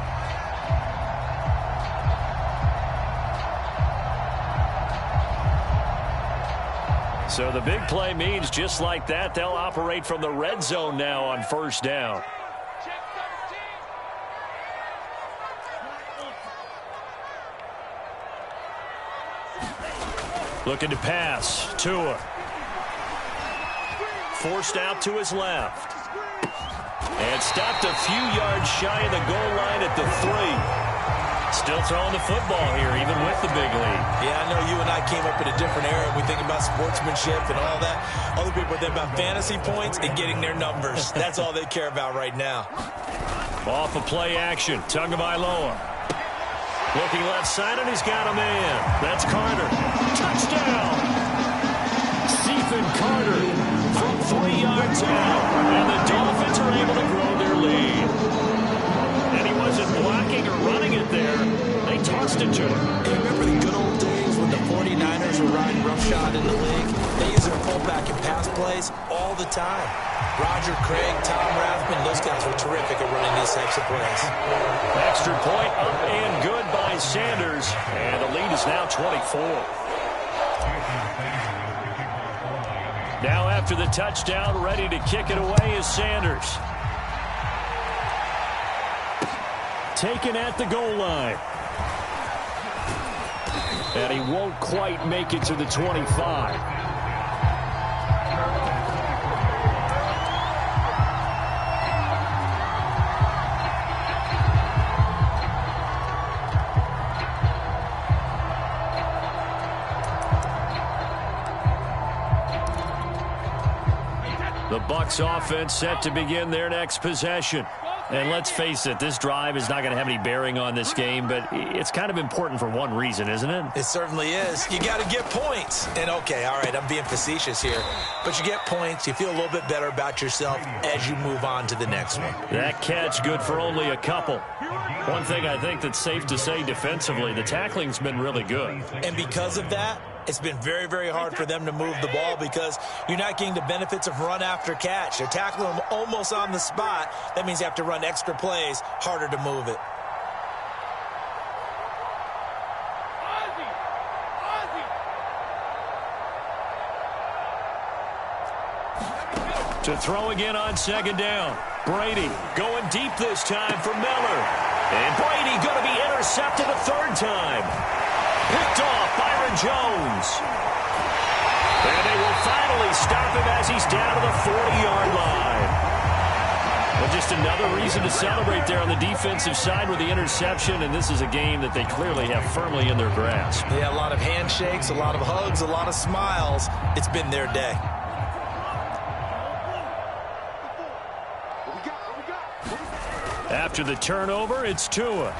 So the big play means just like that, they'll operate from the red zone now on first down. Looking to pass. Tua. Forced out to his left. And stopped a few yards shy of the goal line at the 3. Still throwing the football here, even with the big lead. Yeah, I know you and I came up in a different era. We think about sportsmanship and all that. Other people think about fantasy points and getting their numbers. That's all they care about right now. Off of play action. Tagovailoa. Looking left side, and he's got a man. That's Carter. Touchdown! Stephen Carter from 3 yards out. And the Dolphins are able to grow their lead. And he wasn't blocking or running it there. They tossed it to him. Hey, remember the good old days when the 49ers were riding roughshod in the league? They use their fullback in pass plays all the time. Roger Craig, Tom Rathman, those guys were terrific at running these types of plays. Extra point up and good by Sanders. And the lead is now 24. Now after the touchdown, ready to kick it away is Sanders. Taken at the goal line. And he won't quite make it to the 25. The Bucs offense set to begin their next possession. And let's face it, this drive is not going to have any bearing on this game, but it's kind of important for one reason, isn't it? It certainly is. You got to get points. And, okay, all right, I'm being facetious here. But you get points, you feel a little bit better about yourself as you move on to the next one. That catch good for only a couple. One thing I think that's safe to say defensively, the tackling's been really good. And because of that, it's been very, very hard for them to move the ball because you're not getting the benefits of run after catch. They're tackling them almost on the spot. That means you have to run extra plays, harder to move it. To throw again on second down. Brady going deep this time for Miller. And Brady going to be intercepted a third time. Picked off Byron Jones. And they will finally stop him as he's down to the 40-yard line. Well, just another reason to celebrate there on the defensive side with the interception, and this is a game that they clearly have firmly in their grasp. Yeah, a lot of handshakes, a lot of hugs, a lot of smiles. It's been their day. After the turnover, it's Tua.